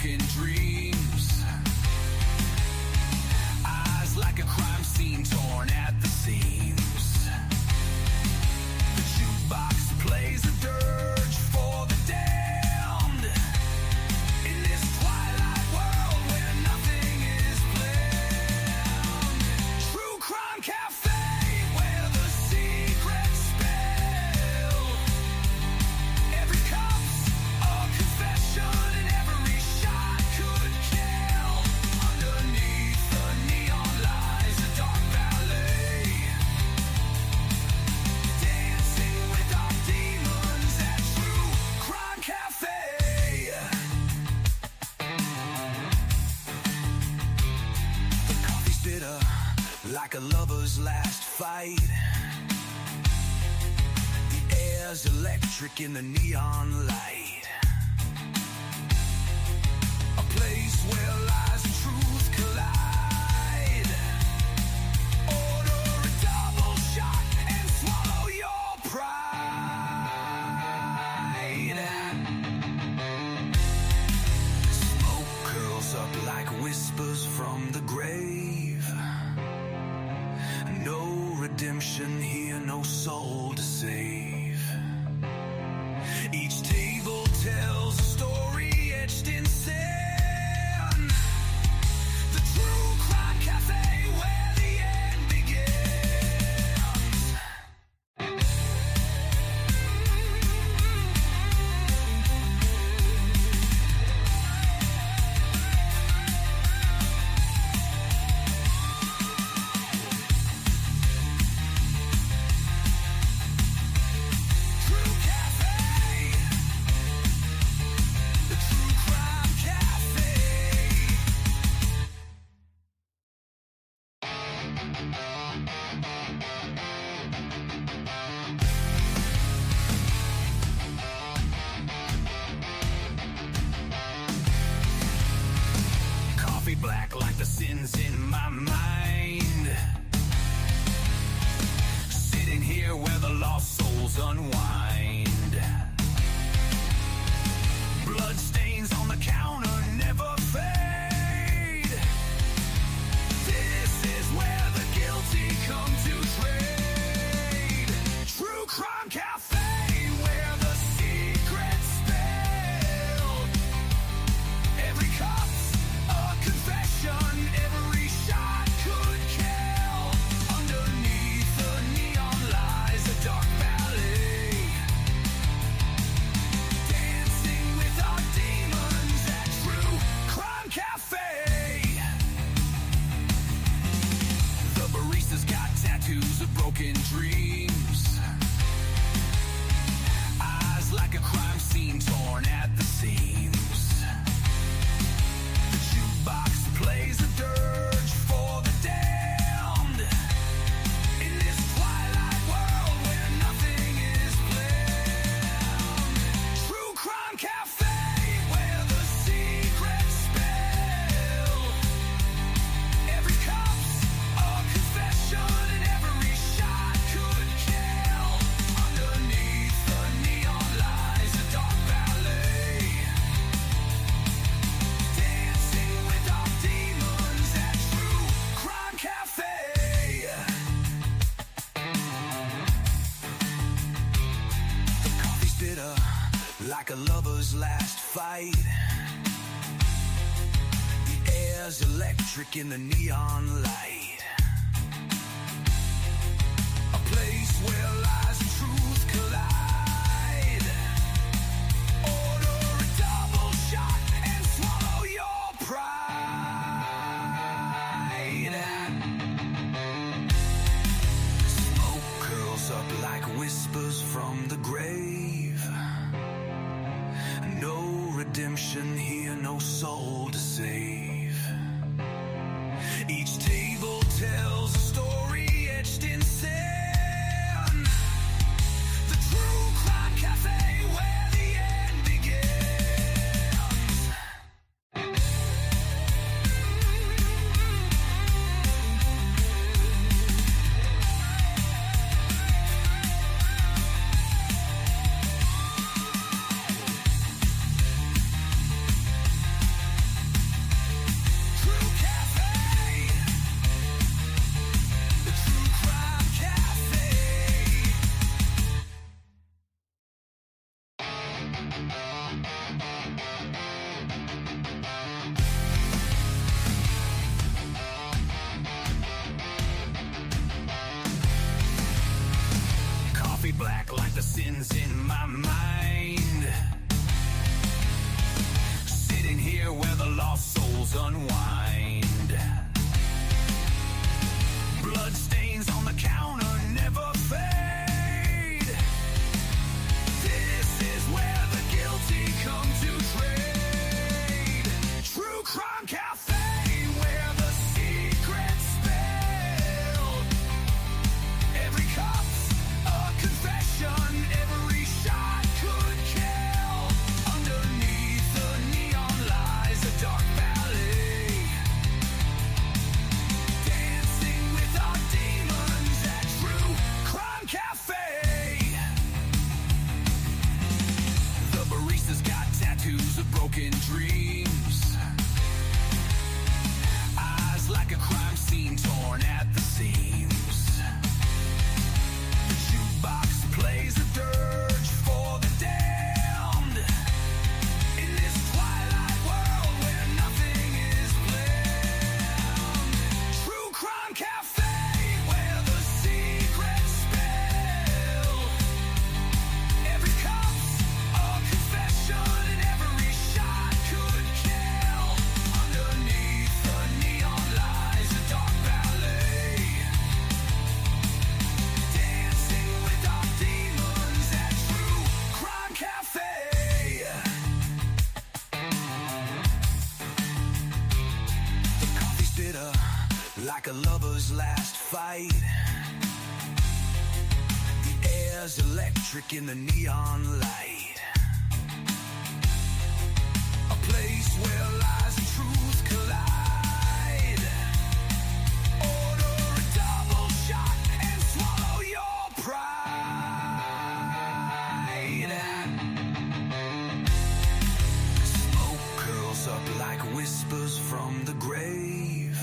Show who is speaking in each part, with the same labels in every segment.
Speaker 1: broken dreams. Eyes like a crime scene torn at the seams. The jukebox plays a dirge for the damned. In this twilight world where nothing is planned. True Crime Cafe, where the secrets spill. Every cup's a confession and every shot could kill. Underneath the neon lies a dark ballet. Dancing with our demons at True Crime Cafe. The coffee's bitter like a lover's last fight. The air's electric in the neon light. A place where lies and truth collide. Order a double shot and swallow your pride. Smoke curls up like whispers from the grave. No redemption here, no soul to save. Each table tells a story etched in sand. The True Crime Cafe, where the end begins. True Cafe. The True Crime Cafe. Coffee black like the sins in my mind. Sitting here where the lost souls unwind. Blood stains on the counter never fade. This is where the guilty come to trade. True Crime Cafe, where the secrets spill. Every cup's a confession, every shot could kill. Underneath the neon lies a dark ballet. Dancing with our demons at True Crime Cafe. The barista's got tattoos of broken dreams. Eyes like a crime scene torn at the seams. The jukebox plays a dirge for the damned. In this twilight world where nothing is planned. True Crime Cafe, where the secrets spill. Every cup's a confession and every shot could kill. Underneath the neon lies a dark ballet. Dancing with our demons at True Crime Cafe. The coffee's bitter like a lover's last fight. The air's electric in the neon light. A place where lies and truth collide. Order a double shot and swallow your pride. Smoke curls up like whispers from the grave. No redemption here, no soul to save. Each table tells a story etched in sand. The True Crime Cafe, where the end begins. Coffee black like the sins in my mind. Sitting here where the lost souls unwind. Blood stains on the counter never fade. This is where the guilty come to trade. True Crime Cafe, where the secrets spilled. Every cup's a confession, every shot could kill. Underneath the neon lies a dark valley. Dancing with our demons at True Crime Cafe. The barista's got tattoos of broken dreams. Eyes like a crime scene torn at the seams. The jukebox plays a dirge for the damned. In this twilight world where nothing is planned. True Crime Cafe, where the secrets spill. Every cup's a confession and every shot could kill. Underneath the neon lies a dark valley. Dancing with our demons at True Crime Cafe. The coffee's bitter like a lover's last fight. The air's electric in the neon light. A place where lies and truth collide. Order a double shot and swallow your pride. Smoke curls up like whispers from the grave.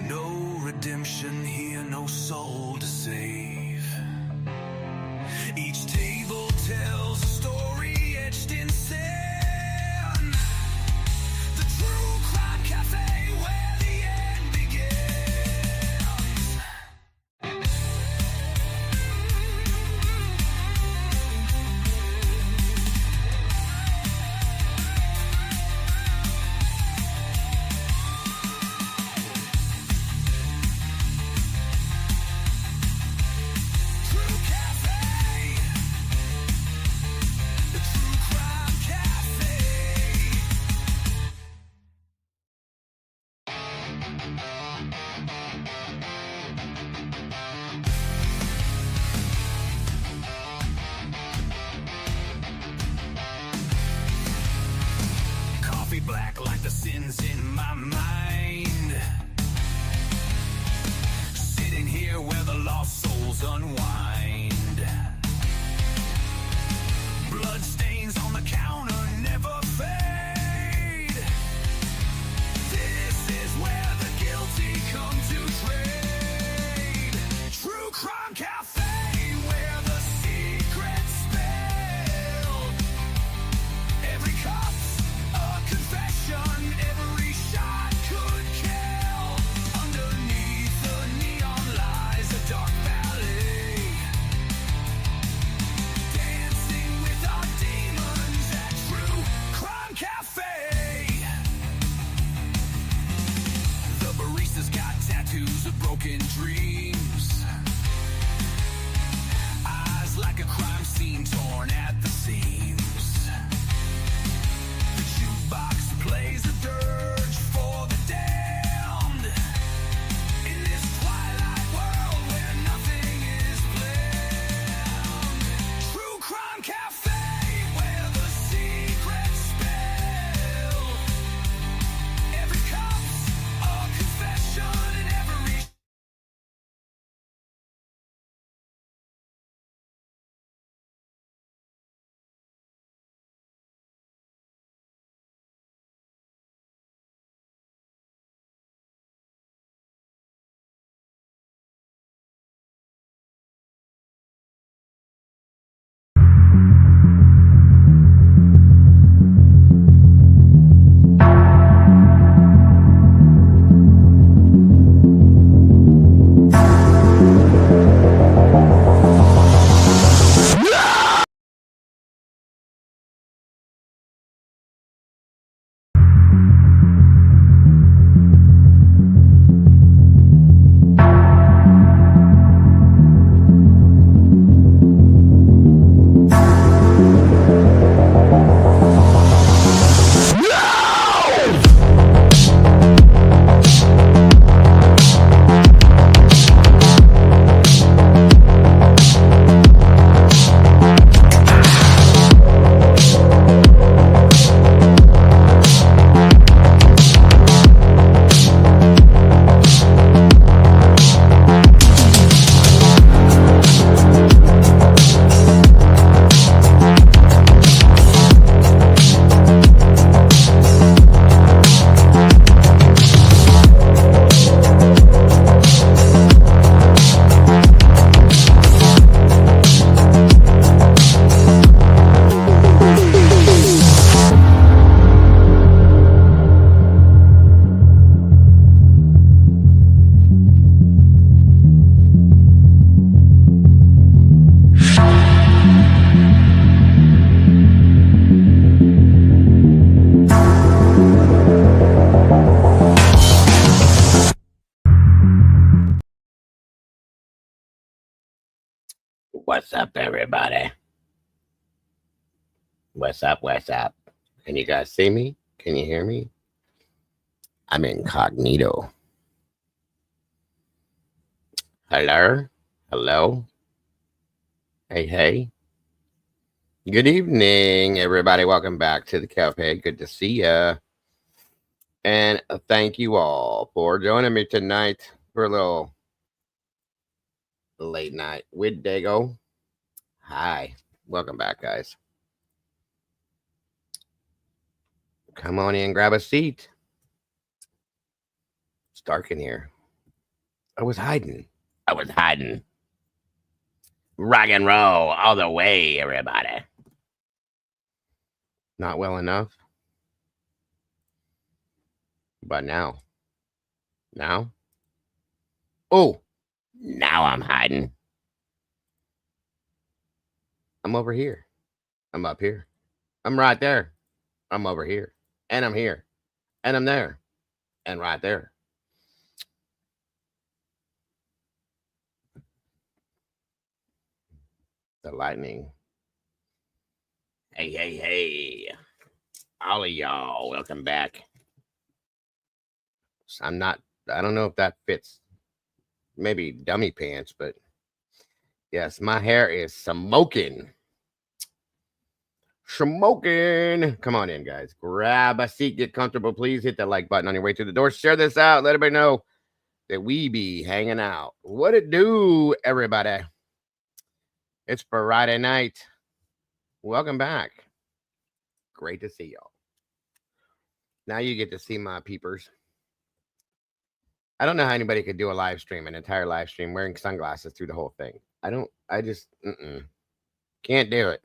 Speaker 1: No redemption here, no soul to save. Each table tells a story etched in sand. The True Crime Cafe, where the end begins. True Cafe. The True Crime Cafe. Coffee black like the sins in my mind. Sitting here where the lost souls unwind. Blood stains on the counter never fade. This is where the guilty come to trade. True Crime Cafe, where the secrets spilled. Every cup's a confession, every shot could kill. Underneath the neon lies a dark valley.
Speaker 2: What's up, everybody? What's up? What's up? Can you guys see me? Can you hear me? I'm incognito. Hello? Hello? Hey, hey. Good evening, everybody. Welcome back to the cafe. Good to see ya. And thank you all for joining me tonight for a little late night with Dago. Hi. Welcome back, guys. Come on in, grab a seat. It's dark in here. I was hiding. Rock and roll all the way, everybody. Not well enough. But now. Oh, now I'm hiding. I'm over here. I'm up here. I'm right there. I'm over here. And I'm here. And I'm there. And right there. The lightning. Hey. All of y'all, welcome back. I don't know if that fits. Maybe dummy pants, but yes, my hair is smoking. Come on in, guys. Grab a seat, get comfortable, please. Hit that like button on your way to the door. Share this out. Let everybody know that we be hanging out. What it do, everybody? It's Friday night. Welcome back. Great to see y'all. Now you get to see my peepers. I don't know how anybody could do a live stream, an entire live stream, wearing sunglasses through the whole thing. I just can't do it.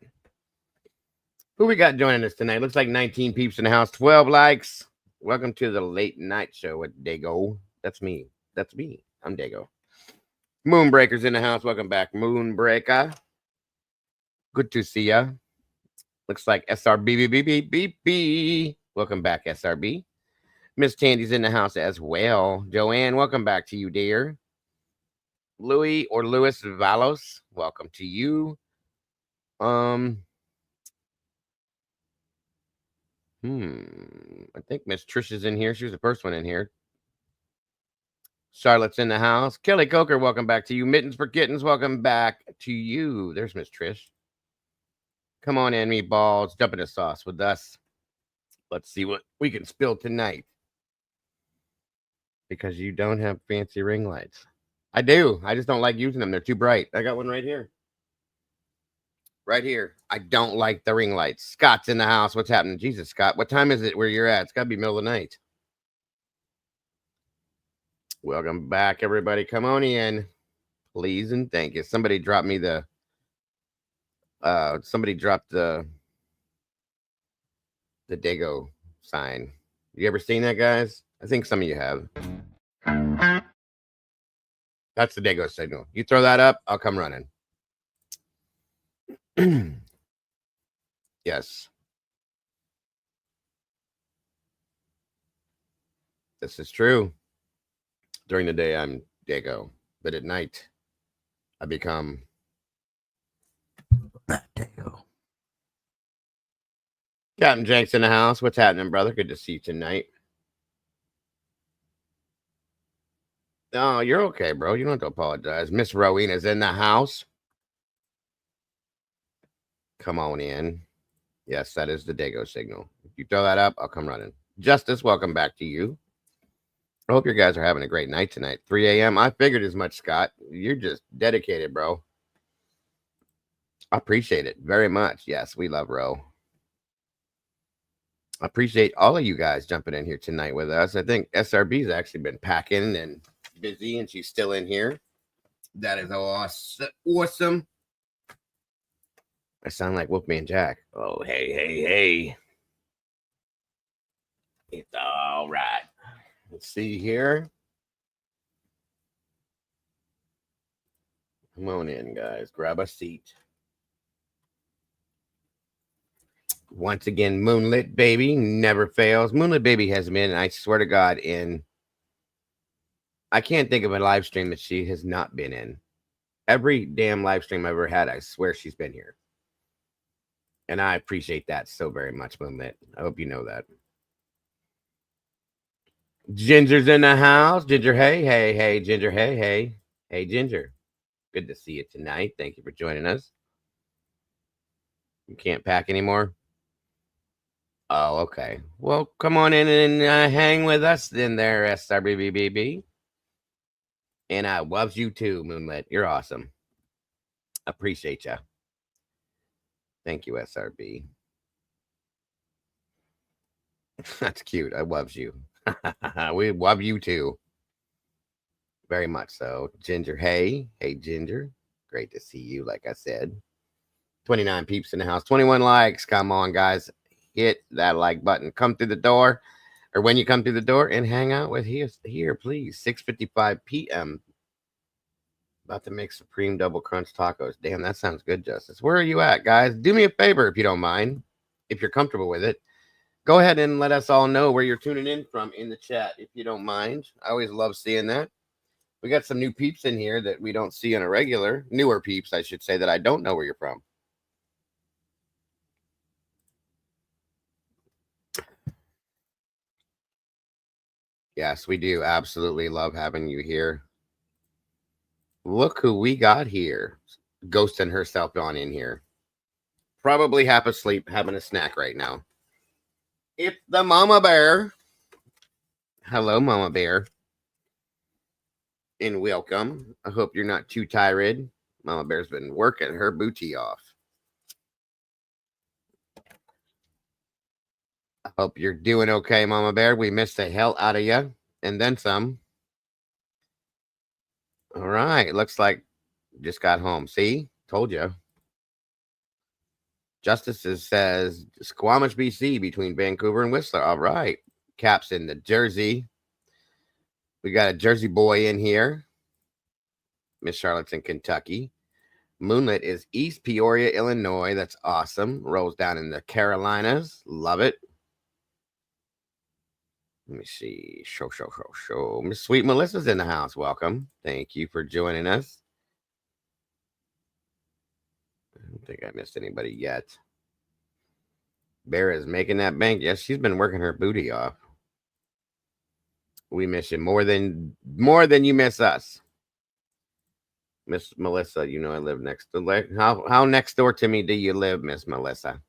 Speaker 2: Who we got joining us tonight? Looks like 19 peeps in the house, 12 likes. Welcome to the late night show with Dago. That's me. I'm Dago. Moonbreaker's in the house. Welcome back, Moonbreaker. Good to see ya. Looks like SRB. Welcome back, SRB. Miss Tandy's in the house as well. Joanne, welcome back to you, dear. Louis Valos, welcome to you. I think Miss Trish is in here. She was the first one in here. Charlotte's in the house. Kelly Coker, welcome back to you. Mittens for Kittens, welcome back to you. There's Miss Trish. Come on in, meatballs. Jump in the sauce with us. Let's see what we can spill tonight. Because you don't have fancy ring lights. I do. I just don't like using them. They're too bright. I got one right here. I don't like the ring lights. Scott's in the house. What's happening? Jesus, Scott. What time is it where you're at? It's got to be middle of the night. Welcome back, everybody. Come on in. Please and thank you. Somebody dropped me the... somebody dropped the Dago sign. You ever seen that, guys? I think some of you have. That's the Dago signal. You throw that up, I'll come running. Yes. This is true. During the day, I'm Dago. But at night, I become Dago. Captain Jenks in the house. What's happening, brother? Good to see you tonight. Oh, you're okay, bro. You don't have to apologize. Miss Rowena's in the house. Come on in. Yes, that is the Dago signal. If you throw that up, I'll come running. Justice, welcome back to you. I hope you guys are having a great night tonight. 3 a.m. I figured as much, Scott. You're just dedicated, bro. I appreciate it very much. Yes, we love Ro. I appreciate all of you guys jumping in here tonight with us. I think SRB's actually been packing and busy, and she's still in here. That is awesome. I sound like Wolfman Jack. Oh, hey. It's all right. Let's see here. Come on in, guys. Grab a seat. Once again, Moonlit Baby never fails. Moonlit Baby has been, I swear to God, I can't think of a live stream that she has not been in. Every damn live stream I've ever had, I swear she's been here. And I appreciate that so very much, Moonlit. I hope you know that. Ginger's in the house. Ginger, hey, hey, hey, Ginger, hey, hey. Hey, Ginger. Good to see you tonight. Thank you for joining us. You can't pack anymore? Oh, okay. Well, come on in and hang with us then there, SRBBBB. And I loves you too, Moonlit. You're awesome. Appreciate you. Thank you, SRB. That's cute. I loves you. We love you too. Very much so. Ginger, hey. Hey, Ginger. Great to see you, like I said. 29 peeps in the house. 21 likes. Come on, guys. Hit that like button. Come through the door. Or when you come through the door and hang out with here, please. 6:55 p.m. About to make Supreme Double Crunch tacos. Damn, that sounds good, Justice. Where are you at, guys? Do me a favor if you don't mind. If you're comfortable with it. Go ahead and let us all know where you're tuning in from in the chat, if you don't mind. I always love seeing that. We got some new peeps in here that we don't see on a regular. Newer peeps, I should say, that I don't know where you're from. Yes, we do absolutely love having you here. Look who we got here. Ghosting herself on in here. Probably half asleep, having a snack right now. It's the Mama Bear. Hello, Mama Bear. And welcome. I hope you're not too tired. Mama Bear's been working her booty off. I hope you're doing okay, Mama Bear. We missed the hell out of you. And then some. All right. Looks like just got home. See? Told you. Justice says Squamish, BC, between Vancouver and Whistler. All right. Caps in the Jersey. We got a Jersey boy in here. Miss Charlotte's in Kentucky. Moonlit is East Peoria, Illinois. That's awesome. Rolls down in the Carolinas. Love it. Let me see. Show. Miss Sweet Melissa's in the house. Welcome. Thank you for joining us. I don't think I missed anybody yet. Bear is making that bank. Yes, she's been working her booty off. We miss you more than you miss us. Miss Melissa, you know I live next to how next door to me do you live, Miss Melissa?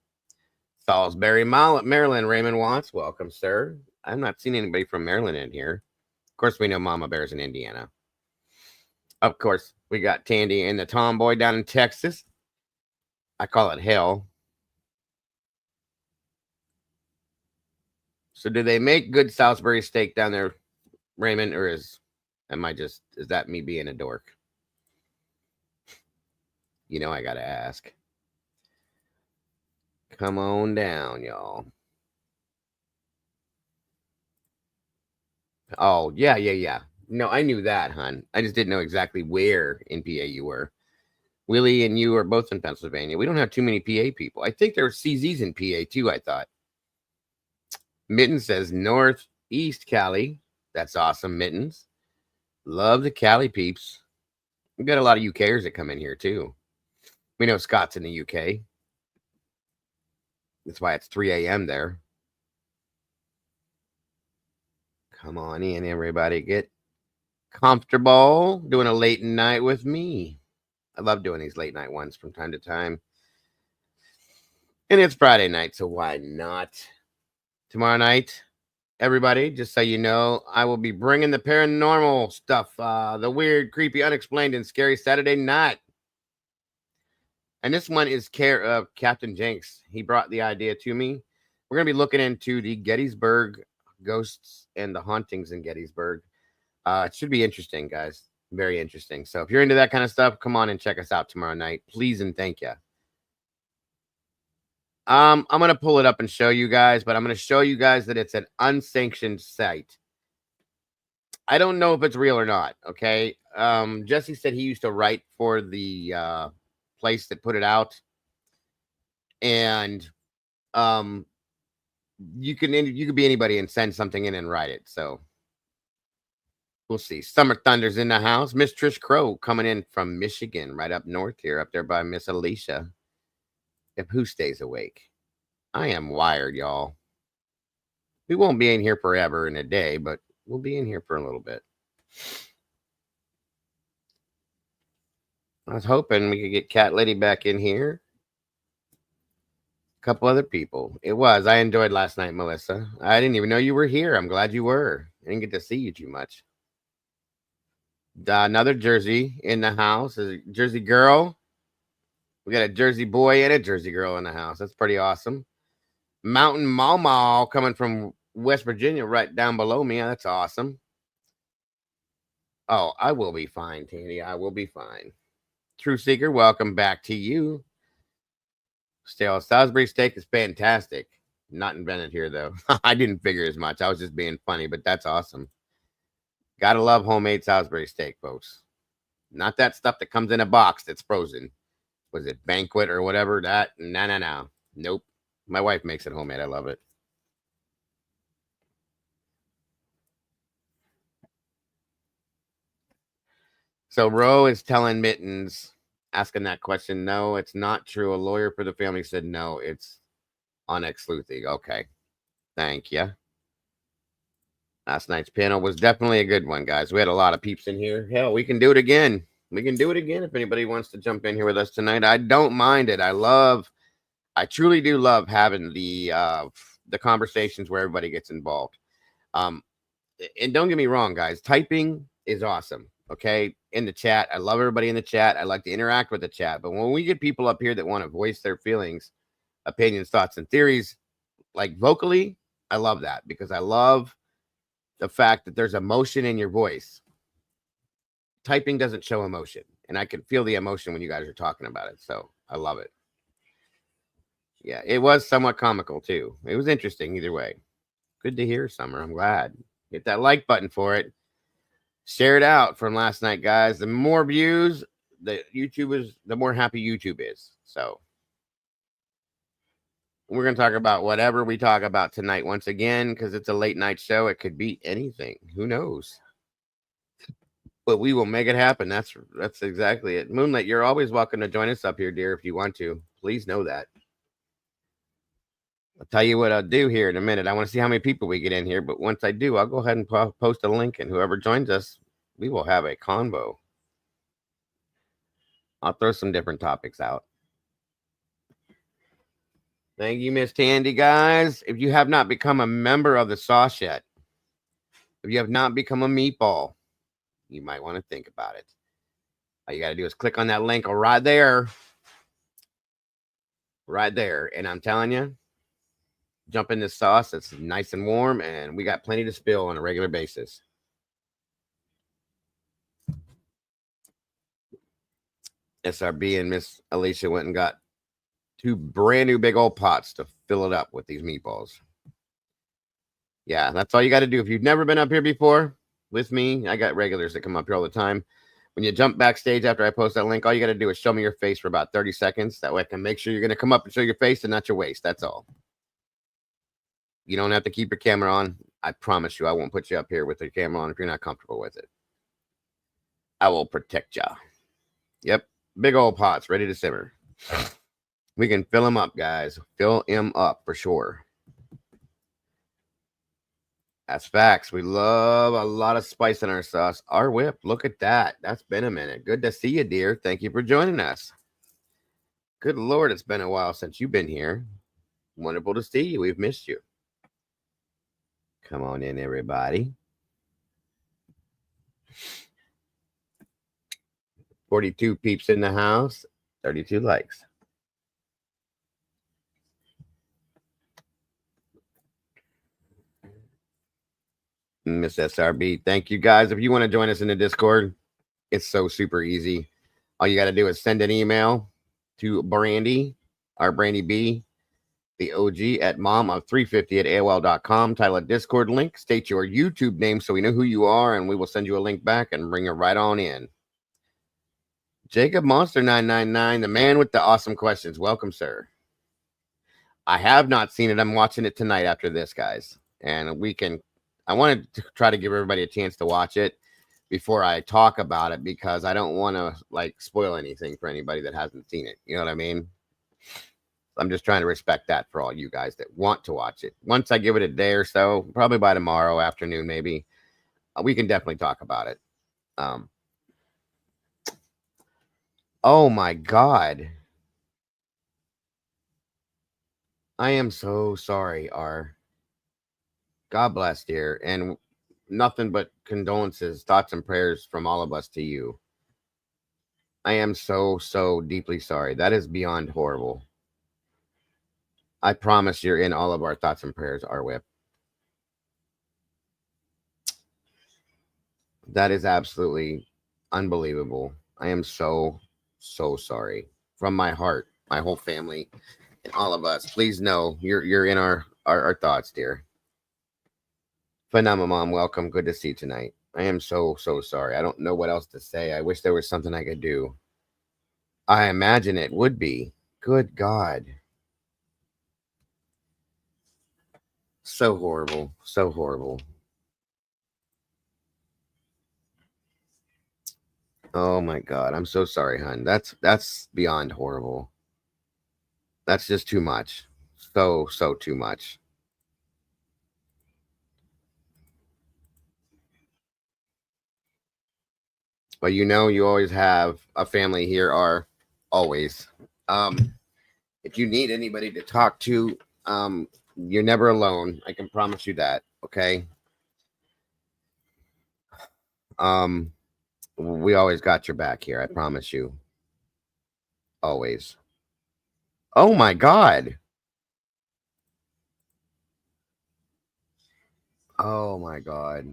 Speaker 2: Salisbury, Maryland. Raymond Watts, welcome, sir. I've not seen anybody from Maryland in here. Of course, we know Mama Bear's in Indiana. Of course, we got Tandy and the Tomboy down in Texas. I call it hell. So do they make good Salisbury steak down there, Raymond, or is that me being a dork? You know I gotta ask. Come on down, y'all. Oh, yeah. No, I knew that, hon. I just didn't know exactly where in PA you were. Willie and you are both in Pennsylvania. We don't have too many PA people. I think there are CZs in PA too, I thought. Mittens says Northeast Cali. That's awesome, Mittens. Love the Cali peeps. We got a lot of UKers that come in here too. We know Scott's in the UK. That's why it's 3 a.m. there. Come on in, everybody. Get comfortable doing a late night with me. I love doing these late night ones from time to time. And it's Friday night, so why not? Tomorrow night, everybody, just so you know, I will be bringing the paranormal stuff, the weird, creepy, unexplained, and scary Saturday night. And this one is care of Captain Jenks. He brought the idea to me. We're going to be looking into the Gettysburg ghosts and the hauntings in Gettysburg. It should be interesting, guys. Very interesting. So if you're into that kind of stuff, come on and check us out tomorrow night. Please and thank you. I'm going to pull it up and show you guys, but I'm going to show you guys that it's an unsanctioned site. I don't know if it's real or not, okay? Jesse said he used to write for the place that put it out. And you could be anybody and send something in and write it. So We'll see. Summer Thunder's in the house. Miss Trish Crow coming in from Michigan, right up north here, up there by Miss Alicia. If who stays awake? I am wired, y'all. We won't be in here forever in a day, but we'll be in here for a little bit. I was hoping we could get Cat Lady back in here. A couple other people. It was. I enjoyed last night, Melissa. I didn't even know you were here. I'm glad you were. I didn't get to see you too much. Another Jersey in the house. Is a Jersey girl. We got a Jersey boy and a Jersey girl in the house. That's pretty awesome. Mountain Mall coming from West Virginia right down below me. That's awesome. Oh, I will be fine, Tandy. I will be fine. True Seeker, welcome back to you. Stale Salisbury steak is fantastic. Not invented here, though. I didn't figure as much. I was just being funny, but that's awesome. Gotta love homemade Salisbury steak, folks. Not that stuff that comes in a box that's frozen. Was it Banquet or whatever? That? No. Nope. My wife makes it homemade. I love it. So Roe is telling Mittens, asking that question. No, it's not true. A lawyer for the family said no, it's Onyx Sleuthing. Okay. Thank you. Last night's panel was definitely a good one, guys. We had a lot of peeps in here. Hell, we can do it again. We can do it again if anybody wants to jump in here with us tonight. I don't mind it. I truly do love having the conversations where everybody gets involved. And don't get me wrong, guys. Typing is awesome. Okay, in the chat, I love everybody in the chat. I like to interact with the chat. But when we get people up here that want to voice their feelings, opinions, thoughts, and theories, like vocally, I love that because I love the fact that there's emotion in your voice. Typing doesn't show emotion, and I can feel the emotion when you guys are talking about it. So I love it. Yeah, it was somewhat comical too. It was interesting either way. Good to hear, Summer. I'm glad. Hit that like button for it. Share it out from last night, guys. The more views, the more happy YouTube is. So we're going to talk about whatever we talk about tonight once again, because it's a late night show. It could be anything. Who knows? But we will make it happen. That's exactly it. Moonlight, you're always welcome to join us up here, dear, if you want to. Please know that. I'll tell you what I'll do here in a minute. I want to see how many people we get in here. But once I do, I'll go ahead and post a link. And whoever joins us, we will have a convo. I'll throw some different topics out. Thank you, Miss Tandy, guys. If you have not become a member of the sauce yet, if you have not become a meatball, you might want to think about it. All you got to do is click on that link right there. Right there. And I'm telling you, jump in this sauce. It's nice and warm, and we got plenty to spill on a regular basis. SRB and Miss Alicia went and got 2 brand new big old pots to fill it up with these meatballs. Yeah, that's all you got to do. If you've never been up here before with me, I got regulars that come up here all the time. When you jump backstage after I post that link, all you got to do is show me your face for about 30 seconds. That way I can make sure you're going to come up and show your face and not your waist. That's all. You don't have to keep your camera on. I promise you, I won't put you up here with your camera on if you're not comfortable with it. I will protect you. Yep. Big old pots ready to simmer. We can fill them up, guys. Fill them up for sure. That's facts. We love a lot of spice in our sauce. Our whip. Look at that. That's been a minute. Good to see you, dear. Thank you for joining us. Good Lord, it's been a while since you've been here. Wonderful to see you. We've missed you. Come on in, everybody. 42 peeps in the house. 32 likes. Miss SRB, thank you guys. If you want to join us in the Discord, it's so super easy. All you got to do is send an email to Brandy, our Brandy B, the OG at momof350@AOL.com. Title a Discord link, state your YouTube name so we know who you are, and we will send you a link back and bring it right on in. Jacob Monster 999, the man with the awesome questions. Welcome, sir. I have not seen it. I'm watching it tonight after this, guys. And I wanted to try to give everybody a chance to watch it. before I talk about it, because I don't want to like spoil anything for anybody that hasn't seen it. You know what I mean? I'm just trying to respect that for all you guys that want to watch it. Once I give it a day or so, probably by tomorrow afternoon, maybe, we can definitely talk about it. Um, oh my God. I am so sorry, R. God bless, dear. And nothing but condolences, thoughts, and prayers from all of us to you. I am so, so deeply sorry. That is beyond horrible. I promise you're in all of our thoughts and prayers, R Whip. That is absolutely unbelievable. I am so, so sorry from my heart, my whole family, and all of us. Please know you're in our thoughts, dear. Phenomenal Mom, welcome. Good to see you tonight. I am so, so sorry. I don't know what else to say. I wish there was something I could do. I imagine it would be. Good God. So horrible. So horrible. Oh my God. I'm so sorry, hon. That's beyond horrible. That's just too much. So, so too much. But you always have a family here, are always. Um, if you need anybody to talk to, you're never alone. I can promise you that. Okay. Um, we always got your back here. I promise you. Always. Oh my God. Oh my God.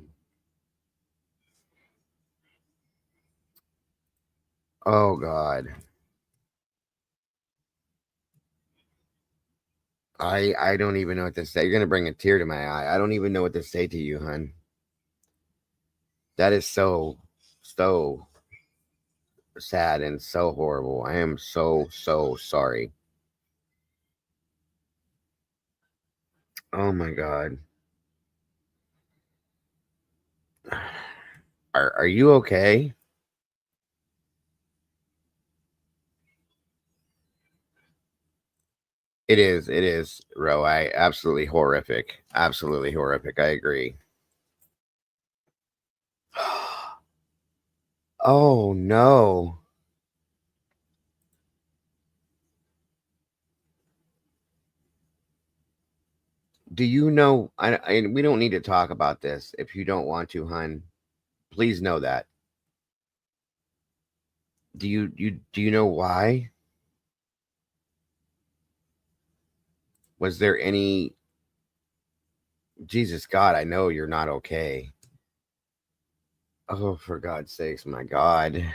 Speaker 2: Oh God. I don't even know what to say. You're gonna bring a tear to my eye. I don't even know what to say to you, hun. That is so, so sad and so horrible. I am so, so sorry. Oh my God. Are you okay? It is, Ro. I absolutely horrific. Absolutely horrific. I agree. Oh no. Do you know we don't need to talk about this if you don't want to, hun. Please know that. Do you know why? Was there any Jesus God, I know you're not okay. Oh, for God's sakes, my God.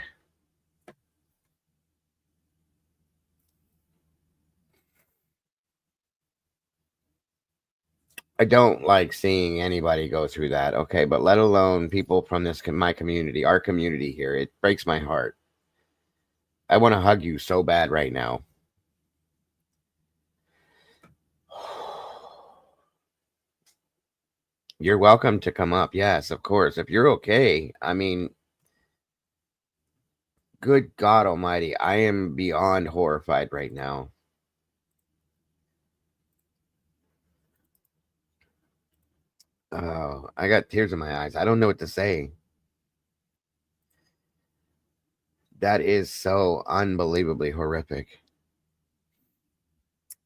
Speaker 2: I don't like seeing anybody go through that. Okay, but let alone people from my community, our community here. It breaks my heart. I want to hug you so bad right now. You're welcome to come up. Yes, of course. If you're okay. I mean, good God Almighty, I am beyond horrified right now. Oh, I got tears in my eyes. I don't know what to say. That is so unbelievably horrific.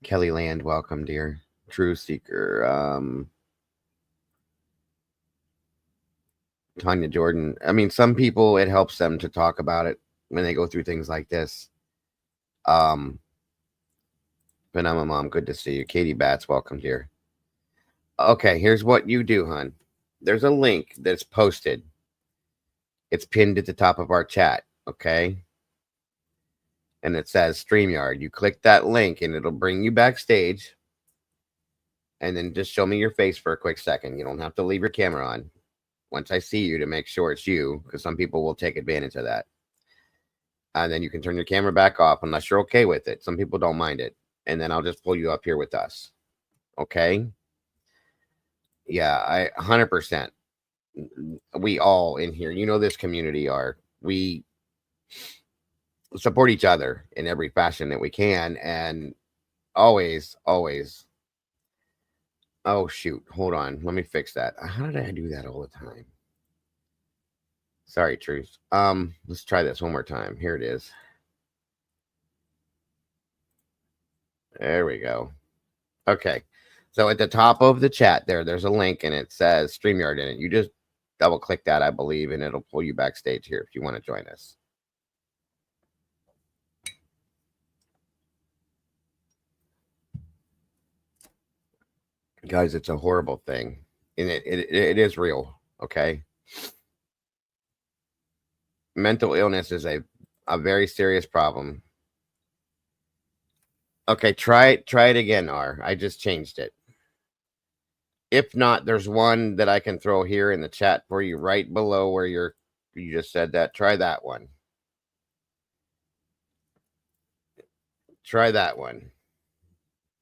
Speaker 2: Kelly Land, welcome, dear. True Seeker. Tanya Jordan. I mean, some people it helps them to talk about it when they go through things like this. Um, but I'm a mom. Good to see you. Katie Batts, welcome, dear. Okay, here's what you do, hon. There's a link that's posted. It's pinned at the top of our chat. Okay. And it says StreamYard. You click that link and it'll bring you backstage. And then just show me your face for a quick second. You don't have to leave your camera on once I see you to make sure it's you, because some people will take advantage of that. And then you can turn your camera back off unless you're okay with it. Some people don't mind it. And then I'll just pull you up here with us. Okay. Yeah, I 100%. we all in here, you know, this community are, we support each other in every fashion that we can, and always, always. Oh shoot, hold on, let me fix that. How did I do that all the time? Sorry, Truth. Let's try this one more time. Here it is. There we go. Okay. So at the top of the chat there's a link and it says StreamYard in it. You just double click that, I believe, and it'll pull you backstage here if you want to join us. Guys, it's a horrible thing. And it is real, okay? Mental illness is a very serious problem. Okay, try it again, R. I just changed it. If not, there's one that I can throw here in the chat for you right below where you just said that. Try that one. Try that one.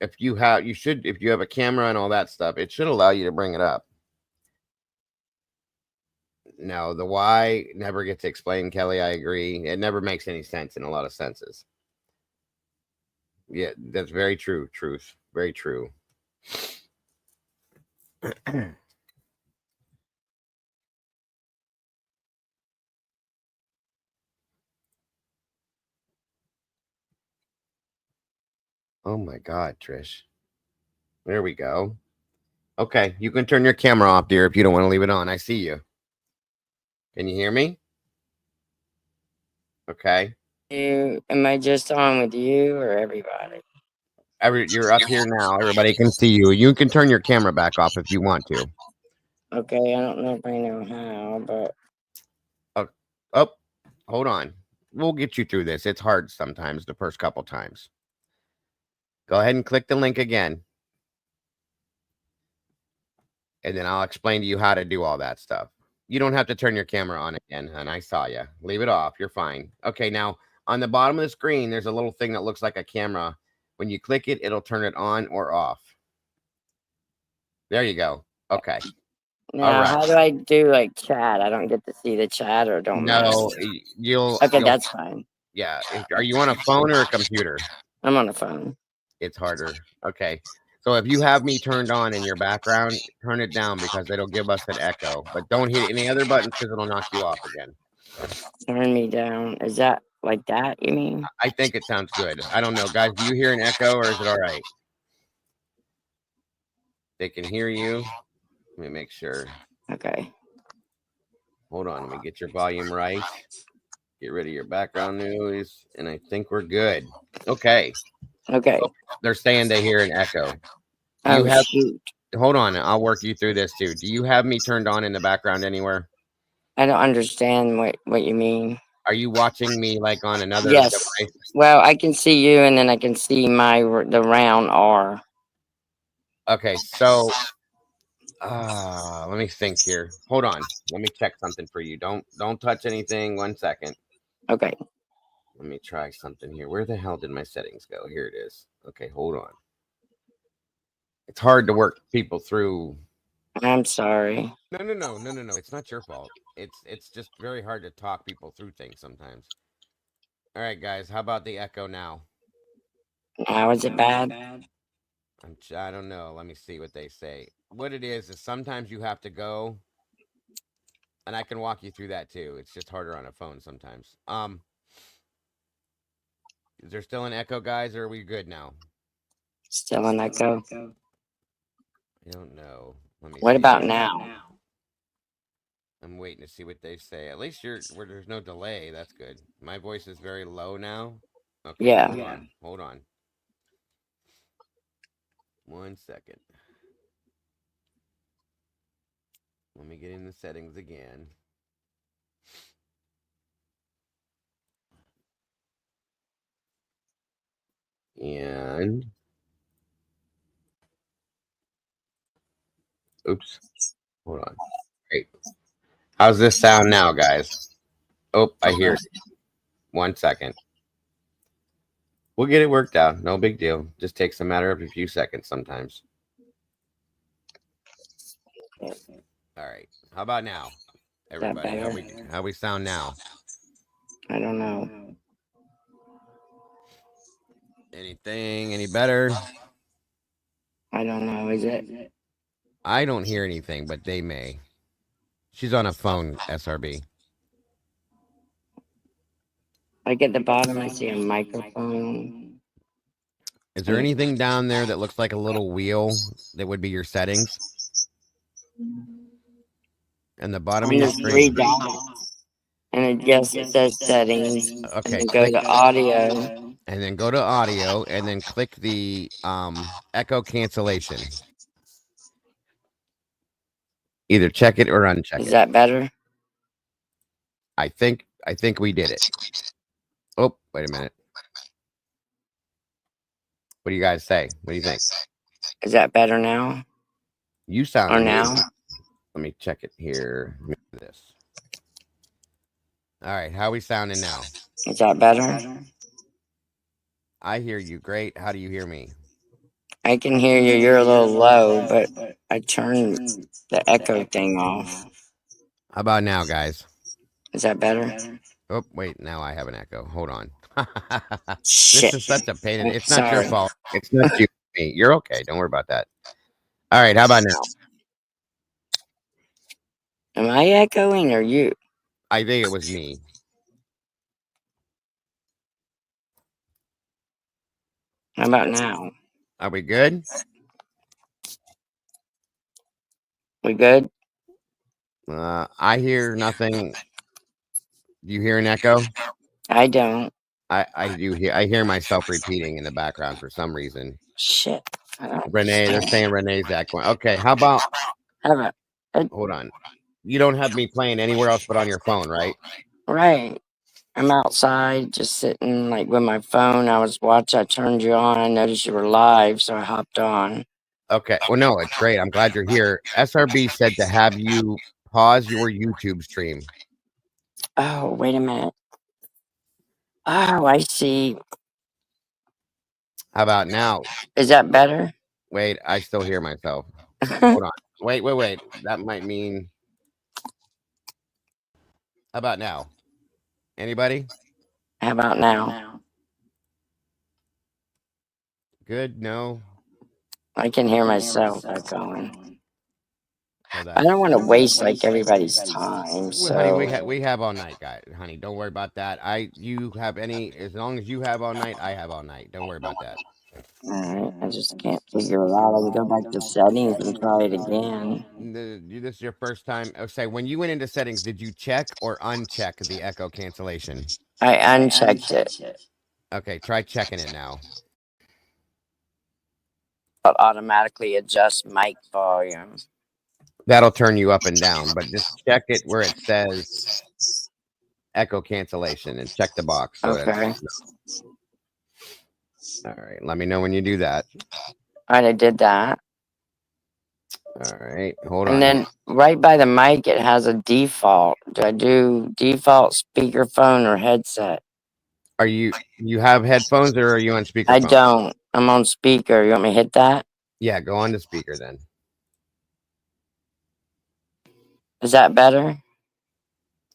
Speaker 2: If you have a camera and all that stuff, it should allow you to bring it up. No, the why never gets explained, Kelly. I agree. It never makes any sense in a lot of senses. Yeah, that's very true. Truth. Very true. Oh my God, Trish. There we go. Okay, you can turn your camera off, dear, if you don't want to leave it on. I see you. Can you hear me? Okay.
Speaker 3: Am I just on with you or everybody?
Speaker 2: You're up here now. Everybody can see you. You can turn your camera back off if you want to.
Speaker 3: Okay, I don't know if I know how, but
Speaker 2: Oh, hold on. We'll get you through this. It's hard sometimes the first couple times. Go ahead and click the link again. And then I'll explain to you how to do all that stuff. You don't have to turn your camera on again, hon. I saw you. Leave it off. You're fine. Okay, now on the bottom of the screen, there's a little thing that looks like a camera. When you click it, it'll turn it on or off. There you go. Okay.
Speaker 3: now
Speaker 2: right.
Speaker 3: how do I do like chat? I don't get to see the chat or don't
Speaker 2: No,
Speaker 3: mind.
Speaker 2: you'll.
Speaker 3: Okay, that's fine.
Speaker 2: Yeah. Are you on a phone or a computer?
Speaker 3: I'm on the phone.
Speaker 2: It's harder. Okay. So if you have me turned on in your background, turn it down because it'll give us an echo. But don't hit any other buttons because it'll knock you off again.
Speaker 3: Turn me down. Is that like that, you mean?
Speaker 2: I think it sounds good. I don't know, guys. Do you hear an echo or is it all right? They can hear you. Let me make sure.
Speaker 3: Okay.
Speaker 2: Hold on. Let me get your volume right. Get rid of your background noise. And I think we're good. Okay.
Speaker 3: Okay.
Speaker 2: They're saying they hear an echo.
Speaker 3: Shoot.
Speaker 2: Hold on. I'll work you through this too. Do you have me turned on in the background anywhere?
Speaker 3: I don't understand what you mean.
Speaker 2: Are you watching me like on another
Speaker 3: Yes.
Speaker 2: device?
Speaker 3: Well, I can see you and then I can see the round R.
Speaker 2: Okay, so let me think here. Hold on. Let me check something for you. Don't touch anything. 1 second.
Speaker 3: Okay.
Speaker 2: Let me try something here. Where the hell did my settings go? Here it is. Okay, hold on. It's hard to work people through.
Speaker 3: I'm sorry.
Speaker 2: No. It's not your fault. It's just very hard to talk people through things sometimes. All right, guys. How about the echo now?
Speaker 3: Now is it bad?
Speaker 2: I don't know. Let me see what they say. What it is sometimes you have to go, and I can walk you through that too. It's just harder on a phone sometimes. Is there still an echo, guys, or are we good now?
Speaker 3: Still an echo.
Speaker 2: I don't know. Let me.
Speaker 3: What
Speaker 2: see.
Speaker 3: about now?
Speaker 2: I'm waiting to see what they say. At least where there's no delay. That's good. My voice is very low now. Okay.
Speaker 3: Yeah.
Speaker 2: Hold on. 1 second. Let me get in the settings again. And oops. Hold on. Great. How's this sound now, guys? Oh, I hear it. 1 second. We'll get it worked out. No big deal. Just takes a matter of a few seconds sometimes. All right. How about now,
Speaker 3: Is that
Speaker 2: everybody?
Speaker 3: better?
Speaker 2: How we sound now?
Speaker 3: I don't know.
Speaker 2: Anything any better?
Speaker 3: I don't know. Is it?
Speaker 2: I don't hear anything, but they may. She's on a phone, SRB.
Speaker 3: Like at the bottom, I see a microphone.
Speaker 2: Is there anything down there that looks like a little wheel that would be your settings? And the bottom of
Speaker 3: And
Speaker 2: your
Speaker 3: there's three
Speaker 2: screen.
Speaker 3: dots. And I guess it says settings.
Speaker 2: Okay,
Speaker 3: And go to audio.
Speaker 2: and then go to audio and then click the echo cancellation. Either check it or uncheck
Speaker 3: Is
Speaker 2: it.
Speaker 3: that better?
Speaker 2: I think we did it. Oh, wait a minute. What do you guys say? What do you think?
Speaker 3: Is that better now?
Speaker 2: You sound
Speaker 3: Or
Speaker 2: amazing.
Speaker 3: now?
Speaker 2: Let me check it here. Let me do this. All right, how are we sounding now?
Speaker 3: Is that better?
Speaker 2: I hear you great. How do you hear me?
Speaker 3: I can hear you. You're a little low, but I turned the echo thing off.
Speaker 2: How about now, guys?
Speaker 3: Is that better?
Speaker 2: Oh, wait, now I have an echo. Hold on.
Speaker 3: Shit.
Speaker 2: This is such a pain. It's not
Speaker 3: Sorry.
Speaker 2: your fault. It's not you. Me. You're okay. Don't worry about that. All right, how about now?
Speaker 3: Am I echoing or you?
Speaker 2: I think it was me.
Speaker 3: How about now?
Speaker 2: Are we good?
Speaker 3: We good?
Speaker 2: I hear nothing. Do you hear an echo?
Speaker 3: I don't.
Speaker 2: I do hear. I hear myself repeating in the background for some reason.
Speaker 3: Shit. I don't
Speaker 2: Renee, they're
Speaker 3: understand.
Speaker 2: saying Renee's echoing. Okay, how about?
Speaker 3: How about
Speaker 2: Hold on. You don't have me playing anywhere else but on your phone, right?
Speaker 3: right? I'm outside just sitting like with my phone. I was watching. I turned you on. I noticed you were live, so I hopped on.
Speaker 2: Okay. Well, no, it's great. I'm glad you're here. SRB said to have you pause your YouTube stream.
Speaker 3: Oh, wait a minute. Oh, I see.
Speaker 2: How about now?
Speaker 3: Is that better?
Speaker 2: Wait, I still hear myself.
Speaker 3: How
Speaker 2: Hold on. Wait. That might mean. How about now? Anybody?
Speaker 3: about now?
Speaker 2: Good? No?
Speaker 3: I can hear myself echoing.
Speaker 2: Oh,
Speaker 3: I
Speaker 2: that's.
Speaker 3: don't want to waste like everybody's time,
Speaker 2: Well, honey,
Speaker 3: so
Speaker 2: we have all night, guys. Honey, don't worry about that. You have any as long as you have all night, I have all night. Don't worry about that.
Speaker 3: alright. I just can't figure it out. I can go back to settings and try it again.
Speaker 2: This is your first time. Oh, say when you went into settings, did you check or uncheck the echo cancellation?
Speaker 3: I unchecked it.
Speaker 2: Okay, try checking it now.
Speaker 3: It'll automatically adjust mic volume.
Speaker 2: That'll turn you up and down, but just check it where it says echo cancellation and check the box. So
Speaker 3: Okay.
Speaker 2: All right, let me know when you do that.
Speaker 3: Alright, I did that.
Speaker 2: All right, hold on.
Speaker 3: And then right by the mic, it has a default. Do I do default speakerphone or headset?
Speaker 2: Are you have headphones or are you on speakerphone?
Speaker 3: I don't. I'm on speaker. You want me to hit that?
Speaker 2: Yeah, go on to speaker then.
Speaker 3: Is that better?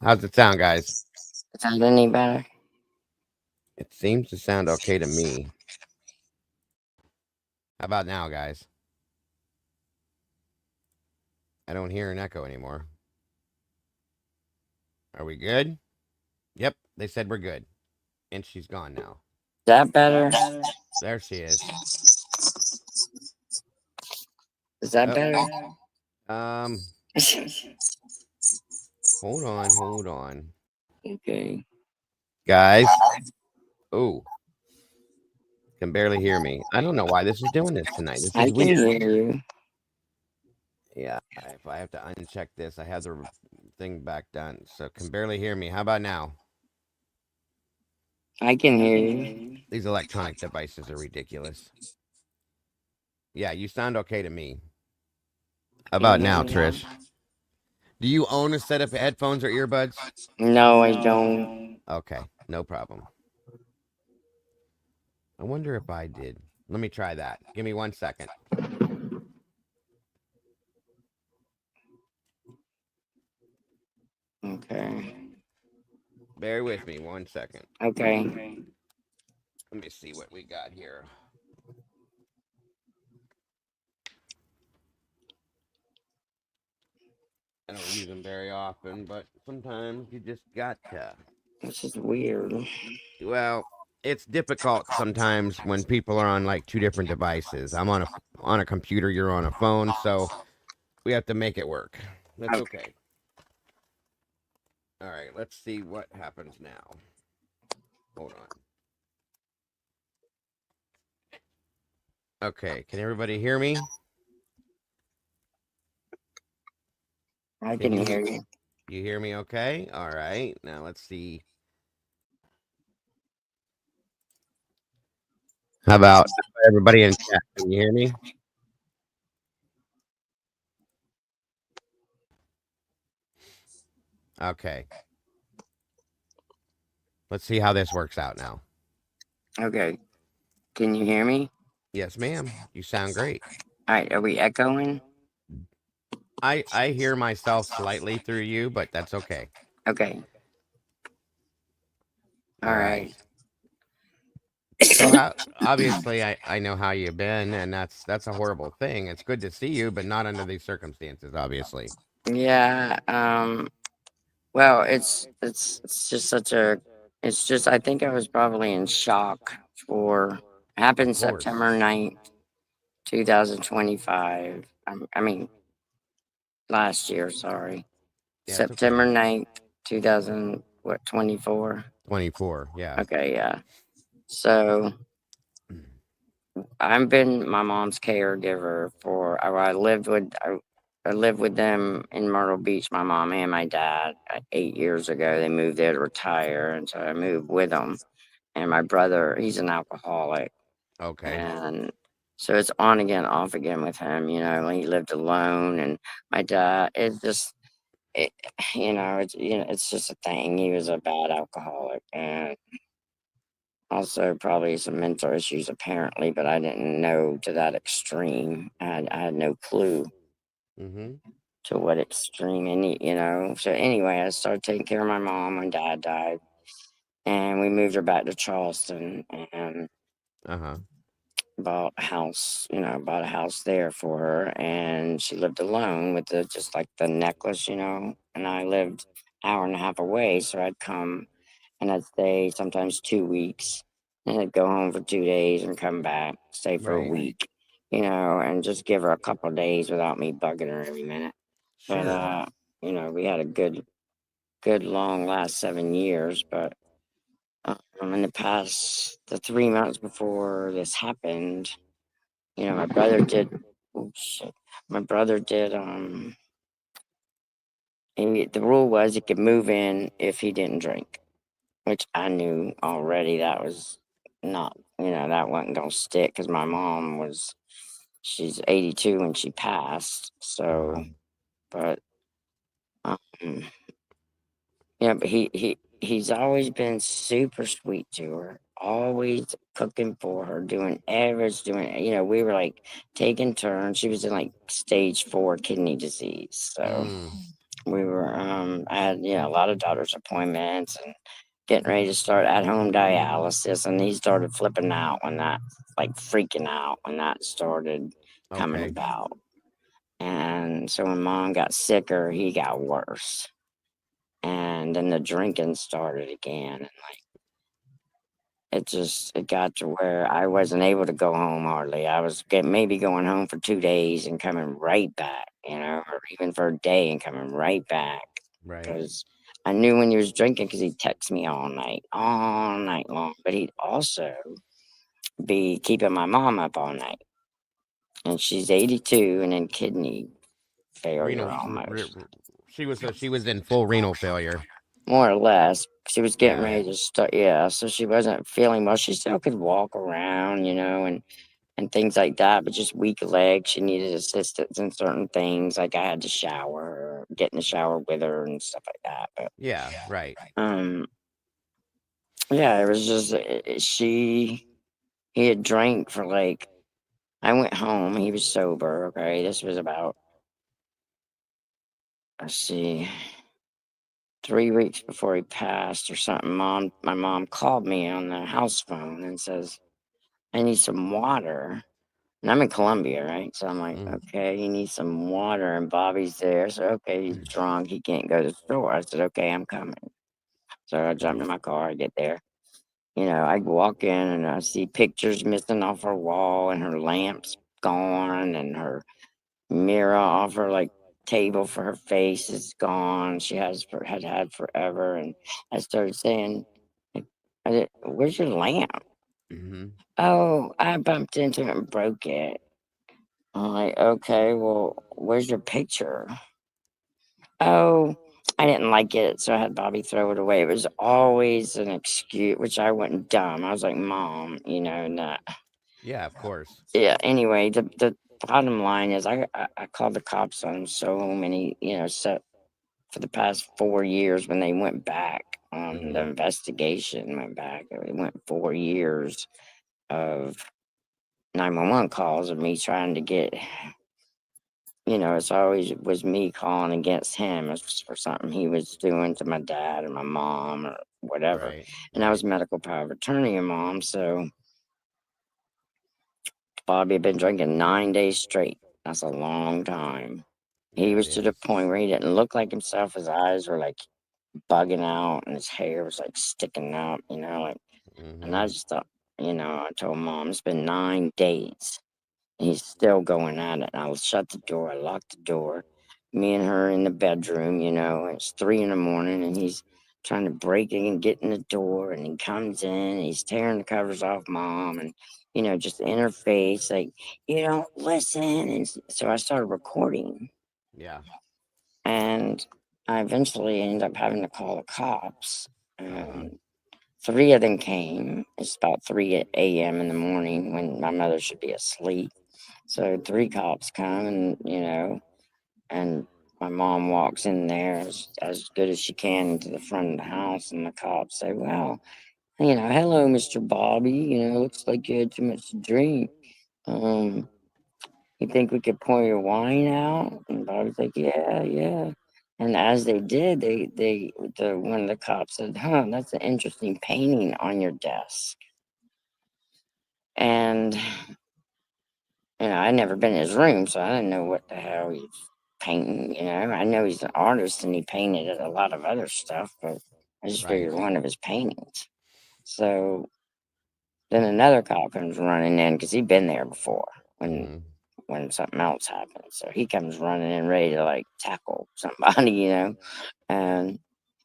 Speaker 2: How's it sound, guys?
Speaker 3: Is that any better?
Speaker 2: It seems to sound okay to me. How about now, guys? I don't hear an echo anymore. Are we good? Yep, they said we're good. And she's gone now.
Speaker 3: Is that better?
Speaker 2: There she is.
Speaker 3: Is that better?
Speaker 2: Hold on.
Speaker 3: Okay.
Speaker 2: Guys. Oh. Can barely hear me. I don't know why this is doing this tonight. This
Speaker 3: I
Speaker 2: is
Speaker 3: can
Speaker 2: weird.
Speaker 3: hear you.
Speaker 2: Yeah, if I have to uncheck this, I have the thing back done. So can barely hear me. How about now?
Speaker 3: I can hear you.
Speaker 2: These electronic devices are ridiculous. Yeah, you sound okay to me. How about now, Trish? Do you own a set of headphones or earbuds?
Speaker 3: No, I don't.
Speaker 2: Okay, no problem. I wonder if I did. Let me try that. Give me 1 second.
Speaker 3: Okay.
Speaker 2: Bear with me 1 second.
Speaker 3: Okay.
Speaker 2: Let me see what we got here. I don't use them very often, but sometimes you just got to.
Speaker 3: This is weird.
Speaker 2: Well, it's difficult sometimes when people are on like two different devices. I'm on a computer, you're on a phone, so we have to make it work. That's
Speaker 3: Okay.
Speaker 2: okay. All right, let's see what happens now. Hold on. Okay, can everybody hear me?
Speaker 3: I
Speaker 2: Can
Speaker 3: can
Speaker 2: you
Speaker 3: hear you.
Speaker 2: you hear me okay? All right. Now let's see. How about everybody in chat? Can you hear me? Okay. Let's see how this works out now.
Speaker 3: Okay. Can you hear me?
Speaker 2: Yes, ma'am. You sound great.
Speaker 3: All right. Are we echoing?
Speaker 2: I hear myself slightly through you, but that's okay.
Speaker 3: Okay.
Speaker 2: All
Speaker 3: All
Speaker 2: right.
Speaker 3: right.
Speaker 2: So how obviously I know how you've been, and that's a horrible thing. It's good to see you, but not under these circumstances, obviously.
Speaker 3: Yeah. Well, it's just such a. It's just. I think I was probably in shock for.
Speaker 2: Of
Speaker 3: Happened
Speaker 2: course.
Speaker 3: September 9th, 2025. I mean, last year. Sorry.
Speaker 2: Yeah, it's okay.
Speaker 3: September 9th, 2000. What 24?
Speaker 2: 24. Yeah.
Speaker 3: Okay. Yeah. So I've been my mom's caregiver for. I lived with them in Myrtle Beach. My mom and my dad. 8 years ago, they moved there to retire, and so I moved with them. And my brother, he's an alcoholic,
Speaker 2: Okay.
Speaker 3: and so it's on again, off again with him. He lived alone, and my dad. It's just. It, it's just a thing. He was a bad alcoholic, and also probably some mental issues apparently, but I didn't know to that extreme. I had no clue
Speaker 2: Mhm.
Speaker 3: to what extreme any. So anyway, I started taking care of my mom when dad died, and we moved her back to Charleston and
Speaker 2: Uh-huh.
Speaker 3: bought a house there for her, and she lived alone with just like the necklace. And I lived hour and a half away, so I'd come and I'd stay sometimes 2 weeks, and I'd go home for 2 days and come back, stay for a
Speaker 2: Right.
Speaker 3: week, and just give her a couple of days without me bugging her every minute. But
Speaker 2: Sure.
Speaker 3: we had a good long last 7 years. But in the 3 months before this happened, my brother did. Oh shit! My brother did. The rule was he could move in if he didn't drink, which I knew already that was not, that wasn't going to stick because my mom she's 82 when she passed.
Speaker 2: Uh-huh.
Speaker 3: So, but, um, yeah, but he's always been super sweet to her, always cooking for her, we were like taking turns. She was in like stage 4 kidney disease. So
Speaker 2: Mm.
Speaker 3: we were, I had, a lot of doctor's appointments and getting ready to start at home dialysis. And he started flipping out like freaking out when that started coming
Speaker 2: Okay.
Speaker 3: about. And so when mom got sicker, he got worse. And then the drinking started again. And it got to where I wasn't able to go home hardly. I was maybe going home for 2 days and coming right back, or even for a day and coming right back.
Speaker 2: Right.
Speaker 3: Because I knew when he was drinking because he'd text me all night long. But he'd also be keeping my mom up all night. And she's 82 and in kidney failure
Speaker 2: Renal
Speaker 3: almost.
Speaker 2: she was in full renal failure.
Speaker 3: More or less. She was getting
Speaker 2: Yeah.
Speaker 3: ready to start, yeah. So she wasn't feeling well. She still could walk around, and things like that, but just weak legs. She needed assistance in certain things. Like I had to shower or get in the shower with her and stuff like that. But
Speaker 2: Yeah, right.
Speaker 3: um, yeah, it was just he had drank for like I went home. He was sober. Okay, this was about let's see, 3 weeks before he passed or something, my mom called me on the house phone and says, "I need some water." And I'm in Columbia, right? So I'm like,
Speaker 2: Mm.
Speaker 3: "Okay, he needs some water." And Bobby's there. So, okay, he's drunk. He can't go to the store. I said, "Okay, I'm coming." So I jump
Speaker 2: Right.
Speaker 3: in my car. I get there. I walk in and I see pictures missing off her wall and her lamps gone and her mirror off her like table for her face is gone. She had had forever. And I started saying, like, "Where's your lamp?"
Speaker 2: Mm-hmm.
Speaker 3: "Oh, I bumped into it and broke it." I'm like, "Okay, well, where's your picture?" "Oh, I didn't like it, so I had Bobby throw it away." It was always an excuse, which I wasn't dumb. I was like, "Mom, not."
Speaker 2: Yeah, of course.
Speaker 3: Yeah. Anyway, the bottom line is, I called the cops on so many, so for the past 4 years when they went back on the
Speaker 2: Mm-hmm.
Speaker 3: investigation, went back. It went 4 years of 911 calls of me trying to get. It's always was me calling against him as for something he was doing to my dad or my mom or whatever.
Speaker 2: Right.
Speaker 3: And I was
Speaker 2: Right.
Speaker 3: medical power of attorney of mom, so Bobby had been drinking 9 days straight. That's a long time. He
Speaker 2: Yeah, it
Speaker 3: was to the
Speaker 2: is.
Speaker 3: point where he didn't look like himself. His eyes were like bugging out and his hair was like sticking up, like, and
Speaker 2: Mm-hmm.
Speaker 3: I just thought, I told mom it's been 9 days. He's still going at it. I shut the door. I locked the door. Me and her in the bedroom, it's 3 in the morning and he's trying to break in and get in the door. And he comes in and he's tearing the covers off mom and, just in her face, like, "You don't listen." And so I started recording
Speaker 2: Yeah.
Speaker 3: and I eventually ended up having to call the cops.
Speaker 2: Uh-huh.
Speaker 3: And 3 of them came. It's about 3 a.m. in the morning when my mother should be asleep. So 3 cops come and my mom walks in there as good as she can into the front of the house, and the cops say, "Well, hello, Mr. Bobby. Looks like you had too much to drink. Um, you think we could pour your wine out?" And Bobby's like, "Yeah, yeah." And as they did, one of the cops said, "Huh, that's an interesting painting on your desk." And I'd never been in his room, so I didn't know what the hell he's painting. I know he's an artist and he painted a lot of other stuff, but I just
Speaker 2: Right.
Speaker 3: figured one of his paintings. So then another cop comes running in because he'd been there before when
Speaker 2: Mm-hmm.
Speaker 3: when something else happened. So he comes running in ready to like tackle somebody, and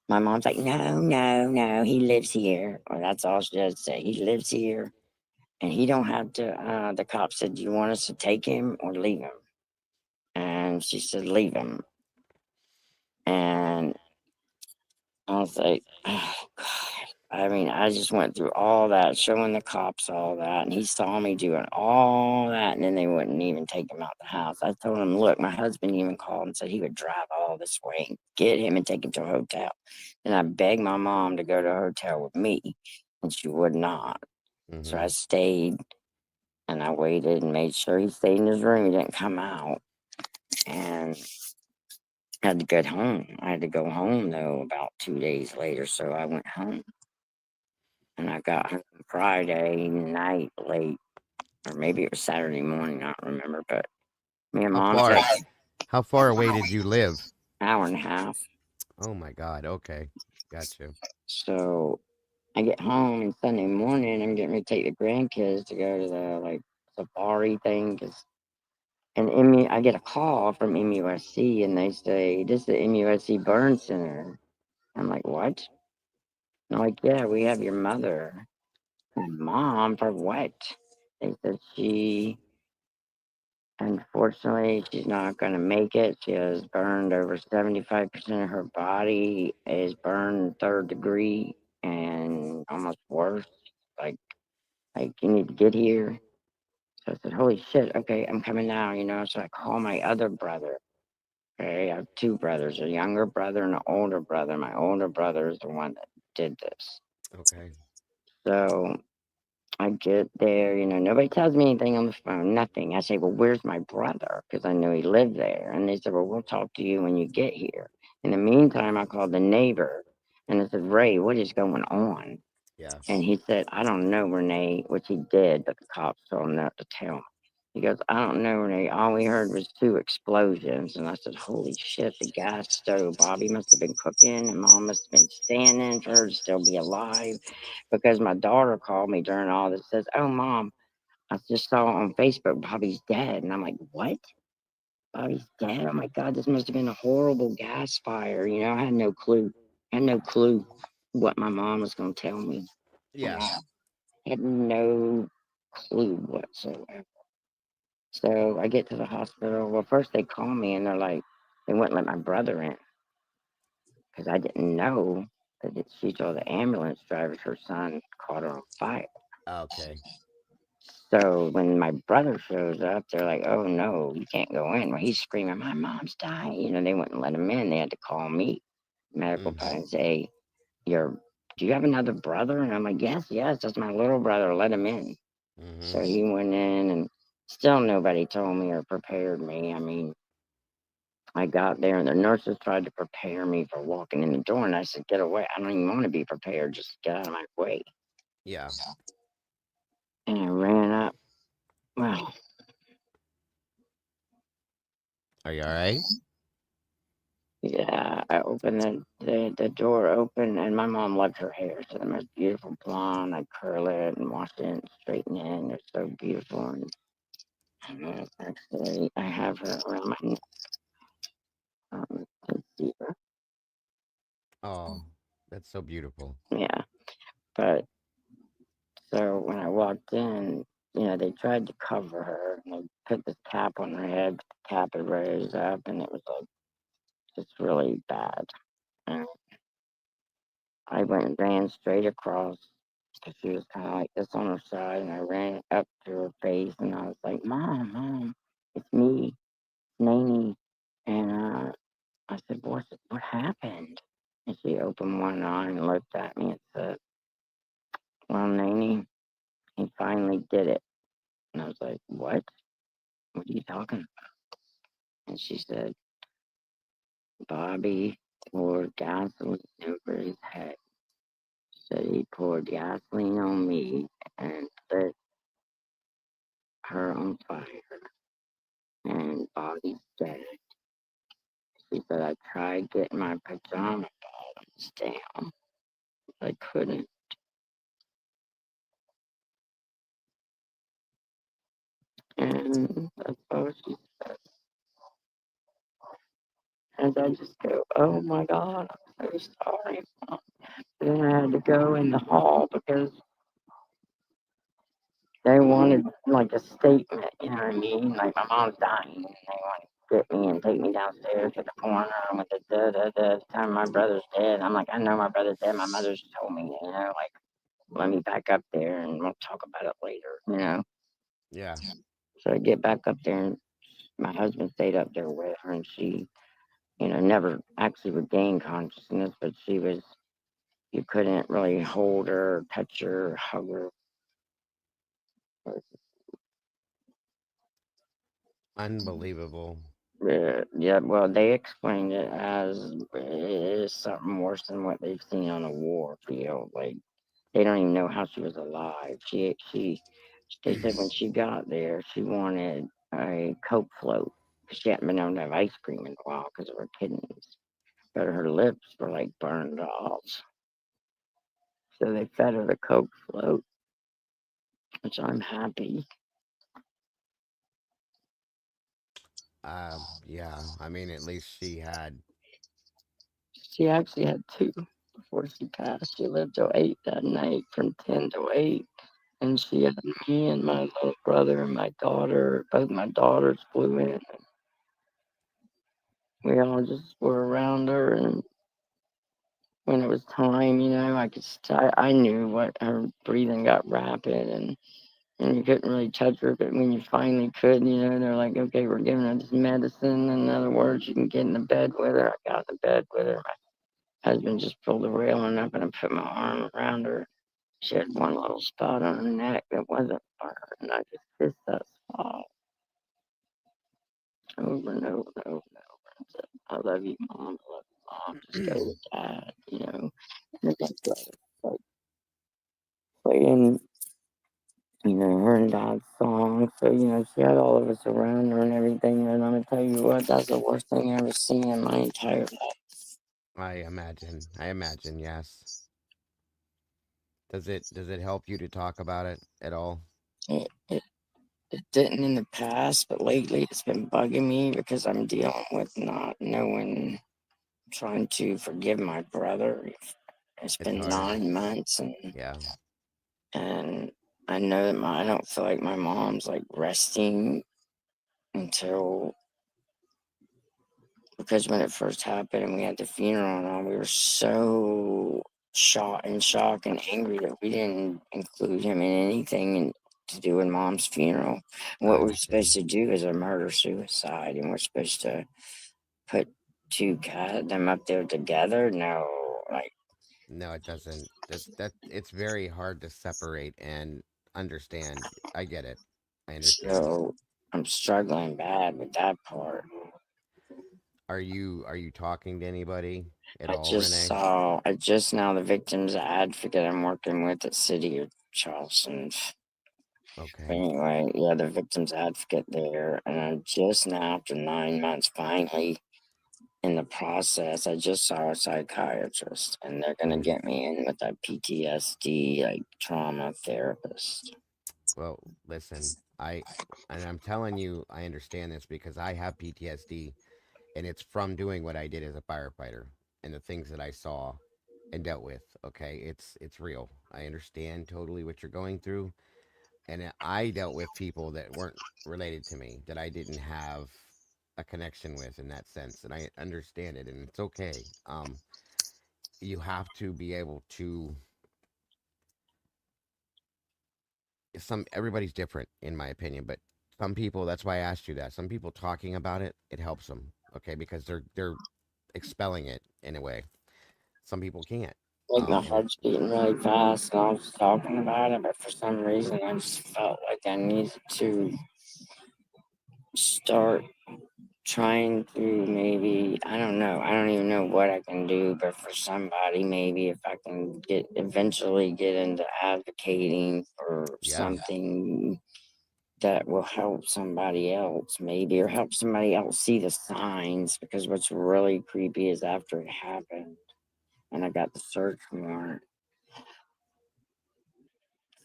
Speaker 3: my mom's like, "No, no, no, he lives here." Or that's all she does say. "He lives here and he don't have to." The cop said, "Do you want us to take him or leave him?" And she said, "Leave him." And I was like, "Oh, God." I mean, I just went through all that, showing the cops all that, and he saw me doing all that, and then they wouldn't even take him out the house. I told him, "Look, my husband even called and said he would drive all this way and get him and take him to a hotel." And I begged my mom to go to a hotel with me, and she would not. So
Speaker 2: Mm-hmm.
Speaker 3: I stayed and I waited and made sure he stayed in his room. He didn't come out. And I had to get home. I had to go home though about 2 days later. So I went home and I got home Friday night late, or maybe it was Saturday morning. I don't remember. But me and
Speaker 2: How
Speaker 3: mom
Speaker 2: far?
Speaker 3: texted
Speaker 2: How far away did you live?
Speaker 3: hour and a half.
Speaker 2: Oh my God. Okay. Gotcha.
Speaker 3: So I get home and Sunday morning I'm getting ready to take the grandkids to go to the like safari thing. And I get a call from MUSC and they say, "This is the MUSC Burn Center." I'm like, "What?" And I'm like, "Yeah, we have your mother." "Mom, for what?" They said unfortunately, she's not going to make it. She has burned over 75% of her body is burned 3rd degree and almost worse. Like, you need to get here. So I said, "Holy shit, okay, I'm coming now." So I call my other brother. Okay, I have 2 brothers, a younger brother and an older brother. My older brother is the one that did this.
Speaker 2: Okay.
Speaker 3: So I get there, nobody tells me anything on the phone, nothing. I say, "Well, where's my brother?" Because I know he lived there. And they said, "Well, we'll talk to you when you get here." In the meantime, I called the neighbor and I said, Ray, what is going on?
Speaker 2: Yeah.
Speaker 3: And he said, I don't know, Renee, which he did, but the cops told him not to tell me. He goes, I don't know, Renee. All we heard was 2 explosions. And I said, holy shit, the gas stove. Bobby must have been cooking and mom must have been standing for her to still be alive. Because my daughter called me during all this, says, oh, mom, I just saw on Facebook Bobby's dead. And I'm like, what? Bobby's dead? Oh my God, this must have been a horrible gas fire. You know, I had no clue. I had no clue what my mom was going to tell me.
Speaker 2: Yeah.
Speaker 3: I had no clue whatsoever. So I get to the hospital. Well, first they call me and they're like, they wouldn't let my brother in because I didn't know that she told the ambulance drivers her son caught her on fire.
Speaker 2: Okay.
Speaker 3: So when my brother shows up, they're like, oh no, you can't go in. Well, he's screaming, my mom's dying. You know, they wouldn't let him in. They had to call me, medical
Speaker 2: Mm-hmm.
Speaker 3: and say, do you have another brother? And I'm like, yes, that's my little brother. Let him in.
Speaker 2: Mm-hmm.
Speaker 3: So he went in, and still nobody told me or prepared me. I mean, I got there, and the nurses tried to prepare me for walking in the door, and I said, get away. I don't even want to be prepared. Just get out of my way.
Speaker 2: Yeah.
Speaker 3: And I ran up. Well,
Speaker 2: Are you all right?
Speaker 3: yeah, I opened the door open, and my mom loved her hair. So the most beautiful blonde. I curl it and wash it and straighten it, and it's so beautiful. And actually, I have her around my neck. To see her.
Speaker 2: Oh, that's so beautiful.
Speaker 3: Yeah, but so when I walked in, you know, they tried to cover her and they put this cap on her head, but the cap had raised up and it was like just really bad. And I went and ran straight across because she was kind of like this on her side, and I ran up to her face and I was like, Mom, it's me, Nanny. And I said, what happened? And she opened one eye and looked at me and said, well, Nanny, he finally did it. And I was like, what? What are you talking about? And she said, Bobby poured gasoline over his head. Said he poured gasoline on me and lit her on fire. And Bobby's dead. She said, I tried getting my pajama bottoms down. I couldn't. And that's all she said. And I just go, oh my God, I'm so sorry, Mom. Then I had to go in the hall because they wanted like a statement, you know what I mean? Like my mom's dying, and they want to get me and take me downstairs to the corner and with the time my brother's dead. I'm like, I know my brother's dead. My mother's told me, you know, like let me back up there and we'll talk about it later, you know.
Speaker 2: Yeah.
Speaker 3: So I get back up there, and my husband stayed up there with her, and she, you know, never actually regained consciousness, but she was. You couldn't really hold her, touch her, hug her.
Speaker 2: Unbelievable.
Speaker 3: Yeah, well, they explained it as it is something worse than what they've seen on a war field. Like they don't even know how she was alive. They said when she got there, she wanted a Coke float because she hadn't been able to have ice cream in a while because of her kidneys. But her lips were like burned off, so they fed her the Coke float, which I'm happy.
Speaker 2: Yeah. I mean, at least she had.
Speaker 3: She actually had two before she passed. She lived till 8 that night, from 10 to 8. And she had me and my little brother and my daughter. Both my daughters flew in. We all just were around her. And when it was time, you know, I knew what her breathing got rapid, and you couldn't really touch her. But when you finally could, you know, they're like, okay, we're giving her this medicine. In other words, you can get in the bed with her. I got in the bed with her. My husband just pulled the railing up and I put my arm around her. She had one little spot on her neck that wasn't burned, and I just kissed that spot over and over and over and over and said, I love you, Mom. I love you, mom, just go with dad, and then like playing, her and dad's song. So, she had all of us around her and everything. And I'm gonna tell you what, that's the worst thing I ever seen in my entire life.
Speaker 2: I imagine. I imagine. Yes. Does it help you to talk about it at all?
Speaker 3: It, it, it didn't in the past, but lately it's been bugging me because I'm dealing with not knowing, trying to forgive my brother. It's
Speaker 2: It's
Speaker 3: been
Speaker 2: hard.
Speaker 3: 9 months,
Speaker 2: Yeah.
Speaker 3: and I know that I don't feel like my mom's like resting until, because when it first happened and we had the funeral and all, we were so shock and angry that we didn't include him in anything to do with mom's funeral.
Speaker 2: I
Speaker 3: What we're supposed
Speaker 2: understand.
Speaker 3: to do is a murder suicide, and we're supposed to put them up there together. No, like,
Speaker 2: No, it doesn't. That it's very hard to separate and understand. I get it. I understand.
Speaker 3: so I'm struggling bad with that part.
Speaker 2: Are you talking to anybody at all, Renee?
Speaker 3: I just now the victim's advocate I'm working with at City of Charleston.
Speaker 2: Okay.
Speaker 3: Anyway, yeah, the victim's advocate there, and I just now, after 9 months, finally in the process, I just saw a psychiatrist, and they're gonna
Speaker 2: Mm.
Speaker 3: get me in with a PTSD like trauma therapist.
Speaker 2: Well, listen, I'm telling you, I understand this because I have PTSD, and it's from doing what I did as a firefighter and the things that I saw and dealt with. Okay, it's real. I understand totally what you're going through, and I dealt with people that weren't related to me, that I didn't have a connection with in that sense, and I understand it, and it's okay. You have to be able to. Some everybody's different, in my opinion, but some people. That's why I asked you that. Some people talking about it, it helps them. Okay, because they're expelling it in a way. Some people can't.
Speaker 3: Like my
Speaker 2: And
Speaker 3: heart's beating really fast, and I was talking about it, but for some reason, I just felt like I needed to start trying to, maybe, I don't know, I don't even know what I can do, but for somebody, maybe if I can eventually get into advocating for
Speaker 2: yeah,
Speaker 3: something that will help somebody else, maybe, or help somebody else see the signs, because what's really creepy is after it happened and I got the search warrant,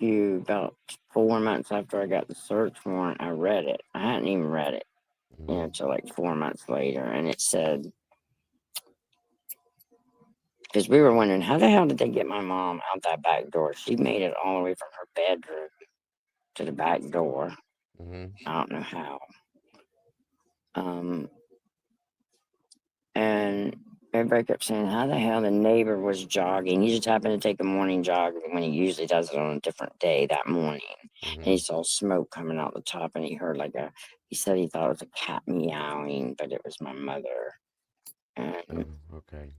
Speaker 3: about 4 months after I got the search warrant, I read it. I hadn't even read it,
Speaker 2: mm-hmm,
Speaker 3: until like 4 months later, and it said, because we were wondering, how the hell did they get my mom out that back door? She made it all the way from her bedroom to the back door.
Speaker 2: mm-hmm,
Speaker 3: I don't know how. Um, and everybody kept saying, how the hell the neighbor was jogging. He just happened to take a morning jog when he usually does it on a different day that morning. And
Speaker 2: mm-hmm.
Speaker 3: he saw smoke coming out the top, and he heard he said he thought it was a cat meowing, but it was my mother. And
Speaker 2: Oh, okay.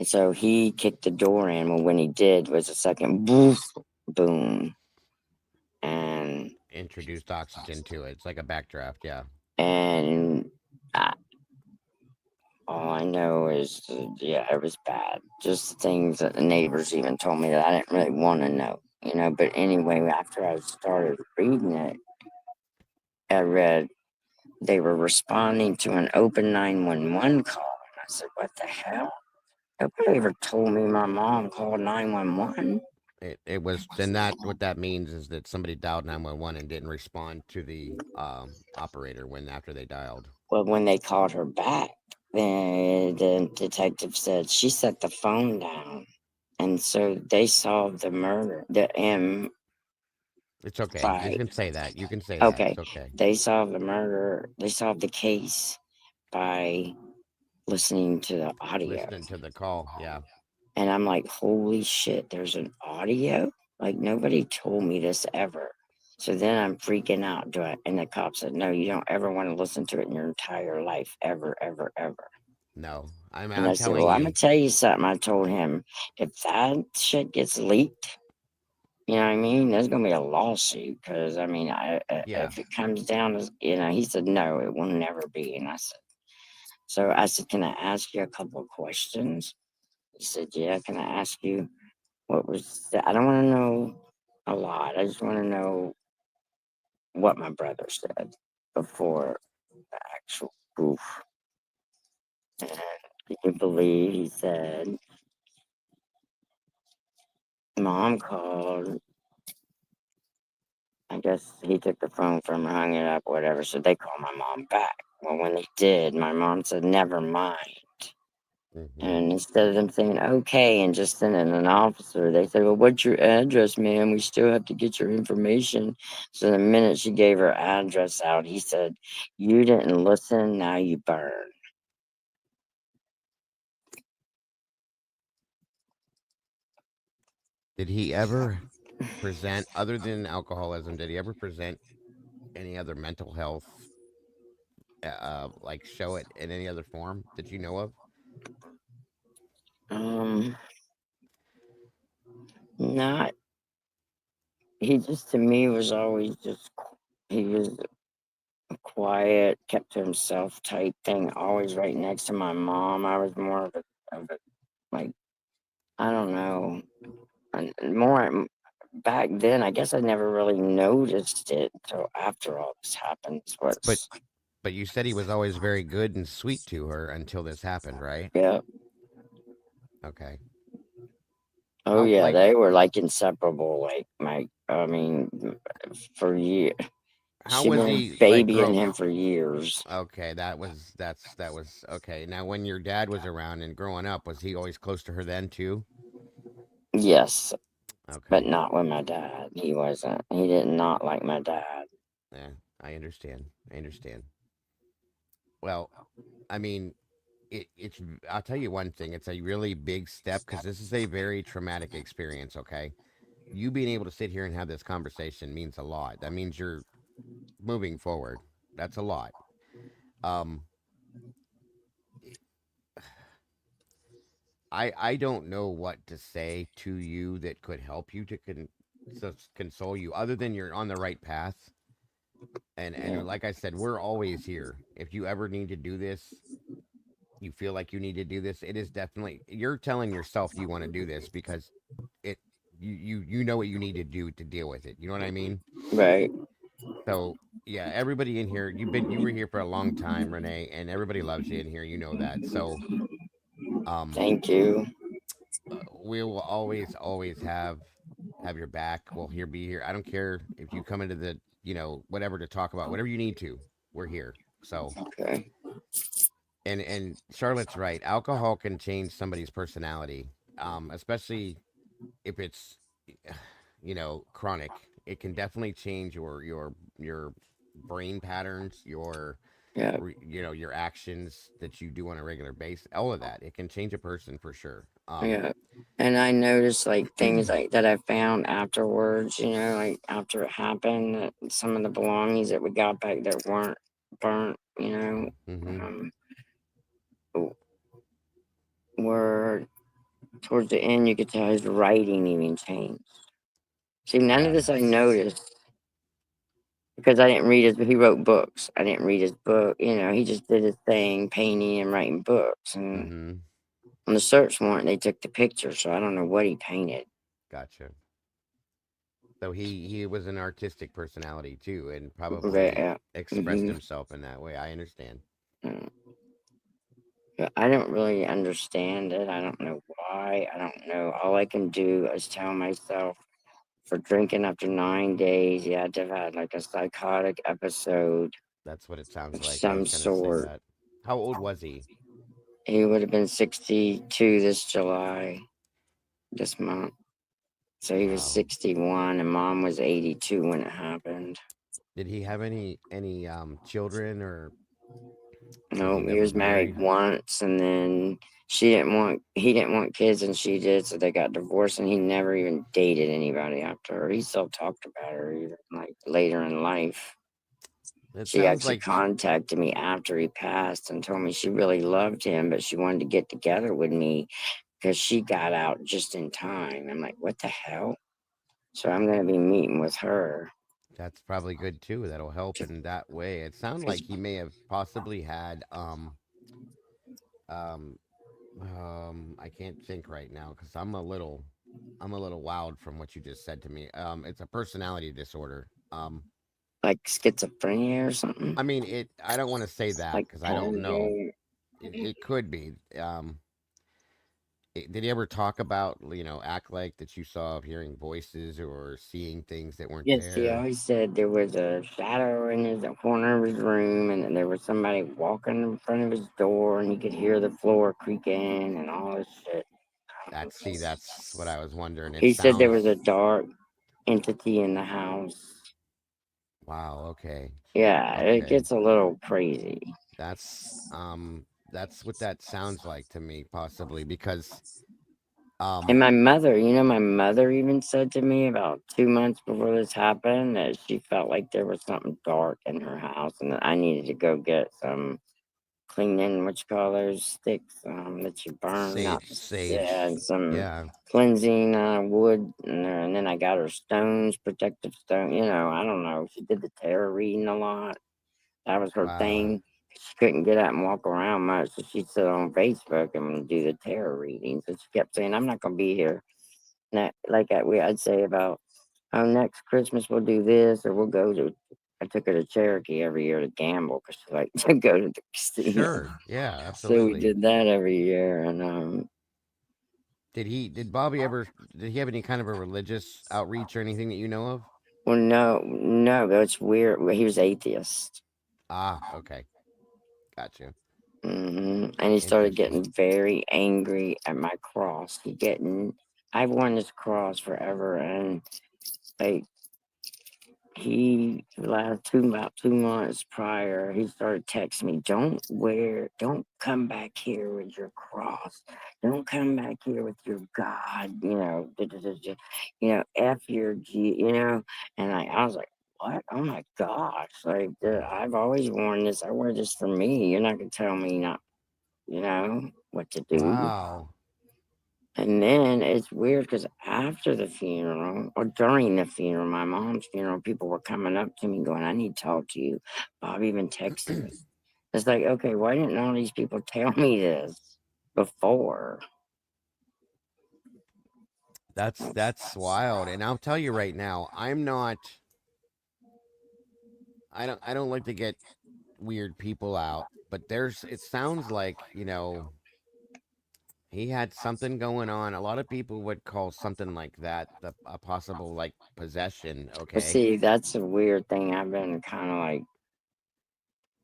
Speaker 3: so he kicked the door in. Well, when he did, was a second boof, boom, and
Speaker 2: Introduced oxygen to it. It's like a backdraft. Yeah.
Speaker 3: and I, all I know is, yeah, it was bad. Just things that the neighbors even told me that I didn't really want to know, But anyway, after I started reading it, I read they were responding to an open 911 call. And I said, what the hell? Nobody ever told me my mom called 911.
Speaker 2: It was, and that what that means is that somebody dialed 911 and didn't respond to the operator when after they dialed.
Speaker 3: Well, when they called her back, the detective said she set the phone down. And so they solved the murder, the M
Speaker 2: It's okay. You
Speaker 3: by,
Speaker 2: can say that. You can say that.
Speaker 3: okay,
Speaker 2: It's okay.
Speaker 3: they solved the murder, they solved the case by listening to the audio.
Speaker 2: Listening to the call. Yeah.
Speaker 3: And I'm like, holy shit, there's an audio? Like, nobody told me this ever. So then I'm freaking out. And the cop said, no, you don't ever want to listen to it in your entire life, ever, ever, ever.
Speaker 2: No, I'm
Speaker 3: And I
Speaker 2: I'm
Speaker 3: said,
Speaker 2: telling
Speaker 3: well, I'm going
Speaker 2: you.
Speaker 3: to tell you something. I told him, if that shit gets leaked, you know what I mean? There's going to be a lawsuit because, I mean,
Speaker 2: Yeah.
Speaker 3: if it comes down as, he said, no, it will never be. And I said, So I said, "Can I ask you a couple of questions?" He said, "Yeah, can I ask you what was I don't want to know a lot. I just want to know what my brother said before the actual goof." And can you believe he said, "Mom called. I guess he took the phone from her, hung it up, whatever. So they called my mom back. Well, when they did, my mom said, 'Never mind.'
Speaker 2: Hmm.
Speaker 3: And instead of them saying, 'Okay,' and just sending an officer, they said, 'Well, what's your address, ma'am? We still have to get your information.' So the minute she gave her address out, he said, 'You didn't listen, now you burn.'"
Speaker 2: Did he ever present, other than alcoholism, did he ever present any other mental health, like show it in any other form that you know of?
Speaker 3: Um, Not, he just to me was always just, he was a quiet, kept to himself type thing, always right next to my mom. I was more of a like, I don't know, and more back then. I guess I never really noticed it until after all this happened.
Speaker 2: But
Speaker 3: What's
Speaker 2: but you said he was always very good and sweet to her until this happened, right?
Speaker 3: Yeah.
Speaker 2: Okay.
Speaker 3: Oh
Speaker 2: How
Speaker 3: yeah,
Speaker 2: like
Speaker 3: they were like inseparable. Like I mean, for years,
Speaker 2: how
Speaker 3: she
Speaker 2: was
Speaker 3: been
Speaker 2: he like
Speaker 3: babying
Speaker 2: grow
Speaker 3: him for years.
Speaker 2: Okay, that was okay. Now when your dad was around and growing up, was he always close to her then too?
Speaker 3: Yes, but
Speaker 2: Okay.
Speaker 3: not with my dad. He wasn't. He did not like my dad.
Speaker 2: Yeah, I understand. I understand. Well, I mean, it's I'll tell you one thing, it's a really big step because this is a very traumatic experience, okay? You being able to sit here and have this conversation means a lot. That means you're moving forward. That's a lot. Um I don't know what to say to you that could help you to console you other than you're on the right path. And
Speaker 3: Yeah,
Speaker 2: like I said, we're always here. If you ever need to do this, you feel like you need to do this, it is definitely you're telling yourself you want to do this because it you know what you need to do to deal with it. You know what I mean?
Speaker 3: right.
Speaker 2: So yeah, everybody in here, you were here for a long time, Renee, and everybody loves you in here. You know that. So um,
Speaker 3: Thank you.
Speaker 2: we will always have your back. We'll here be here. I don't care if you come into the whatever to talk about whatever you need to. We're here. So
Speaker 3: Okay.
Speaker 2: and Charlotte's right. Alcohol can change somebody's personality, especially if it's chronic. It can definitely change your brain patterns,
Speaker 3: Yeah.
Speaker 2: your actions that you do on a regular basis. All of that, it can change a person for sure.
Speaker 3: Yeah. And I noticed like things like that I found afterwards, like after it happened, that some of the belongings that we got back that weren't burnt,
Speaker 2: Mm-hmm.
Speaker 3: um, were towards the end, you could tell his writing even changed. See, none of
Speaker 2: Yeah.
Speaker 3: this I noticed because I didn't read his, he wrote books. I didn't read his book, he just did his thing, painting and writing books. And
Speaker 2: Mm-hmm.
Speaker 3: on the search warrant, they took the picture, so I don't know what he painted.
Speaker 2: Gotcha. So he was an artistic personality too, and
Speaker 3: But,
Speaker 2: probably expressed
Speaker 3: hmm
Speaker 2: himself in that way. I understand.
Speaker 3: But I don't really understand it. I don't know why. I don't know. All I can do is tell myself for drinking after 9 days, you had to have had like a psychotic episode
Speaker 2: That's what it sounds
Speaker 3: of
Speaker 2: like. I
Speaker 3: some
Speaker 2: was gonna say
Speaker 3: sort.
Speaker 2: that. How old was he?
Speaker 3: He would have been 62 this July, this month. So he was
Speaker 2: Wow.
Speaker 3: 61, and mom was 82 when it happened.
Speaker 2: Did he have any children or was
Speaker 3: No,
Speaker 2: he
Speaker 3: he
Speaker 2: never
Speaker 3: was married
Speaker 2: married?
Speaker 3: once, and then he didn't want kids, and she did, so they got divorced, and he never even dated anybody after her. He still talked about her even like later in life.
Speaker 2: It
Speaker 3: She
Speaker 2: sounds
Speaker 3: actually
Speaker 2: like he
Speaker 3: contacted me after he passed and told me she really loved him, but she wanted to get together with me because she got out just in time. I'm like, what the hell? So I'm going to be meeting with her.
Speaker 2: that's probably good too. That'll help in that way. It sounded like he may have possibly had Um, I can't think right now because I'm a little wild from what you just said to me. It's a personality disorder.
Speaker 3: Like schizophrenia or something?
Speaker 2: I mean, it. I don't want to say that
Speaker 3: Like
Speaker 2: because I don't know.
Speaker 3: paranoia?
Speaker 2: It could be. Did he ever talk about, act like that you saw hearing voices or seeing things that weren't
Speaker 3: Yes, he
Speaker 2: there?
Speaker 3: always said there was a shadow in the corner of his room, and then there was somebody walking in front of his door, and he could hear the floor creaking and all this shit.
Speaker 2: That's what I was wondering. It
Speaker 3: He said there was a
Speaker 2: sounds.
Speaker 3: dark entity in the house.
Speaker 2: Wow. Okay.
Speaker 3: Yeah, it
Speaker 2: Okay.
Speaker 3: gets a little crazy.
Speaker 2: That's that's what that sounds like to me, possibly because um
Speaker 3: And my mother, my mother even said to me about 2 months before this happened that she felt like there was something dark in her house and that I needed to go get some cleaning, what you call those sticks that you burn, not
Speaker 2: sage.
Speaker 3: yeah, and some
Speaker 2: Yeah.
Speaker 3: cleansing wood, and then I got her stones, protective stone. I don't know. She did the tarot reading a lot. That was her
Speaker 2: Wow.
Speaker 3: thing. She couldn't get out and walk around much, so she'd sit on Facebook and do the tarot readings. And she kept saying, "I'm not gonna be here." Like I'd say about, "Oh, next Christmas we'll do this, or we'll go to." I took her to Cherokee every year to gamble because she liked to go to the casino.
Speaker 2: Sure. Yeah,
Speaker 3: So we
Speaker 2: absolutely.
Speaker 3: did that every year, and
Speaker 2: Did Bobby ever did he have any kind of a religious outreach or anything that you know of?
Speaker 3: well, no, no, that's weird. Well, he was atheist.
Speaker 2: Ah, okay. Gotcha.
Speaker 3: And he started
Speaker 2: Interesting.
Speaker 3: getting very angry at my cross. I've worn this cross forever, and like he last about 2 months prior, he started texting me, don't come back here with your cross. Don't come back here with your God, F your G, And I was like, what? Oh my gosh. Like, I've always worn this. I wear this for me. You're not going to tell me not, what to do.
Speaker 2: Wow.
Speaker 3: And then it's weird because after the funeral or during the funeral, my mom's funeral, people were coming up to me going, I need to talk to you. Bob even texted me. It's like, okay, why didn't all these people tell me this before?
Speaker 2: That's wild. And I'll tell you right now, I don't like to get weird people out, but it sounds like, he had something going on. A lot of people would call something like that a possible like possession,
Speaker 3: But
Speaker 2: okay?
Speaker 3: see, that's a weird thing I've been kind of like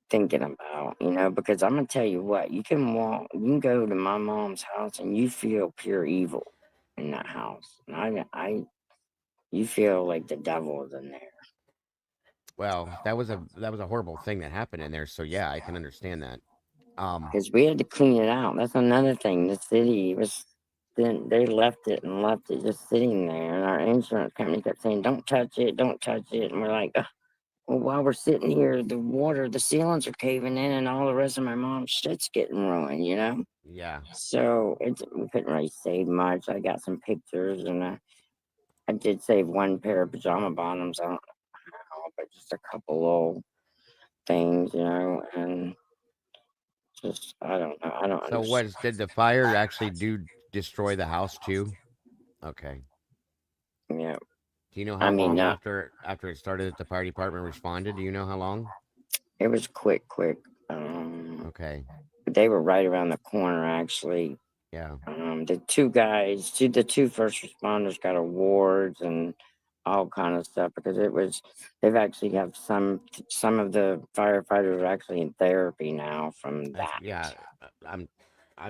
Speaker 3: thinking about, because I'm going to tell you what, you can go to my mom's house and you feel pure evil in that house. And you feel like the devil is in there.
Speaker 2: Well, that was a horrible thing that happened in there, so yeah, I can understand that. Um,
Speaker 3: Because we had to clean it out. That's another thing. The city was then they left it and left it just sitting there, and our insurance company kept saying, "Don't touch it, don't touch it," and we're like, "Ugh." Well, while we're sitting here, the ceilings are caving in, and all the rest of my mom's shit's getting ruined.
Speaker 2: yeah.
Speaker 3: So we couldn't really save much. I got some pictures, and I did save one pair of pajama bottoms. I don't know, but just a couple little things, and just I don't know. I don't
Speaker 2: So
Speaker 3: understand.
Speaker 2: did the fire actually do destroy the house too? Okay.
Speaker 3: Yeah.
Speaker 2: Do you know
Speaker 3: I
Speaker 2: how
Speaker 3: mean,
Speaker 2: long
Speaker 3: not
Speaker 2: after it started that the fire department responded? Do you know how long?
Speaker 3: it was quick. Um,
Speaker 2: Okay.
Speaker 3: they were right around the corner, actually.
Speaker 2: Yeah.
Speaker 3: The two first responders got awards and all kind of stuff because they've actually have some of the firefighters are actually in therapy now from
Speaker 2: That's
Speaker 3: that.
Speaker 2: yeah. I'm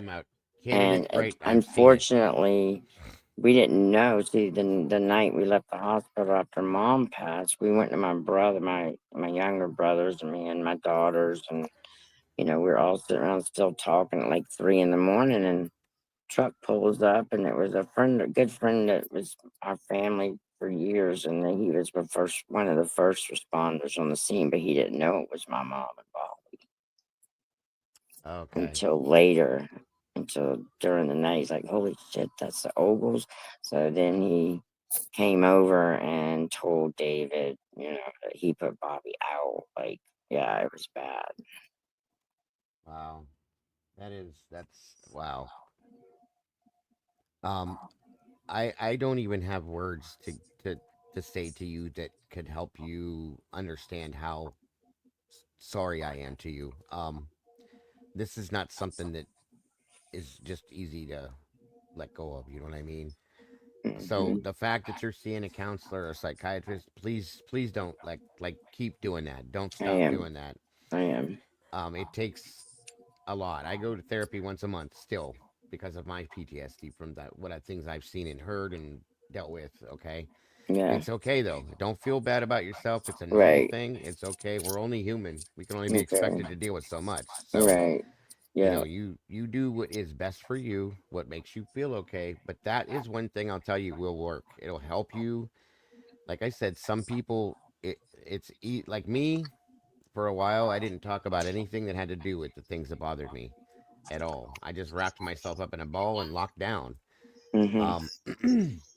Speaker 2: a candidate.
Speaker 3: And
Speaker 2: Right. I've seen it.
Speaker 3: unfortunately, we didn't know. See, the night we left the hospital after mom passed, we went to my brother, my younger brothers, and me and my daughters, and we were all sitting around still talking at like 3 in the morning, and truck pulls up, and it was a good friend that was our family for years, and then he was one of the first responders on the scene, but he didn't know it was my mom and Bob
Speaker 2: Okay.
Speaker 3: until later, until during the night. He's like, "Holy shit, that's the Ogles!" So then he came over and told David, that he put Bobby out. Like, yeah, it was bad.
Speaker 2: Wow. That's wow. Um, I don't even have words to to say to you that could help you understand how sorry I am to you. This is not something that is just easy to let go of. You know what I mean? So
Speaker 3: Hmm.
Speaker 2: the fact that you're seeing a counselor or a psychiatrist, please don't like keep doing that. Don't
Speaker 3: I
Speaker 2: stop
Speaker 3: am.
Speaker 2: doing that.
Speaker 3: I am.
Speaker 2: It takes a lot. I go to therapy once a month still because of my PTSD from that what things I've seen and heard and dealt with. Okay,
Speaker 3: Yeah.
Speaker 2: it's okay though. Don't feel bad about yourself. It's a normal
Speaker 3: Right.
Speaker 2: thing. It's okay. We're only human. We can only be
Speaker 3: Okay.
Speaker 2: expected to deal with so much. So
Speaker 3: Right. Yeah.
Speaker 2: you do what is best for you, what makes you feel okay. But that is one thing I'll tell you will work. It'll help you. Like I said, some people like me. For a while, I didn't talk about anything that had to do with the things that bothered me at all. I just wrapped myself up in a ball and locked down.
Speaker 3: Hmm.
Speaker 2: Um,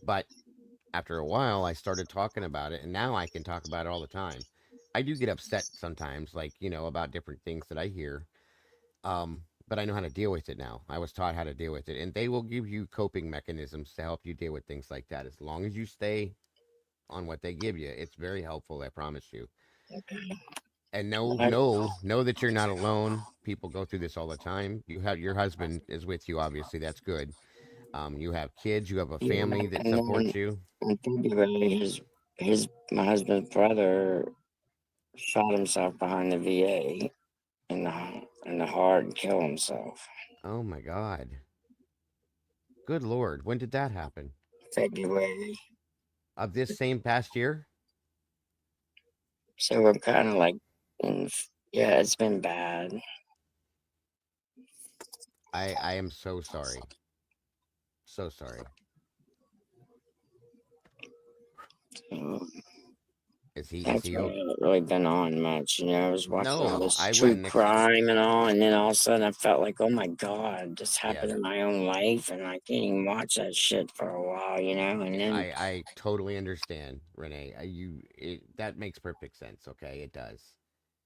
Speaker 2: but after a while, I started talking about it, and now I can talk about it all the time. I do get upset sometimes, like, about different things that I hear. But I know how to deal with it now. I was taught how to deal with it, and they will give you coping mechanisms to help you deal with things like that. As long as you stay on what they give you, it's very helpful. I promise you. And
Speaker 3: I,
Speaker 2: know that you're not alone. People go through this all the time. You have your husband is with you, obviously. That's good. You have kids. You have a
Speaker 3: yeah.
Speaker 2: family that
Speaker 3: And then
Speaker 2: supports you.
Speaker 3: in February, my husband's brother shot himself behind the VA in the heart and killed himself.
Speaker 2: Oh my God. Good Lord. When did that happen?
Speaker 3: February.
Speaker 2: Of this same past year?
Speaker 3: So I'm kind of like, yeah, it's been bad.
Speaker 2: I am so sorry. So sorry.
Speaker 3: So
Speaker 2: Is
Speaker 3: that's
Speaker 2: he
Speaker 3: why I
Speaker 2: okay?
Speaker 3: haven't really been on much. I was watching all
Speaker 2: No,
Speaker 3: this
Speaker 2: I
Speaker 3: true
Speaker 2: wouldn't.
Speaker 3: crime and all, and then all of a sudden I felt like, oh my God, this
Speaker 2: Yeah,
Speaker 3: happened in my own life, and I can't even watch that shit for a while. And then,
Speaker 2: I totally understand, Renee. That makes perfect sense. Okay, it does.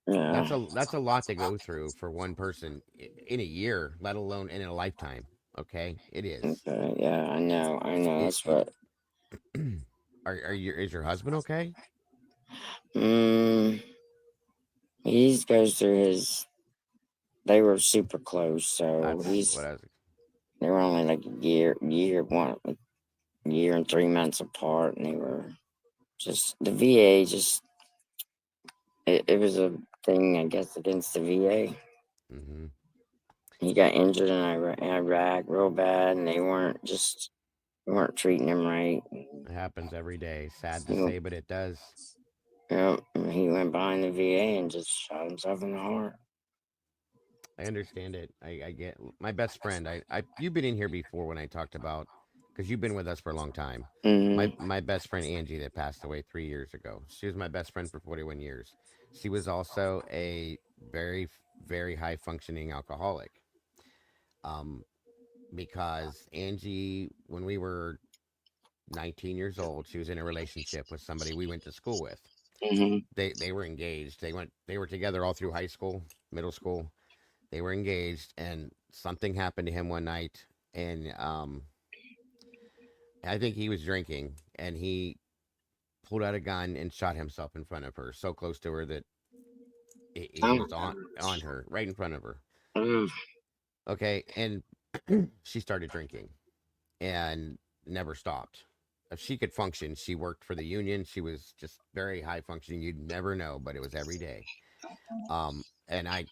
Speaker 3: yeah,
Speaker 2: That's a lot to go through for one person in a year, let alone in a lifetime. Okay, it is.
Speaker 3: okay, yeah, I know.
Speaker 2: It,
Speaker 3: That's
Speaker 2: it
Speaker 3: what.
Speaker 2: are you is your husband okay?
Speaker 3: Mm, he goes through his. They were super close, so
Speaker 2: That's what I was.
Speaker 3: they were only like a year and 3 months apart, and they were just the VA. Just it was a thing, I guess, against the VA.
Speaker 2: Mm-hmm.
Speaker 3: He got injured in Iraq real bad, and they weren't treating him right.
Speaker 2: It happens every day. Sad to
Speaker 3: You know,
Speaker 2: say, but it does.
Speaker 3: he went behind the VA and just shot himself in the heart.
Speaker 2: I understand it. I get my best friend. You've been in here before when I talked about because you've been with us for a long time.
Speaker 3: Hmm.
Speaker 2: My best friend Angie that passed away 3 years ago. She was my best friend for 41 years. She was also a very high functioning alcoholic. Um, because Angie, when we were 19 years old, she was in a relationship with somebody we went to school with.
Speaker 3: Hmm.
Speaker 2: They were engaged. They were together all through high school, middle school. They were engaged, and something happened to him one night, and I think he was drinking, and he pulled out a gun and shot himself in front of her, so close to her that he
Speaker 3: Oh my
Speaker 2: was on
Speaker 3: gosh.
Speaker 2: her, right in front of her.
Speaker 3: Mm.
Speaker 2: Okay, and she started drinking and never stopped. If she could function, she worked for the union. She was just very high functioning. You'd never know, but it was every day. And I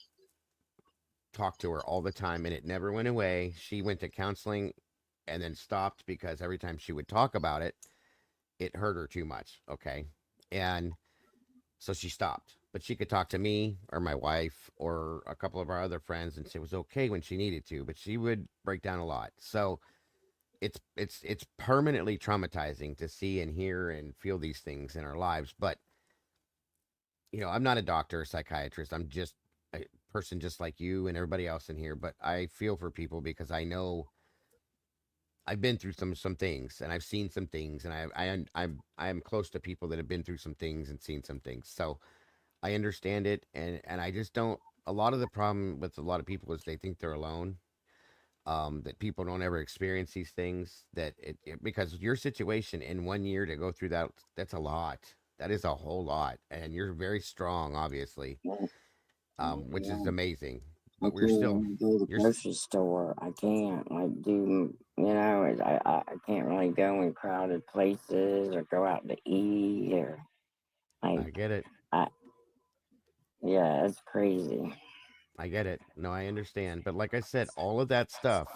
Speaker 2: talked to her all the time, and it never went away. She went to counseling and then stopped because every time she would talk about it, it hurt her too much. Okay. And so she stopped. But she could talk to me or my wife or a couple of our other friends, and she was okay when she needed to, but she would break down a lot. So it's permanently traumatizing to see and hear and feel these things in our lives. But I'm not a doctor or psychiatrist. I'm just a person just like you and everybody else in here. But I feel for people because I know I've been through some things, and I've seen some things, and I'm close to people that have been through some things and seen some things. So I understand it, and I just don't. a lot of the problem with a lot of people is they think they're alone. That people don't ever experience these things. Because your situation in 1 year to go through that, that's a lot. That is a whole lot, and you're very strong, obviously,
Speaker 3: Yeah,
Speaker 2: which is
Speaker 3: yeah.
Speaker 2: amazing.
Speaker 3: I
Speaker 2: But
Speaker 3: can't
Speaker 2: we're still,
Speaker 3: even go to the
Speaker 2: you're,
Speaker 3: grocery store. I can't like do I can't really go in crowded places or go out to eat or like
Speaker 2: I get it.
Speaker 3: I yeah, it's crazy.
Speaker 2: I get it. No, I understand. But like I said, all of that stuff,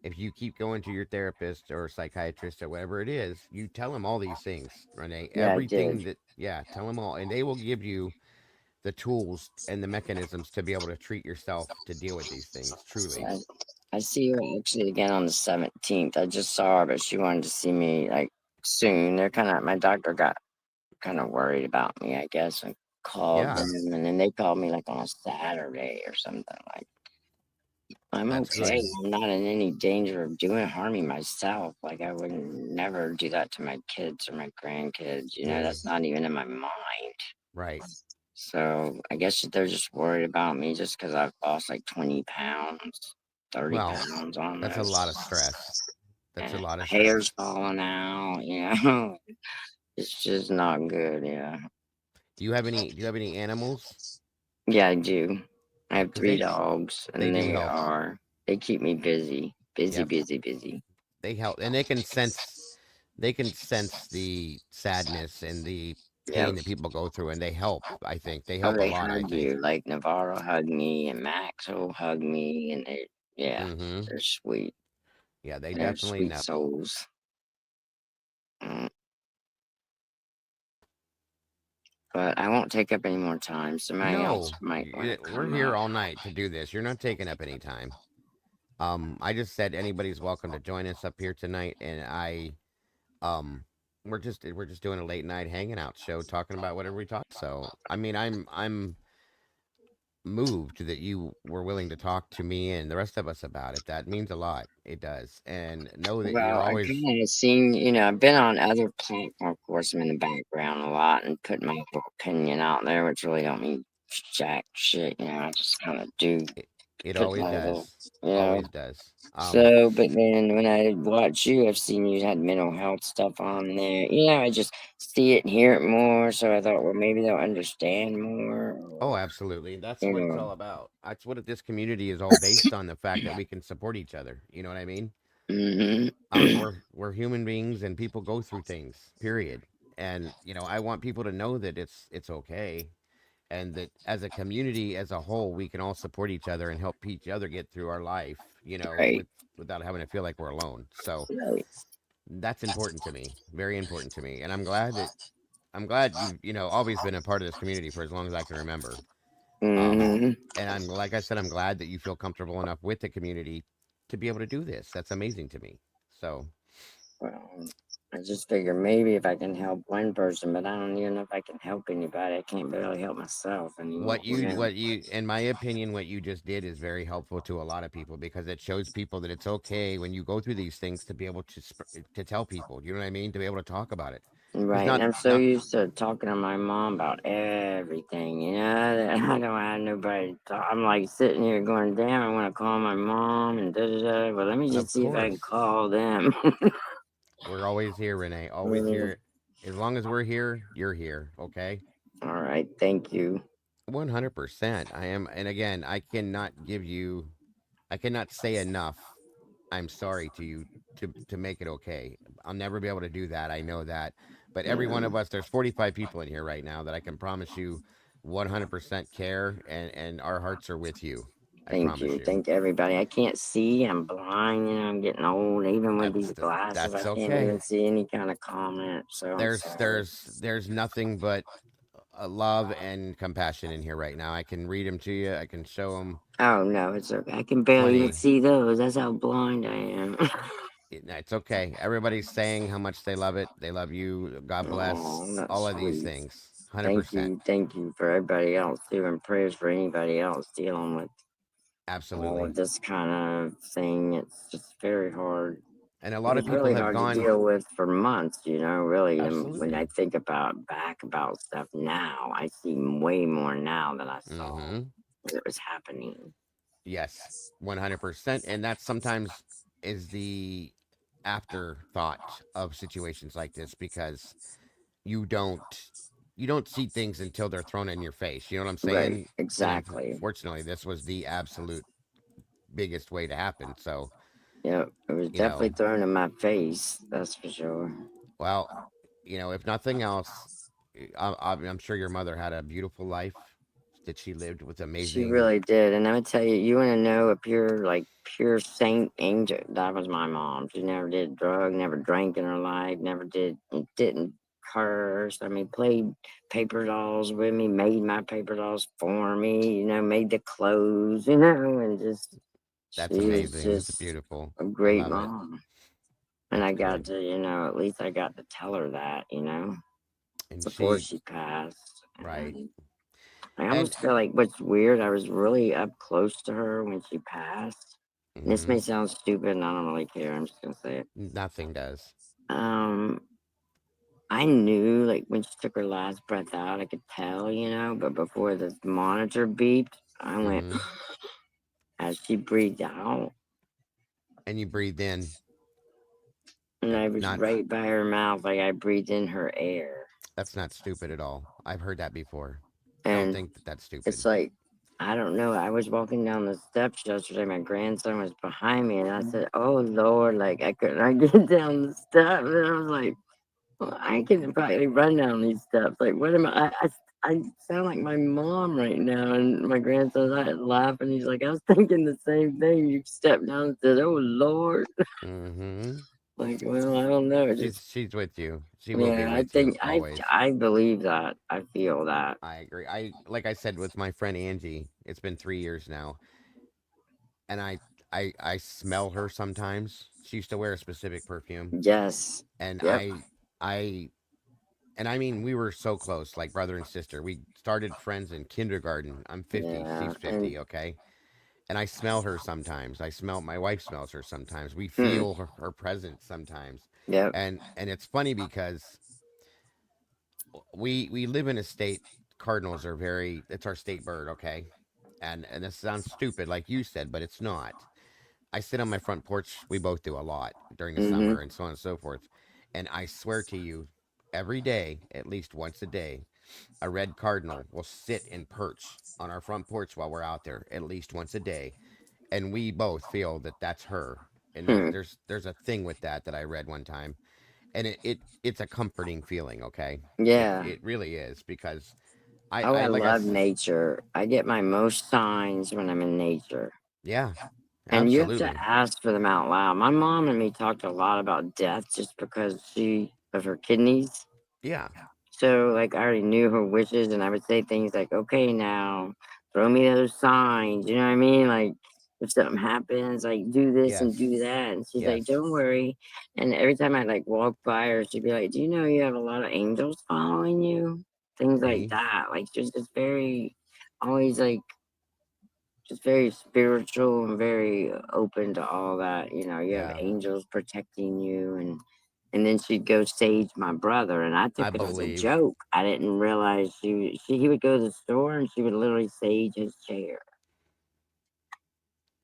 Speaker 2: if you keep going to your therapist or psychiatrist or whatever it is, you tell them all these things, Renee.
Speaker 3: Yeah, I
Speaker 2: Everything
Speaker 3: did.
Speaker 2: that, yeah, tell them all. And they will give you the tools and the mechanisms to be able to treat yourself to deal with these things, truly.
Speaker 3: I, I see her actually again on the 17th. I just saw her, but she wanted to see me like soon. They're kind of my doctor got kind of worried about me, I guess, and called
Speaker 2: Yeah,
Speaker 3: them, and then they called me like on a Saturday or something like. I'm
Speaker 2: that's
Speaker 3: okay.
Speaker 2: good.
Speaker 3: I'm not in any danger of doing harming myself. Like I would never do that to my kids or my grandkids. You know,
Speaker 2: Mm,
Speaker 3: that's not even in my mind.
Speaker 2: right.
Speaker 3: So I guess they're just worried about me just because I've lost like 20 pounds, 30
Speaker 2: Well,
Speaker 3: pounds
Speaker 2: that's a lot of
Speaker 3: almost.
Speaker 2: stress. That's a
Speaker 3: And
Speaker 2: lot
Speaker 3: my
Speaker 2: of
Speaker 3: hair's
Speaker 2: stress.
Speaker 3: falling out. You know, it's just not good. Yeah.
Speaker 2: Do you have any animals?
Speaker 3: Yeah, I do. I have
Speaker 2: Because
Speaker 3: three dogs,
Speaker 2: they
Speaker 3: and
Speaker 2: do help.
Speaker 3: they keep me busy, busy,
Speaker 2: Yep.
Speaker 3: busy, busy.
Speaker 2: They help, and they can sense the sadness and the
Speaker 3: Yep.
Speaker 2: pain that people go through, and they help. I think they
Speaker 3: Oh,
Speaker 2: help a
Speaker 3: they
Speaker 2: lot. I
Speaker 3: hug
Speaker 2: think.
Speaker 3: you. Like Navarro hugged me, and Max will hug me, and yeah,
Speaker 2: Mm-hmm.
Speaker 3: they're sweet.
Speaker 2: Yeah, they
Speaker 3: They're
Speaker 2: definitely
Speaker 3: sweet
Speaker 2: know.
Speaker 3: souls. Mm, but I won't take up any more time. Somebody else
Speaker 2: No,
Speaker 3: might want to
Speaker 2: we're
Speaker 3: come
Speaker 2: here
Speaker 3: up.
Speaker 2: all night to do this. You're not taking up any time. I just said anybody's welcome to join us up here tonight, and um, we're just doing a late night hanging out show, talking about whatever we talk. So, I mean, I'm moved that you were willing to talk to me and the rest of us about it. That means a lot. It does, and know that you're
Speaker 3: Well, I
Speaker 2: always.
Speaker 3: kind of seen, I've been on other platforms, of course, I'm in the background a lot and put my opinion out there, which really don't mean jack shit, I just kind of do
Speaker 2: It, it
Speaker 3: put
Speaker 2: always
Speaker 3: my little,
Speaker 2: does.
Speaker 3: you know.
Speaker 2: Always does.
Speaker 3: So, but then when I watch you, I've seen you had mental health stuff on there. I just see it and hear it more. So I thought, well, maybe they'll understand more.
Speaker 2: Oh,
Speaker 3: Or,
Speaker 2: absolutely. That's
Speaker 3: you
Speaker 2: what it's
Speaker 3: know,
Speaker 2: all about. That's what this community is all based on, the fact that we can support each other. You know what I mean?
Speaker 3: hmm
Speaker 2: We're human beings and people go through things, period. And, I want people to know that it's okay, and that as a community as a whole, we can all support each other and help each other get through our life,
Speaker 3: right,
Speaker 2: without having to feel like we're alone. So
Speaker 3: right.
Speaker 2: that's important to me, very important to me. And I'm glad you've, always been a part of this community for as long as I can remember. Um,
Speaker 3: hmm
Speaker 2: and like I said, I'm glad that you feel comfortable enough with the community to be able to do this. That's amazing to me. So
Speaker 3: Well, I just figure maybe if I can help one person, but I don't even know if I can help anybody. I can't barely help myself anymore.
Speaker 2: in my opinion, what you just did is very helpful to a lot of people, because it shows people that it's okay when you go through these things to be able to tell people. You know what I mean? To be able to talk about it, because
Speaker 3: Right, and I'm so used to talking to my mom about everything, that I don't have nobody to talk. I'm like sitting here going, damn, I want to call my mom and da da da. But let me just
Speaker 2: of
Speaker 3: see if I can
Speaker 2: course
Speaker 3: call them.
Speaker 2: we're always here, Renee. Always
Speaker 3: Mm,
Speaker 2: here. As long as we're here, you're here. Okay.
Speaker 3: All right, thank you.
Speaker 2: 100%. I am. And again, I cannot say enough. I'm sorry to you, to make it okay. I'll never be able to do that. I know that. But every
Speaker 3: Yeah,
Speaker 2: one of us, there's 45 people in here right now that I can promise you 100% care, and our hearts are with you. I
Speaker 3: thank
Speaker 2: promise
Speaker 3: you.
Speaker 2: you.
Speaker 3: Thank everybody. I can't see. I'm blind. I'm getting old. Even with these glasses, I
Speaker 2: That's
Speaker 3: can't
Speaker 2: okay.
Speaker 3: even see any kind of comment. So I'm
Speaker 2: There's
Speaker 3: sorry.
Speaker 2: there's there's nothing but love and compassion in here right now. I can read them to you. I can show them
Speaker 3: Oh no, it's okay. I can barely even
Speaker 2: plenty.
Speaker 3: see those. That's how blind I am.
Speaker 2: It's okay. Everybody's saying how much they love it. They love you. God
Speaker 3: Oh,
Speaker 2: bless.
Speaker 3: that's
Speaker 2: All of these
Speaker 3: sweet.
Speaker 2: things. 100%.
Speaker 3: Thank you for everybody else too, and prayers for anybody else dealing with all
Speaker 2: Absolutely.
Speaker 3: of this kind of thing. It's just very hard.
Speaker 2: And a
Speaker 3: It
Speaker 2: lot of
Speaker 3: was
Speaker 2: people
Speaker 3: really
Speaker 2: have
Speaker 3: hard to
Speaker 2: gone.
Speaker 3: deal with for months, really. And when I
Speaker 2: Absolutely.
Speaker 3: think about back about stuff now, I see way more now than I saw.
Speaker 2: Mm-hmm.
Speaker 3: that was happening.
Speaker 2: Yes, 100%. And that sometimes is the afterthought of situations like this because you don't you don't see things until they're thrown in your face. You know what I'm
Speaker 3: Right,
Speaker 2: saying? And
Speaker 3: exactly.
Speaker 2: unfortunately, this was the absolute biggest way to happen. So,
Speaker 3: Yep, it was
Speaker 2: you know,
Speaker 3: definitely thrown in my face. That's for sure.
Speaker 2: well, if nothing else, I'm sure your mother had a beautiful life that she lived with
Speaker 3: She
Speaker 2: amazing.
Speaker 3: really did, and I'm gonna tell you, you want to know a pure, like pure saint angel? That was my mom. She never did drug, never drank in her life, never didn't curse. I mean, played paper dolls with me, made my paper dolls for me. Made the clothes, and just
Speaker 2: That's
Speaker 3: she was
Speaker 2: amazing. That's
Speaker 3: just
Speaker 2: beautiful.
Speaker 3: a
Speaker 2: I
Speaker 3: great
Speaker 2: love it.
Speaker 3: mom. And
Speaker 2: That's
Speaker 3: I got
Speaker 2: good.
Speaker 3: to, at least I got to tell her that,
Speaker 2: And
Speaker 3: before
Speaker 2: she,
Speaker 3: she passed.
Speaker 2: right.
Speaker 3: And I
Speaker 2: And
Speaker 3: almost feel like what's weird, I was really up close to her when she passed. And this
Speaker 2: hmm
Speaker 3: may sound stupid, and I don't really care. I'm just gonna say it.
Speaker 2: nothing does.
Speaker 3: Um, I knew like when she took her last breath out, I could tell, But before the monitor beeped, I went
Speaker 2: hmm
Speaker 3: as she breathed out,
Speaker 2: And you breathe in,
Speaker 3: and I was
Speaker 2: not,
Speaker 3: right by her mouth, like I breathed in her air.
Speaker 2: that's not stupid at all. I've heard that before. I don't
Speaker 3: And
Speaker 2: think that that's
Speaker 3: it's
Speaker 2: stupid.
Speaker 3: like, I don't know. I was walking down the steps yesterday. My grandson was behind me, and I said, "Oh Lord!" Like I couldn't. I get down the steps, and I was like, well, "I can probably run down these steps. Like, what am I sound like my mom right now." And my grandson started laughing. He's like, "I was thinking the same thing. You stepped down and said, 'Oh Lord.'"
Speaker 2: hmm
Speaker 3: Like, well, I don't know. Just
Speaker 2: She's with you. She will be
Speaker 3: yeah. I
Speaker 2: with you
Speaker 3: think
Speaker 2: always.
Speaker 3: I believe that. I feel that.
Speaker 2: I agree. I like I said with my friend Angie. It's been 3 years now, and I smell her sometimes. She used to wear a specific perfume,
Speaker 3: Yes.
Speaker 2: and
Speaker 3: Yep.
Speaker 2: I and I mean we were so close, like brother and sister. We started friends in kindergarten. I'm 50.
Speaker 3: Yeah.
Speaker 2: She's
Speaker 3: And
Speaker 2: 50. Okay, and I smell her sometimes. I smell my wife smells her sometimes. We
Speaker 3: hmm,
Speaker 2: feel her presence sometimes,
Speaker 3: yep.
Speaker 2: and it's funny because we live in a state. Cardinals are very. It's our state bird. Okay, and this sounds stupid, like you said, but it's not. I sit on my front porch. We both do a lot during the
Speaker 3: Mm-hmm.
Speaker 2: summer and so on and so forth. And I swear to you, every day, at least once a day, a red cardinal will sit and perch on our front porch while we're out there at least once a day, and we both feel that that's her. And
Speaker 3: Hmm.
Speaker 2: there's a thing with that I read one time, and it's a comforting feeling. Okay, it
Speaker 3: Yeah.
Speaker 2: it really is because
Speaker 3: Oh,
Speaker 2: I
Speaker 3: I
Speaker 2: like I
Speaker 3: love nature. I get my most signs when I'm in nature.
Speaker 2: yeah,
Speaker 3: And you have to
Speaker 2: absolutely,
Speaker 3: ask for them out loud. My mom and me talked a lot about death just because of her kidneys.
Speaker 2: yeah,
Speaker 3: So, like, I already knew her wishes, and I would say things like, okay, now throw me those signs. You know what I mean? Like, if something happens, like, do this and
Speaker 2: yes,
Speaker 3: do that. And she's like,
Speaker 2: yes.
Speaker 3: don't worry. And every time I like walk by her, she'd be like, do you know you have a lot of angels following you? Things like
Speaker 2: See,
Speaker 3: that. Like, she's just very, always like, just very spiritual and very open to all that. You have
Speaker 2: yeah,
Speaker 3: angels protecting you, and then she'd go sage my brother, and I took
Speaker 2: I
Speaker 3: it as a
Speaker 2: believe
Speaker 3: joke. I didn't realize he would go to the store and she would literally sage his chair.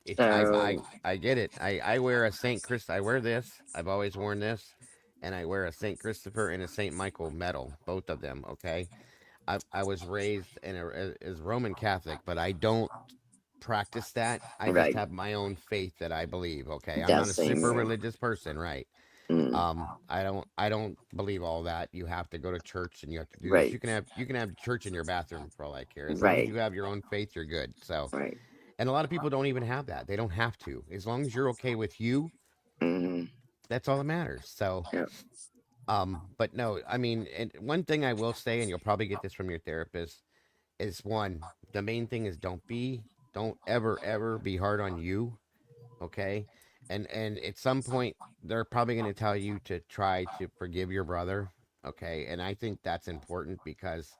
Speaker 2: it's
Speaker 3: So
Speaker 2: I get it. I wear a Saint Chris. I wear this. I've always worn this, and I wear a Saint Christopher and a Saint Michael medal, both of them. Okay, I was raised in as Roman Catholic, but I don't practice that. I just
Speaker 3: right,
Speaker 2: have my own faith that I believe. Okay, I'm
Speaker 3: that
Speaker 2: not a
Speaker 3: same
Speaker 2: super
Speaker 3: way.
Speaker 2: religious person, right?
Speaker 3: Mm,
Speaker 2: I don't believe all that. You have to go to church and you have to do this.
Speaker 3: right,
Speaker 2: You can have church in your bathroom for all I care. As long as
Speaker 3: right,
Speaker 2: you have your own faith, you're good. So,
Speaker 3: right.
Speaker 2: and a lot of people don't even have that. They don't have to. As long as you're okay with you,
Speaker 3: Mm-hmm.
Speaker 2: that's all that matters. So,
Speaker 3: Yep.
Speaker 2: but no, I mean, and one thing I will say, and you'll probably get this from your therapist, is one, the main thing is don't ever be hard on you, okay? And at some point they're probably going to tell you to try to forgive your brother, okay? And I think that's important because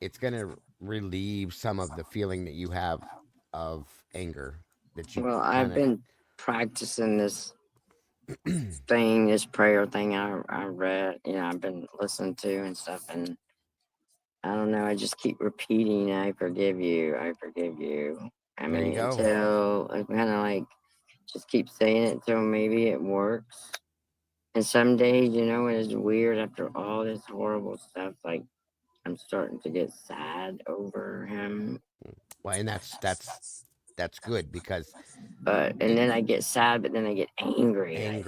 Speaker 2: it's going to relieve some of the feeling that you have of anger that you
Speaker 3: Well, I've
Speaker 2: kind
Speaker 3: been practicing
Speaker 2: of
Speaker 3: this prayer thing I read. I've been listening to and stuff, and I don't know. I just keep repeating, I forgive you. I forgive you. I
Speaker 2: There you
Speaker 3: mean,
Speaker 2: go.
Speaker 3: until I kind of like just keep saying it until maybe it works. And some days, it's weird after all this horrible stuff. Like, I'm starting to get sad over him.
Speaker 2: Well, and that's good because
Speaker 3: And
Speaker 2: it,
Speaker 3: then I get sad, but then I get angry. Like,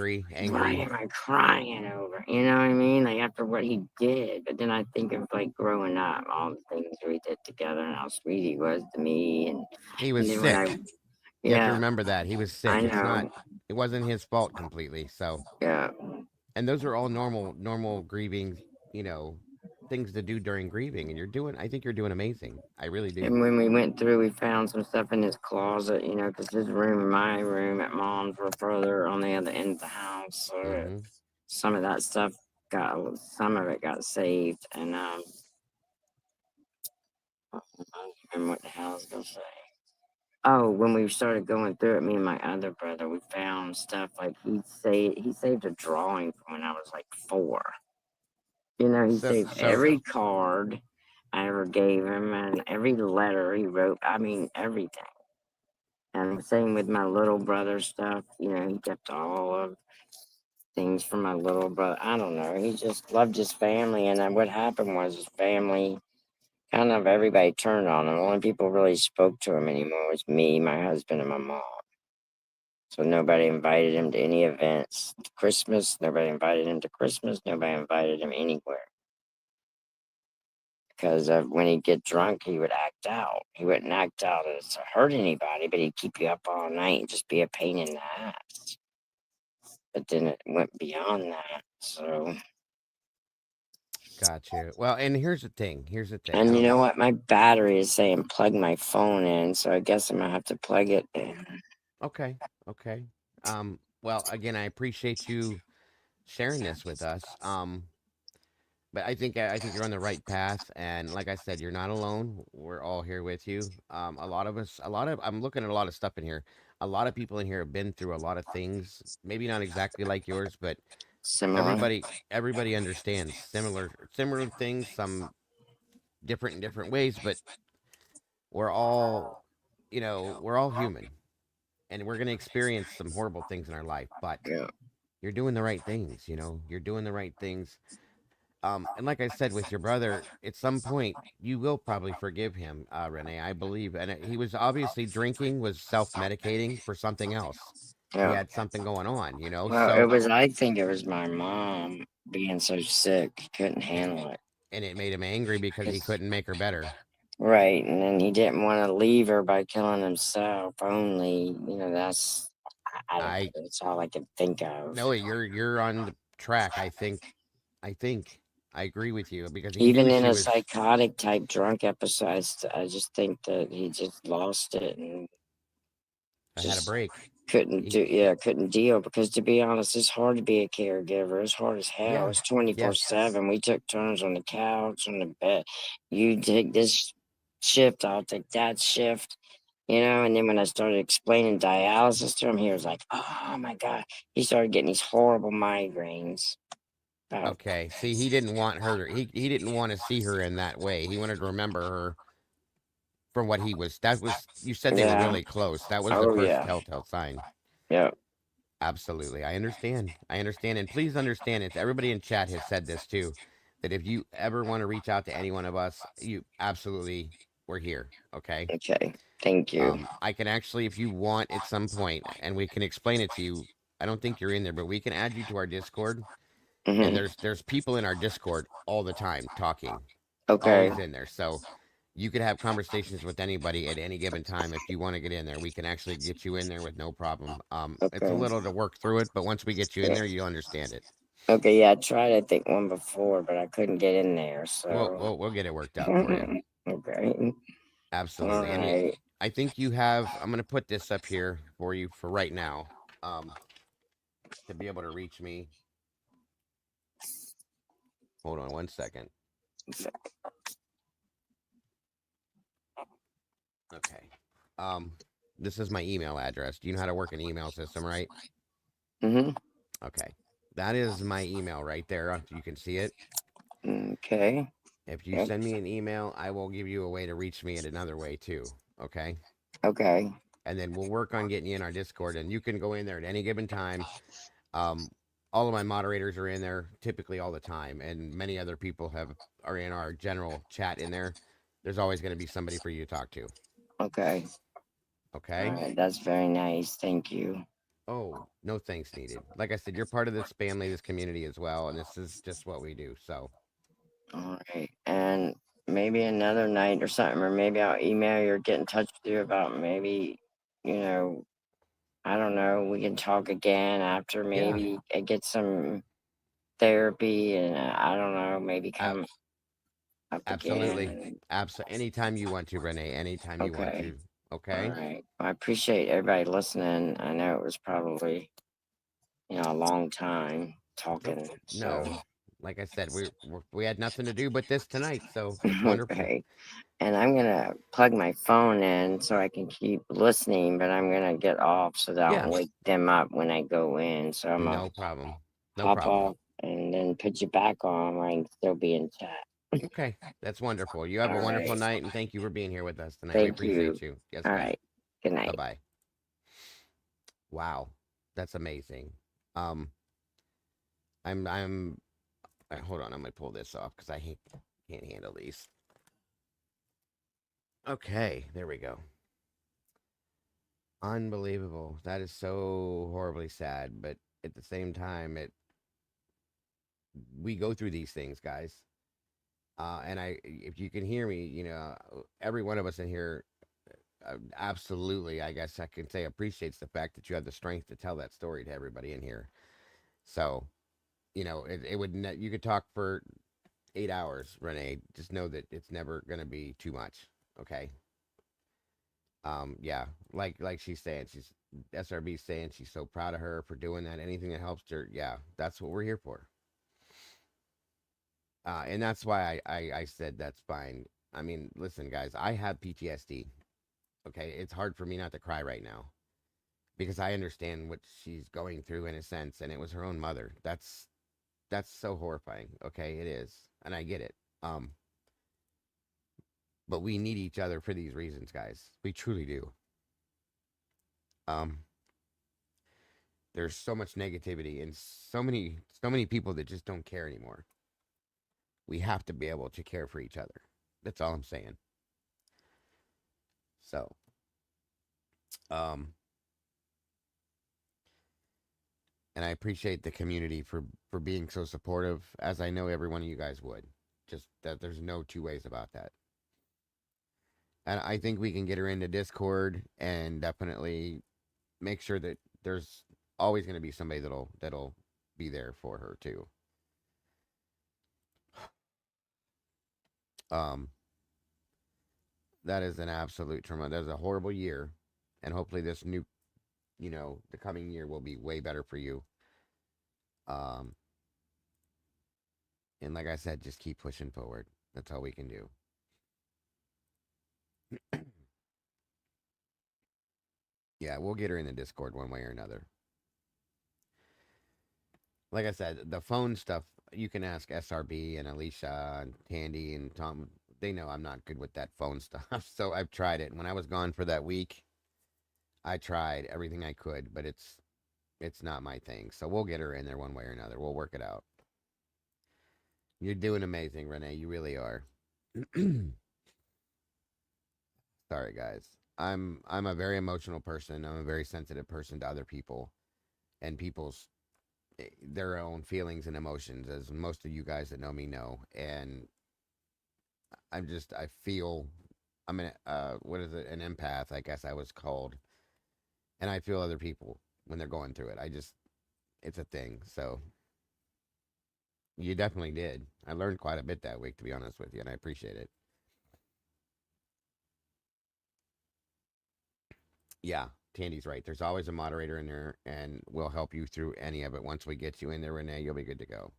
Speaker 3: why
Speaker 2: angry.
Speaker 3: am I crying over? You know what I mean? Like, after what he did. But then I think of, like, growing up, all the things we did together and how sweet he was to me.
Speaker 2: He
Speaker 3: And
Speaker 2: was
Speaker 3: then when
Speaker 2: sick. You have to
Speaker 3: yeah,
Speaker 2: remember that he was
Speaker 3: I
Speaker 2: sick.
Speaker 3: know.
Speaker 2: It wasn't his fault completely. So,
Speaker 3: Yeah.
Speaker 2: and those are all normal grieving, you know, things to do during grieving. And I think you're doing amazing. I really do.
Speaker 3: And when we went through, we found some stuff in his closet, because his room and my room at mom's were further on the other end of the house. So
Speaker 2: Mm-hmm.
Speaker 3: some of that stuff some of it got saved. And I don't remember what the hell I was gonna say. Oh, when we started going through it, me and my other brother, we found stuff like he saved a drawing from when I was like 4. He saved
Speaker 2: So
Speaker 3: every card I ever gave him and every letter he wrote. I mean, everything. And same with my little brother stuff. He kept all of things from my little brother. I don't know. He just loved his family. And then what happened was his family, kind of everybody turned on him. The only people really spoke to him anymore was me, my husband, and my mom. So nobody invited him to any events. Christmas, nobody invited him to Christmas. Nobody invited him anywhere. Because when he'd get drunk, he would act out. He wouldn't act out as to hurt anybody, but he'd keep you up all night and just be a pain in the ass. But then it went beyond that. So,
Speaker 2: got you. Well, and here's the thing. Here's the thing. I
Speaker 3: and you
Speaker 2: don't
Speaker 3: know
Speaker 2: know.
Speaker 3: what? My battery is saying plug my phone in, so I guess I'm gonna have to plug it in.
Speaker 2: Okay. Okay. Well, again, I appreciate you sharing this with us. But I think you're on the right path, and like I said, you're not alone. We're all here with you. A lot of us, a lot of I'm looking at a lot of stuff in here. A lot of people in here have been through a lot of things. Maybe not exactly like yours, but
Speaker 3: Similar.
Speaker 2: everybody understands similar things. Some different in different ways, but we're all we're all human, and we're gonna experience some horrible things in our life. But
Speaker 3: Yeah.
Speaker 2: you're doing the right things. You're doing the right things. And like I said, with your brother, at some point you will probably forgive him, Renee. I believe, and he was obviously drinking, was self medicating for something else. He
Speaker 3: Yeah.
Speaker 2: had something going on,
Speaker 3: Well, it
Speaker 2: So,
Speaker 3: was. I think it was my mom being so sick, he couldn't
Speaker 2: and
Speaker 3: handle it.
Speaker 2: and it made him angry because he
Speaker 3: 'Cause-
Speaker 2: couldn't make her better.
Speaker 3: right, and then he didn't want to leave her by killing himself. Only, that's. I don't know.
Speaker 2: I
Speaker 3: That's all I can think of.
Speaker 2: know you're on the track. I think I agree with you because he
Speaker 3: Even
Speaker 2: knew
Speaker 3: in
Speaker 2: she
Speaker 3: a
Speaker 2: was.
Speaker 3: psychotic type drunk episode, I just think that he just lost it and
Speaker 2: I had a
Speaker 3: just
Speaker 2: break. He,
Speaker 3: couldn't deal. Because to be honest, it's hard to be a caregiver. It's hard as hell.
Speaker 2: yeah,
Speaker 3: It's 24
Speaker 2: yes,
Speaker 3: 7. We took turns on the couch, on the bed. You take this shift, I'll take that shift. And then when I started explaining dialysis to him, he was like, "Oh my god!" He started getting these horrible migraines. About
Speaker 2: okay. See, he didn't want her. He didn't want to see her in that way. He wanted to remember her from what he was. That was you said they were
Speaker 3: yeah,
Speaker 2: really close. That was the
Speaker 3: oh
Speaker 2: first
Speaker 3: yeah,
Speaker 2: telltale sign.
Speaker 3: yeah,
Speaker 2: Absolutely, I understand. I understand, and please understand it. Everybody in chat has said this too. That if you ever want to reach out to any one of us, you absolutely we're here. Okay.
Speaker 3: okay, thank you.
Speaker 2: I can actually, if you want, at some point, and we can explain it to you. I don't think you're in there, but we can add you to our Discord. And
Speaker 3: Hmm.
Speaker 2: there's people in our Discord all the time talking,
Speaker 3: Okay,
Speaker 2: always in there. So you could have conversations with anybody at any given time if you want to get in there. We can actually get you in there with no problem. It's a
Speaker 3: okay.
Speaker 2: little to work through it, but once we get you in
Speaker 3: Yeah.
Speaker 2: there, you'll understand it.
Speaker 3: Okay, yeah, I tried, I think, one before, but I couldn't get in there,
Speaker 2: We'll
Speaker 3: so.
Speaker 2: we'll, we'll get it worked out for you.
Speaker 3: Okay. All
Speaker 2: Absolutely. And
Speaker 3: right.
Speaker 2: I think you have. I'm gonna put this up here for you for right now. Um, to be able to reach me. Hold on one second. Okay. Um, this is my email address. Do you know how to work an email system, right?
Speaker 3: Mm-hmm.
Speaker 2: Okay. That is my email right there. You can see it.
Speaker 3: Okay.
Speaker 2: If you send me an email, I will give you a way to reach me in another way too. Okay.
Speaker 3: Okay.
Speaker 2: And then we'll work on getting you in our Discord, and you can go in there at any given time. Um, all of my moderators are in there typically all the time, and many other people are in our general chat in there. There's always going to be somebody for you to talk to.
Speaker 3: Okay. All
Speaker 2: Okay.
Speaker 3: right. That's very nice. Thank you.
Speaker 2: Oh, no thanks needed. Like I said, you're part of this family, this community as well, and this is just what we do. So,
Speaker 3: All right. And maybe another night or something, or maybe I'll email you or get in touch with you about maybe, you know, I don't know, we can talk again after
Speaker 2: yeah,
Speaker 3: maybe I get some therapy and I don't know, maybe
Speaker 2: ab-
Speaker 3: come up
Speaker 2: absolutely.
Speaker 3: again.
Speaker 2: Anytime you want to, Renee, anytime you want
Speaker 3: Okay.
Speaker 2: to.
Speaker 3: All
Speaker 2: Okay.
Speaker 3: right. Well, I appreciate everybody listening. I know it was probably, a long time
Speaker 2: Nope.
Speaker 3: talking.
Speaker 2: No.
Speaker 3: So,
Speaker 2: Like I said, we had nothing to do but this tonight, so it's wonderful.
Speaker 3: okay. And I'm going to plug my phone in so I can keep listening, but I'm going to get off so that I
Speaker 2: Yeah,
Speaker 3: don't wake them up when I go in. So I'm going to
Speaker 2: no problem. No
Speaker 3: hop
Speaker 2: problem.
Speaker 3: off and then put you back on where I can still be in chat.
Speaker 2: Okay, that's wonderful. You have
Speaker 3: All
Speaker 2: a wonderful
Speaker 3: right.
Speaker 2: night, and thank you for being here with us tonight. We
Speaker 3: Thank you.
Speaker 2: appreciate you. Yes,
Speaker 3: All
Speaker 2: ma'am.
Speaker 3: right. Good
Speaker 2: Bye
Speaker 3: night.
Speaker 2: bye. Wow, that's amazing. Um, I'm. Hold on, I'm gonna pull this off because can't handle these. Okay, there we go. Unbelievable. That is so horribly sad, but at the same time, we go through these things, guys. And if you can hear me, every one of us in here, absolutely, I guess I can say appreciates the fact that you have the strength to tell that story to everybody in here. So, you could talk for 8 hours, Renee. Just know that it's never going to be too much. Okay. Yeah, like she's saying, she's SRB saying she's so proud of her for doing that. Anything that helps her, yeah, that's what we're here for. And that's why I said that's fine. I mean, listen, guys, I have PTSD. Okay, it's hard for me not to cry right now because I understand what she's going through in a sense, and it was her own mother. That's so horrifying. Okay, it is, and I get it. But we need each other for these reasons, guys. We truly do. Um, there's so much negativity and so many people that just don't care anymore. We have to be able to care for each other. That's all I'm saying. So, um, and I appreciate the community for being so supportive, as I know every one of you guys would. Just that there's no two ways about that. And I think we can get her into Discord and definitely make sure that there's always going to be somebody that'll be there for her too. Um, that is an absolute trauma. That was a horrible year, and hopefully this new, the coming year will be way better for you. Um, and like I said, just keep pushing forward. That's all we can do. Yeah, we'll get her in the Discord one way or another. Like I said, the phone stuff, you can ask SRB and Alicia and Tandy and Tom. They know I'm not good with that phone stuff. So I've tried it. And when I was gone for that week, I tried everything I could, but it's not my thing. So we'll get her in there one way or another. We'll work it out. You're doing amazing, Renee. You really are. Sorry, guys. I'm a very emotional person. I'm a very sensitive person to other people and people's their own feelings and emotions, as most of you guys that know me know. And I feel what is it, an empath, I guess I was called, and I feel other people when they're going through it. It's a thing. So you definitely did. I learned quite a bit that week, to be honest with you, and I appreciate it. Yeah, Tandy's right. There's always a moderator in there, and we'll help you through any of it. Once we get you in there, Renee, you'll be good to go.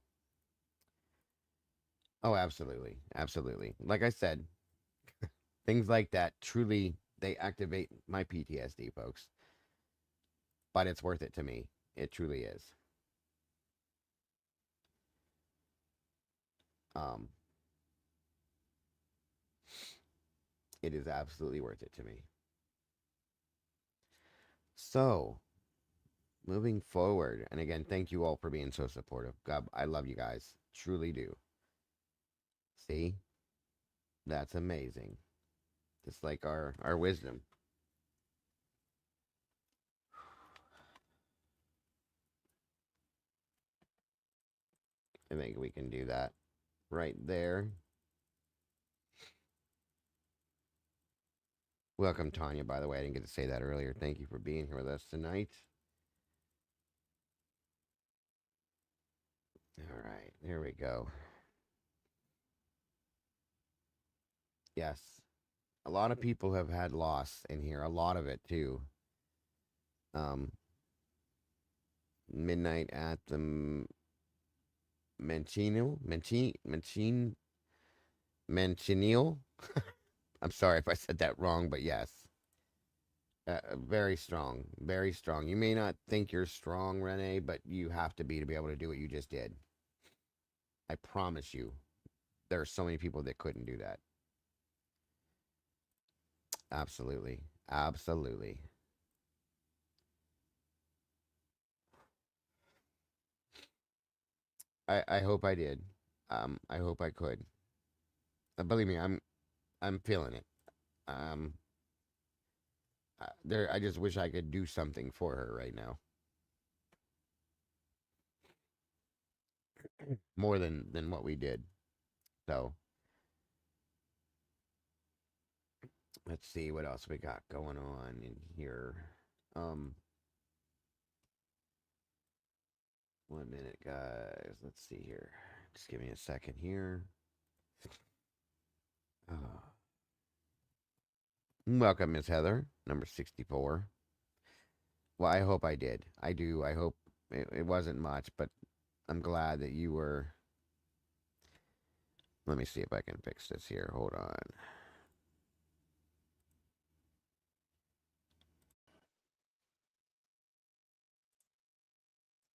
Speaker 2: Oh, absolutely, absolutely. Like I said, things like that truly they activate my PTSD, folks. But it's worth it to me. It truly is. Um, It is absolutely worth it to me. So, moving forward, and again, thank you all for being so supportive. God, I love you guys. Truly do. See? That's amazing. Just like our wisdom. I think we can do that right there. Welcome, Tanya, by the way. I didn't get to say that earlier. Thank you for being here with us tonight. All right, there we go. Yes, a lot of people have had loss in here. A lot of it too. Um, midnight at the Manchineel. I'm sorry if I said that wrong, but yes, very strong, very strong. You may not think you're strong, Renee, but you have to be able to do what you just did. I promise you, there are so many people that couldn't do that. Absolutely, absolutely. I hope I did. I hope I could. Believe me, I'm feeling it. Um, there. I just wish I could do something for her right now, more than what we did. So let's see what else we got going on in here. Um, 1 minute, guys. Let's see here. Just give me a second here. Welcome, Miss Heather, number 64. Well, I hope I did. I do. I hope it wasn't much, but I'm glad that you were. Let me see if I can fix this here. Hold on.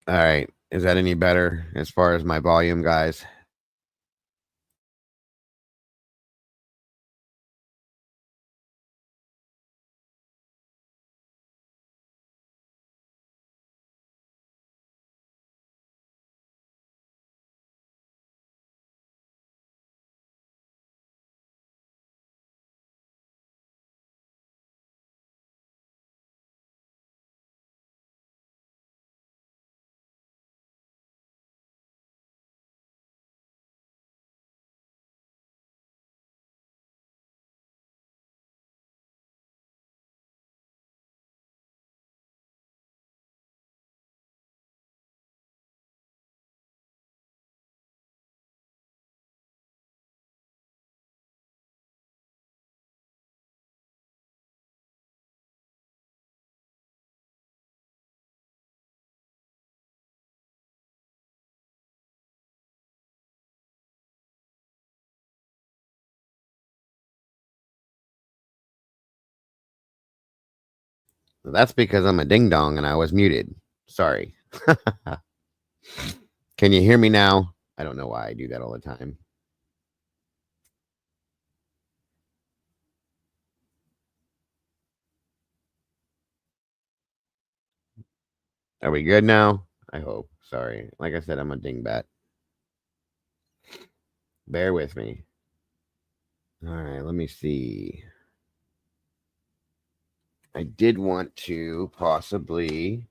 Speaker 2: All right. Is that any better as far as my volume, guys? That's because I'm a ding dong and I was muted. Sorry. Can you hear me now? I don't know why I do that all the time. Are we good now? I hope. Sorry. Like I said, I'm a dingbat. Bear with me. All right, let me see. I did want to possibly.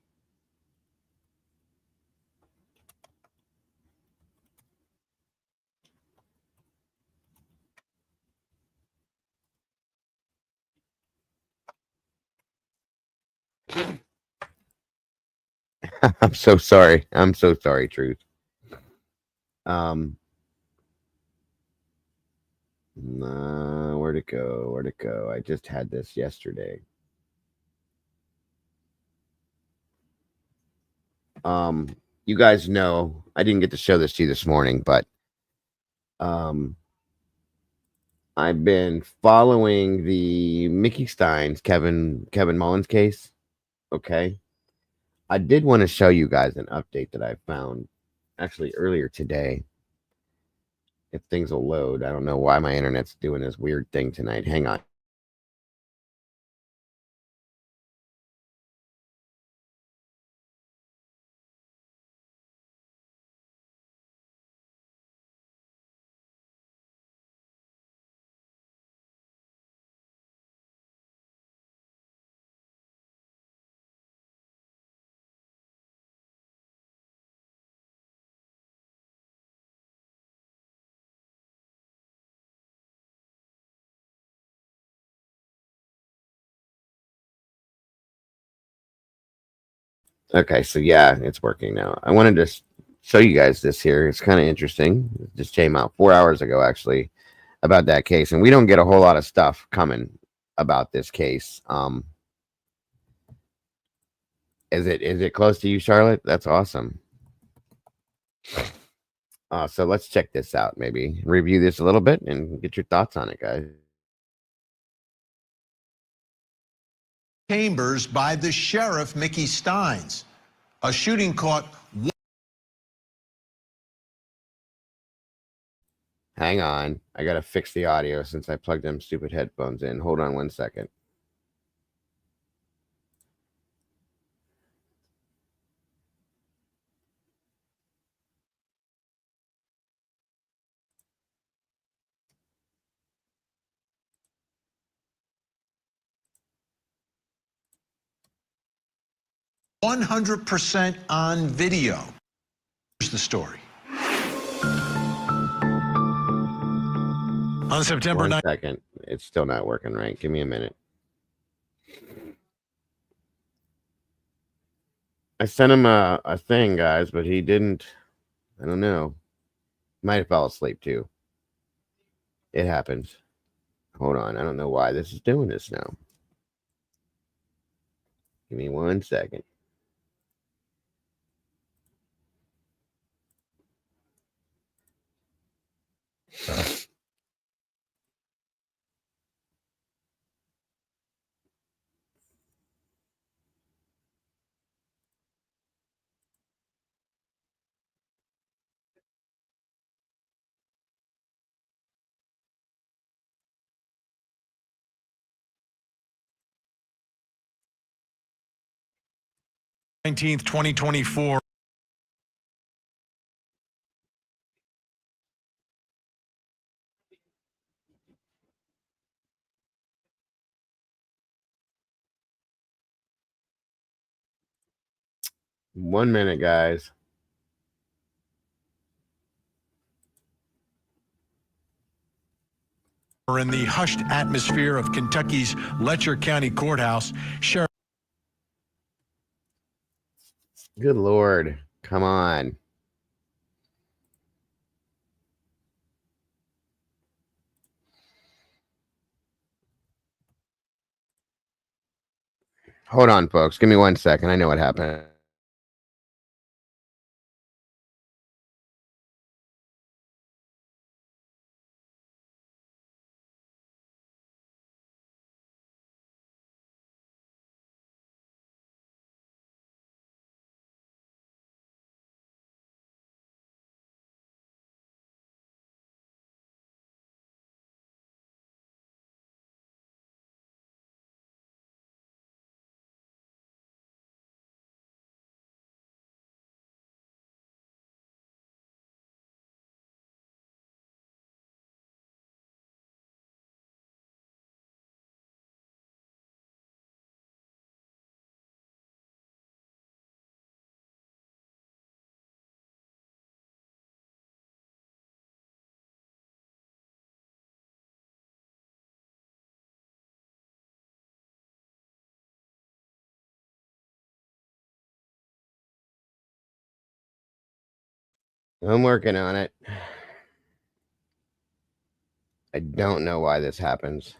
Speaker 2: I'm so sorry. I'm so sorry, Truth. Um, where'd it go? Where'd it go? I just had this yesterday. Um, you guys know I didn't get to show this to you this morning, but um, I've been following the Mickey Steins Kevin Mullins case. Okay, I did want to show you guys an update that I found actually earlier today. If things will load, I don't know why my internet's doing this weird thing tonight. Hang on. Okay, so yeah, it's working now. I wanted to show you guys this here. It's kind of interesting. It just came out 4 hours ago, actually, about that case, and we don't get a whole lot of stuff coming about this case. Is it close to you, Charlotte? That's awesome. So let's check this out. Maybe review this a little bit and get your thoughts on it, guys.
Speaker 4: Chambers by the sheriff, Mickey Steins. A shooting caught.
Speaker 2: Hang on. I got to fix the audio since I plugged them stupid headphones in. Hold on 1 second.
Speaker 4: %100% on video. Here's the story. On September 9th.
Speaker 2: 1 second. It's still not working right. Give me a minute. I sent him a thing, guys, but he didn't. I don't know. Might have fell asleep too. It happens. Hold on. I don't know why this is doing this now. Give me 1 second.
Speaker 4: '19th, 2024.
Speaker 2: One minute, guys.
Speaker 4: In the hushed atmosphere of Kentucky's Letcher County Courthouse, Sheriff.
Speaker 2: Good Lord. Come on. Hold on, folks. Give me 1 second. I know what happened. I'm working on it. I don't know why this happens.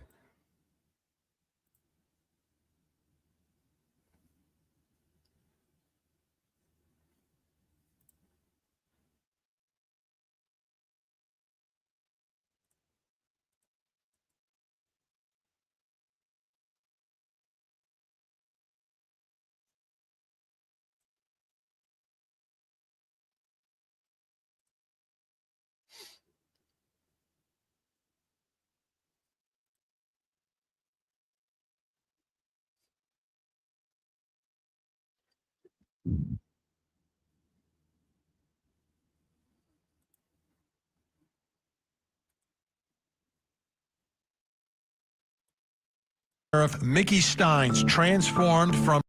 Speaker 4: Sheriff Mickey Steins transformed from.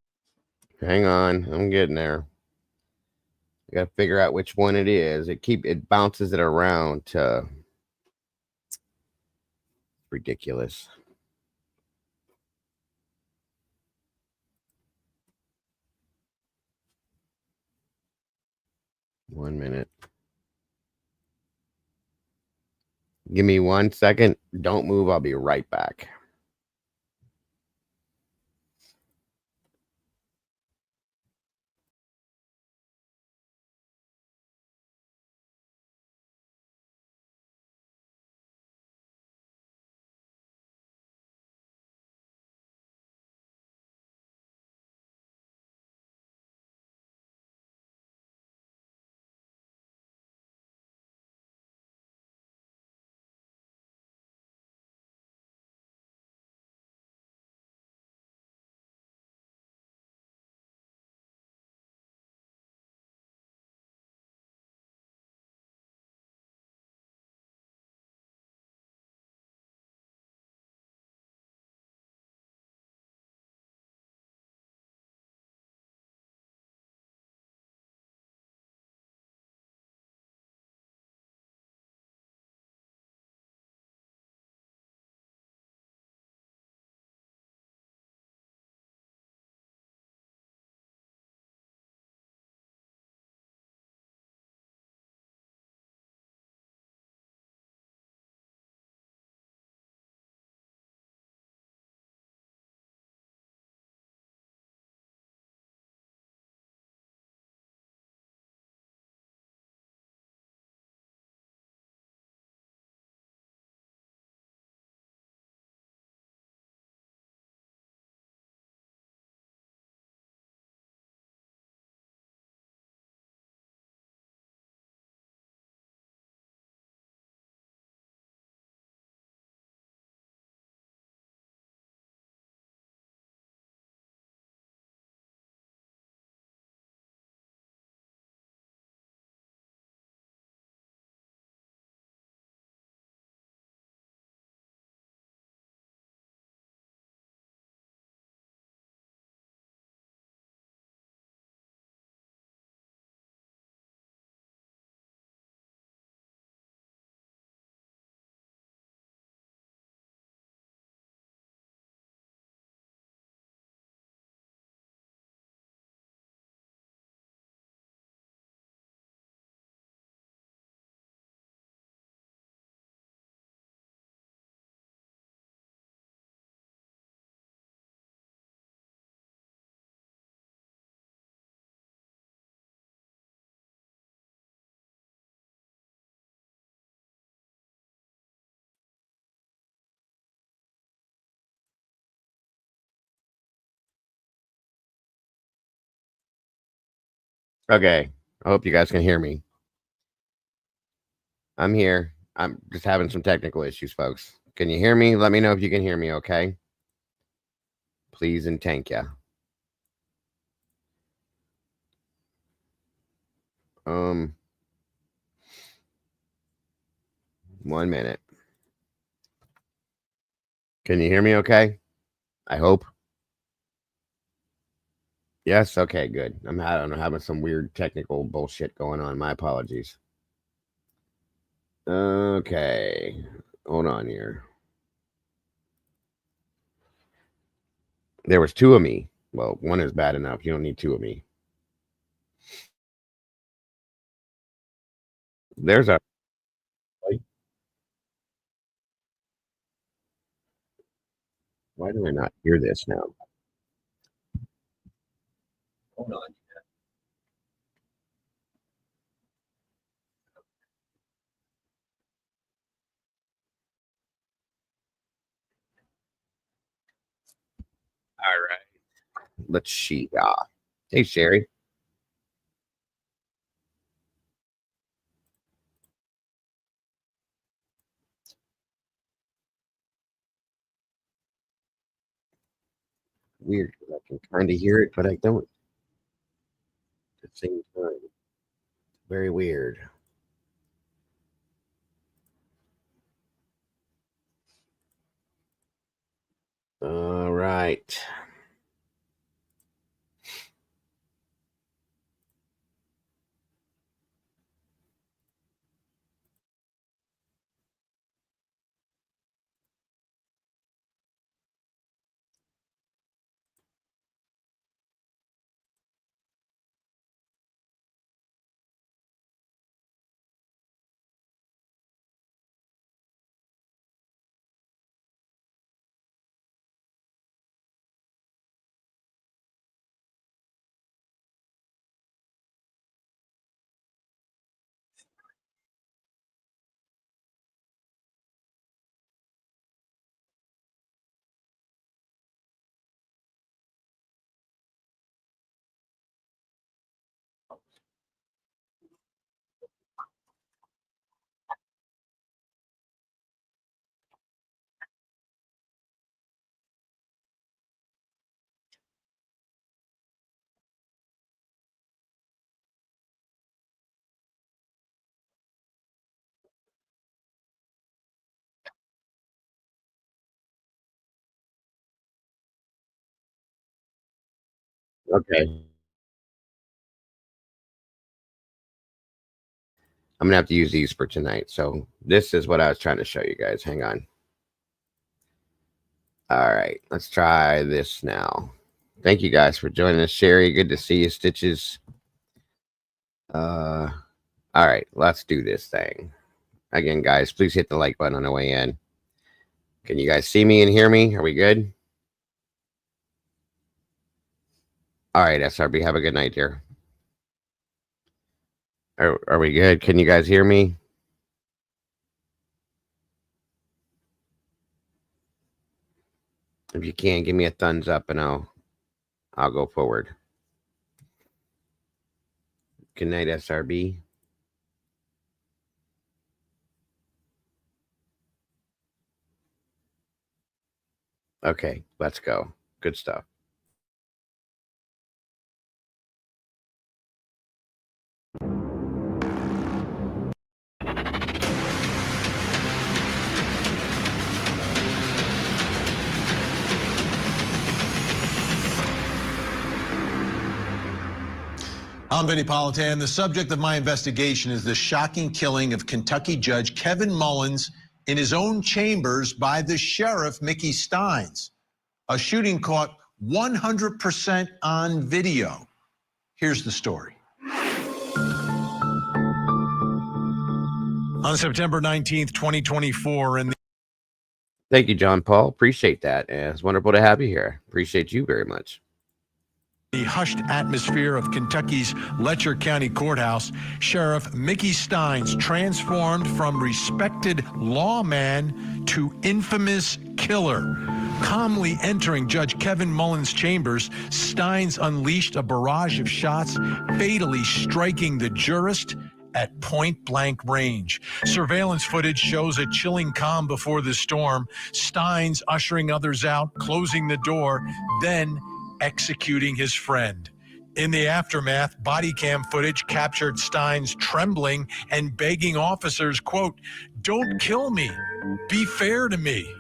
Speaker 2: Hang on. I'm getting there. I got to figure out which one it is. It bounces it around to ridiculous. 1 minute. Give me 1 second. Don't move. I'll be right back. Okay. I hope you guys can hear me. I'm here. I'm just having some technical issues, folks. Can you hear me? Let me know if you can hear me, okay? Please and thank you. Um, 1 minute. Can you hear me okay? I hope. Yes, okay, good. I don't know, having some weird technical bullshit going on. My apologies. Okay. Hold on here. There was 2 of me. Well, 1 is bad enough. You don't need 2 of me. There's a why do I not hear this now? Hold on. All right. Let's see. Hey, Sherry. Weird. 'Cause I can kind of hear it, but I don't at the same time. Very weird. All right. Okay. I'm gonna have to use these for tonight. So this is what I was trying to show you guys. Hang on. All right, let's try this now. Thank you guys for joining us, Sherry. Good to see you, Stitches. All right, let's do this thing. Again, guys, please hit the like button on the way in. Can you guys see me and hear me? Are we good? All right, SRB, have a good night, dear. Are we good? Can you guys hear me? If you can, give me a thumbs up and I'll go forward. Good night, SRB. Okay, let's go. Good stuff.
Speaker 4: I'm Vinny Politan. The subject of my investigation is the shocking killing of Kentucky Judge Kevin Mullins in his own chambers by the sheriff, Mickey Steins. A shooting caught 100% on video. Here's the story. On September 19th, 2024, in the
Speaker 2: Thank you, John Paul. Appreciate that. It's wonderful to have you here. Appreciate you very much.
Speaker 4: The hushed atmosphere of Kentucky's Letcher County Courthouse, Sheriff Mickey Steins transformed from respected lawman to infamous killer. Calmly entering Judge Kevin Mullins' chambers, Steins unleashed a barrage of shots, fatally striking the jurist at point-blank range. Surveillance footage shows a chilling calm before the storm, Steins ushering others out, closing the door, then executing his friend. In the aftermath, body cam footage captured Steins trembling and begging officers, quote, "Don't kill me, be fair to me."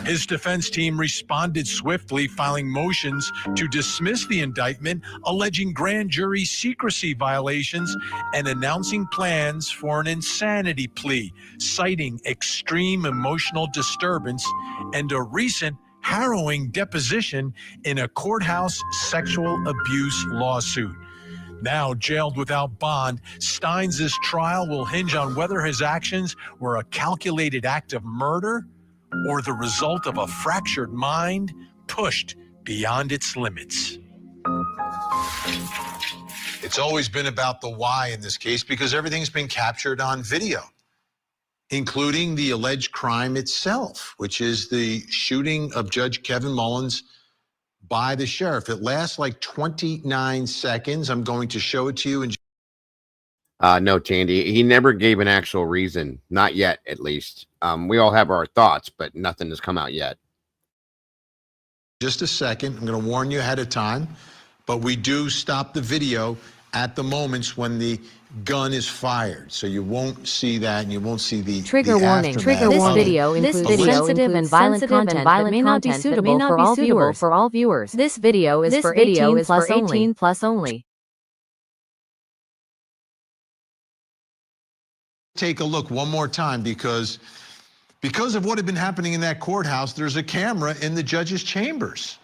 Speaker 4: His defense team responded swiftly, filing motions to dismiss the indictment, alleging grand jury secrecy violations and announcing plans for an insanity plea, citing extreme emotional disturbance and a recent harrowing deposition in a courthouse sexual abuse lawsuit. Now jailed without bond, Steins' trial will hinge on whether his actions were a calculated act of murder or the result of a fractured mind pushed beyond its limits. It's always been about the why in this case because everything's been captured on video, including the alleged crime itself, which is the shooting of Judge Kevin Mullins by the sheriff. It lasts like 29 seconds. I'm going to show it to you.
Speaker 2: No, Tandy, he never gave an actual reason. Not yet, at least. We all have our thoughts, but nothing has come out yet.
Speaker 4: Just a second. I'm going to warn you ahead of time, but we do stop the video at the moments when the gun is fired. So you won't see that and you won't see the
Speaker 5: trigger warning.
Speaker 4: aftermath.
Speaker 5: This video includes sensitive and violent content that may not be suitable for all viewers. This video is for 18 plus only.
Speaker 4: Take a look one more time because of what had been happening in that courthouse, there's a camera in the judge's chambers.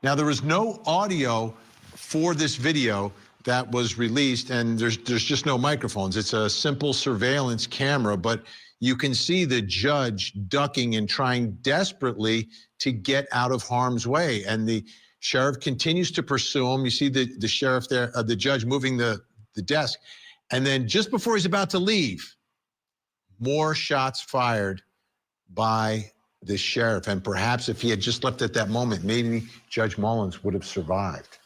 Speaker 4: Now, there was no audio for this video that was released, and there's just no microphones. It's a simple surveillance camera, but you can see the judge ducking and trying desperately to get out of harm's way. And the sheriff continues to pursue him. You see the sheriff there, the judge moving the desk. And then just before he's about to leave, more shots fired by the sheriff. And perhaps if he had just left at that moment, maybe Judge Mullins would have survived.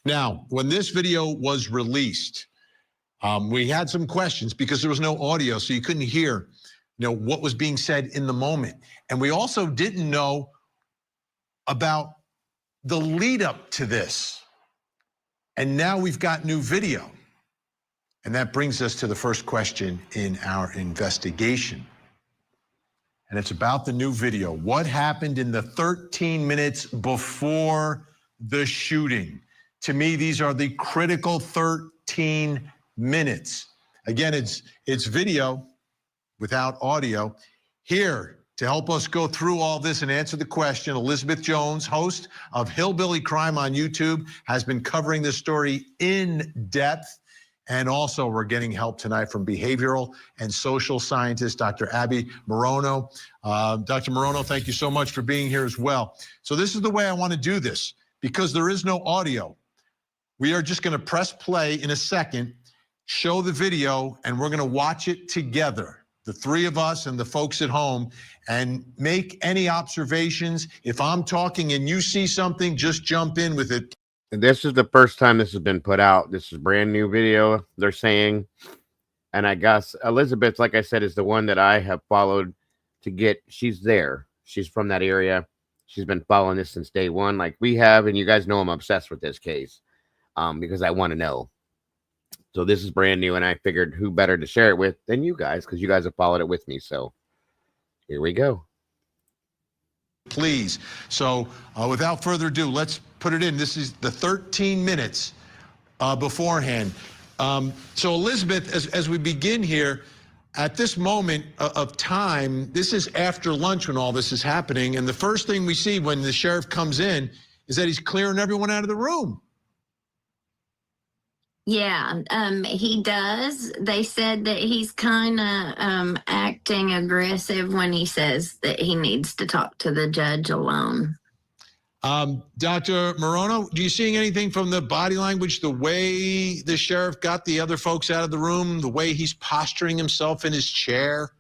Speaker 4: Now, when this video was released, we had some questions because there was no audio, so you couldn't hear, what was being said in the moment. And we also didn't know about the lead up to this. And now we've got new video. And that brings us to the first question in our investigation. And it's about the new video. What happened in the 13 minutes before the shooting? To me, these are the critical 13 minutes. Again, it's video without audio. Here to help us go through all this and answer the question, Elizabeth Jones, host of Hillbilly Crime on YouTube, has been covering this story in depth. And also, we're getting help tonight from behavioral and social scientist, Dr. Abby Morono. Dr. Morono, thank you so much for being here as well. So this is the way I want to do this, because there is no audio. We are just going to press play in a second, show the video, and we're going to watch it together, the three of us and the folks at home, and make any observations. If I'm talking and you see something, just jump in with it.
Speaker 2: And this is the first time this has been put out. This is brand new video, they're saying. And I guess Elizabeth, like I said, is the one that I have followed to get. She's there. She's from that area. She's been following this since day one, like we have. And you guys know I'm obsessed with this case because I want to know. So this is brand new, and I figured who better to share it with than you guys, because you guys have followed it with me. So here we go.
Speaker 4: Please. So without further ado, let's put it in. This is the 13 minutes beforehand. So Elizabeth, as we begin here, at this moment of time, this is after lunch when all this is happening. And the first thing we see when the sheriff comes in is that he's clearing everyone out of the room.
Speaker 6: Yeah, he does. They said that he's kind of acting aggressive when he says that he needs to talk to the judge alone.
Speaker 4: Dr. Morono, do you see anything from the body language, the way the sheriff got the other folks out of the room, the way he's posturing himself in his chair?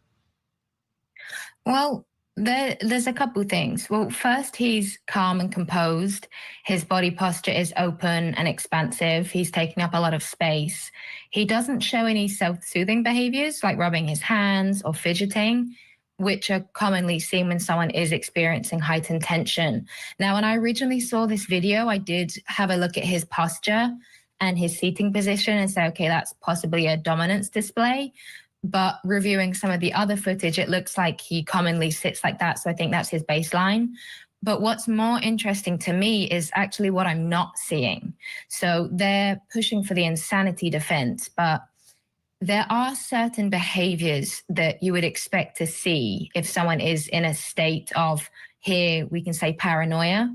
Speaker 7: Well, there's a couple things. Well, first, he's calm and composed. His body posture is open and expansive. He's taking up a lot of space. He doesn't show any self-soothing behaviors like rubbing his hands or fidgeting, which are commonly seen when someone is experiencing heightened tension. Now, when I originally saw this video, I did have a look at his posture and his seating position and say, okay, that's possibly a dominance display. But reviewing some of the other footage, it looks like he commonly sits like that. So I think that's his baseline. But what's more interesting to me is actually what I'm not seeing. So they're pushing for the insanity defense, but there are certain behaviors that you would expect to see if someone is in a state of, here we can say, paranoia.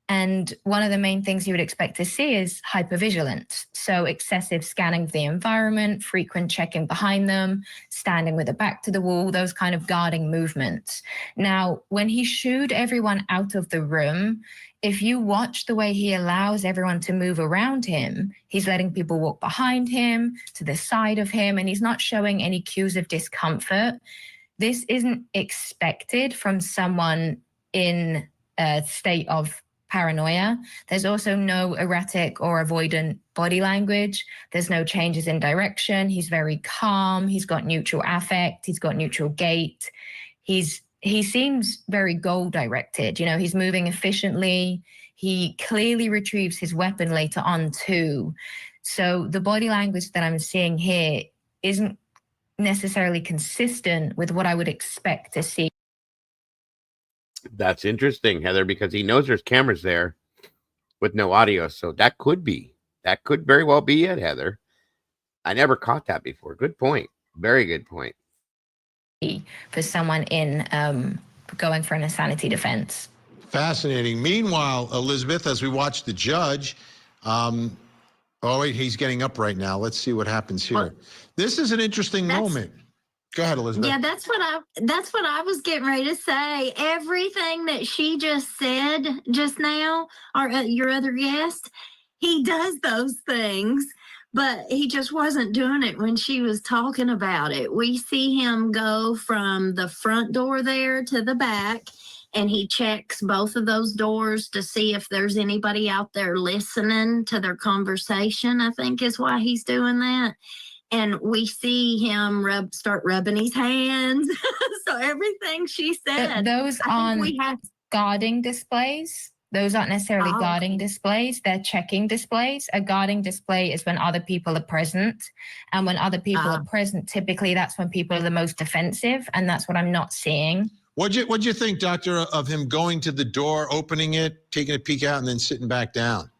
Speaker 7: And one of the main things you would expect to see is hypervigilance. So excessive scanning of the environment, frequent checking behind them, standing with the back to the wall, those kind of guarding movements. Now, when he shooed everyone out of the room, if you watch the way he allows everyone to move around him, he's letting people walk behind him, to the side of him, and he's not showing any cues of discomfort. This isn't expected from someone in a state of paranoia. There's also no erratic or avoidant body language. There's no changes in direction. He's very calm. He's got neutral affect. He's got neutral gait. He seems very goal directed. You know, he's moving efficiently. He clearly retrieves his weapon later on too. So the body language that I'm seeing here isn't necessarily consistent with what I would expect to see.
Speaker 2: That's interesting, Heather, because he knows there's cameras there with no audio. So that could very well be it, Heather. I never caught that before. Good point. Very good point.
Speaker 7: For someone in going for an insanity defense.
Speaker 4: Fascinating. Meanwhile, Elizabeth, as we watch the judge, oh wait, he's getting up right now. Let's see what happens here. Well, this is an interesting moment. Go ahead, Elizabeth.
Speaker 6: Yeah, that's what I was getting ready to say. Everything that she just said just now, or your other guest, he does those things, but he just wasn't doing it when she was talking about it. We see him go from the front door there to the back, and he checks both of those doors to see if there's anybody out there listening to their conversation, I think is why he's doing that. And we see him start rubbing his hands. So everything she said.
Speaker 7: Those on guarding displays, those aren't necessarily guarding displays. They're checking displays. A guarding display is when other people are present. And when other people are present, typically that's when people are the most defensive. And that's what I'm not seeing.
Speaker 4: What'd you think, Doctor, of him going to the door, opening it, taking a peek out, and then sitting back down?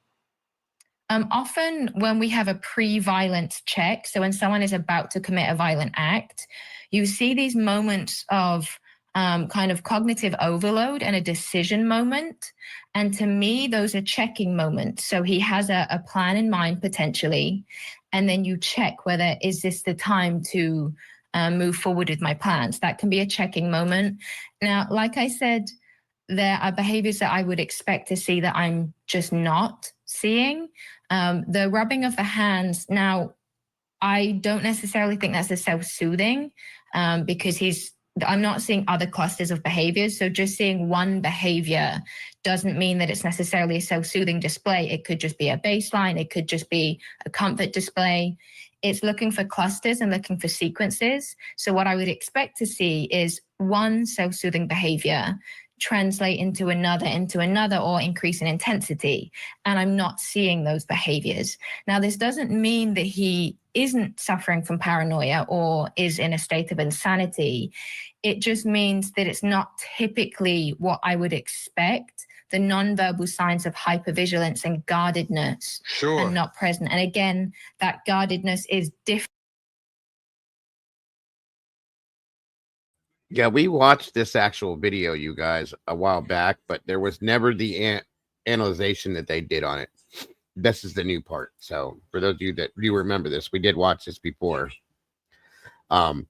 Speaker 7: Often when we have a pre-violence check, so when someone is about to commit a violent act, you see these moments of kind of cognitive overload and a decision moment. And to me, those are checking moments. So he has a plan in mind potentially, and then you check whether is this the time to move forward with my plans. That can be a checking moment. Now, like I said, there are behaviors that I would expect to see that I'm just not seeing. The rubbing of the hands. Now, I don't necessarily think that's a self-soothing because I'm not seeing other clusters of behaviors. So just seeing one behavior doesn't mean that it's necessarily a self-soothing display. It could just be a baseline. It could just be a comfort display. It's looking for clusters and looking for sequences. So what I would expect to see is one self-soothing behavior translate into another, or increase in intensity. And I'm not seeing those behaviors. Now, this doesn't mean that he isn't suffering from paranoia or is in a state of insanity. It just means that it's not typically what I would expect. The nonverbal signs of hypervigilance and guardedness are not present. And again, that guardedness is different.
Speaker 2: Yeah, we watched this actual video, you guys, a while back, but there was never the analyzation that they did on it. This is the new part. So for those of you that do remember this, we did watch this before. And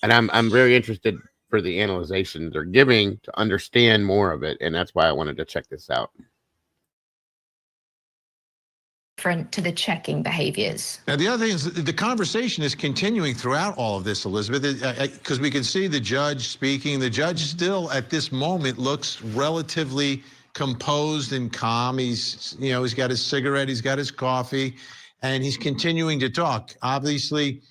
Speaker 2: I'm very interested for the analyzation they're giving to understand more of it. And that's why I wanted to check this out.
Speaker 7: To the checking behaviors.
Speaker 4: Now, the other thing is the conversation is continuing throughout all of this, Elizabeth, because we can see the judge speaking. The judge still at this moment looks relatively composed and calm. He's got his cigarette, he's got his coffee, and he's continuing to talk. Obviously,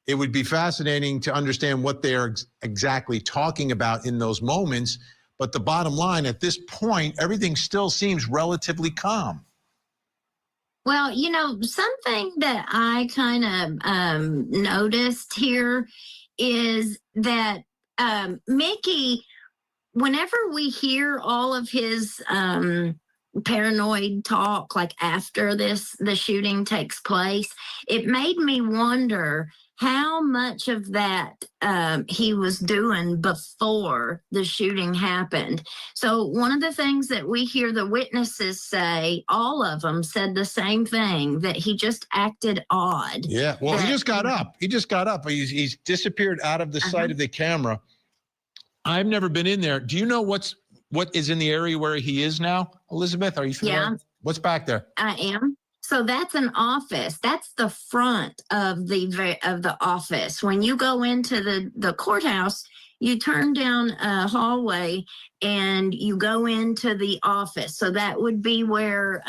Speaker 4: it would be fascinating to understand what they're exactly talking about in those moments. But the bottom line, at this point, everything still seems relatively calm.
Speaker 6: Well, something that I kind of noticed here is that Mickey, whenever we hear all of his paranoid talk, like after the shooting takes place, it made me wonder how much of that he was doing before the shooting happened. So one of the things that we hear the witnesses say, all of them said the same thing, that he just acted odd.
Speaker 4: Yeah, well, he just got up. He's disappeared out of the sight of the camera. I've never been in there. Do you know what is in the area where he is now, Elizabeth? Are you familiar?
Speaker 6: Yeah.
Speaker 4: What's back there?
Speaker 6: I am. So that's an office. That's the front of the office. When you go into the courthouse, you turn down a hallway and you go into the office. So that would be where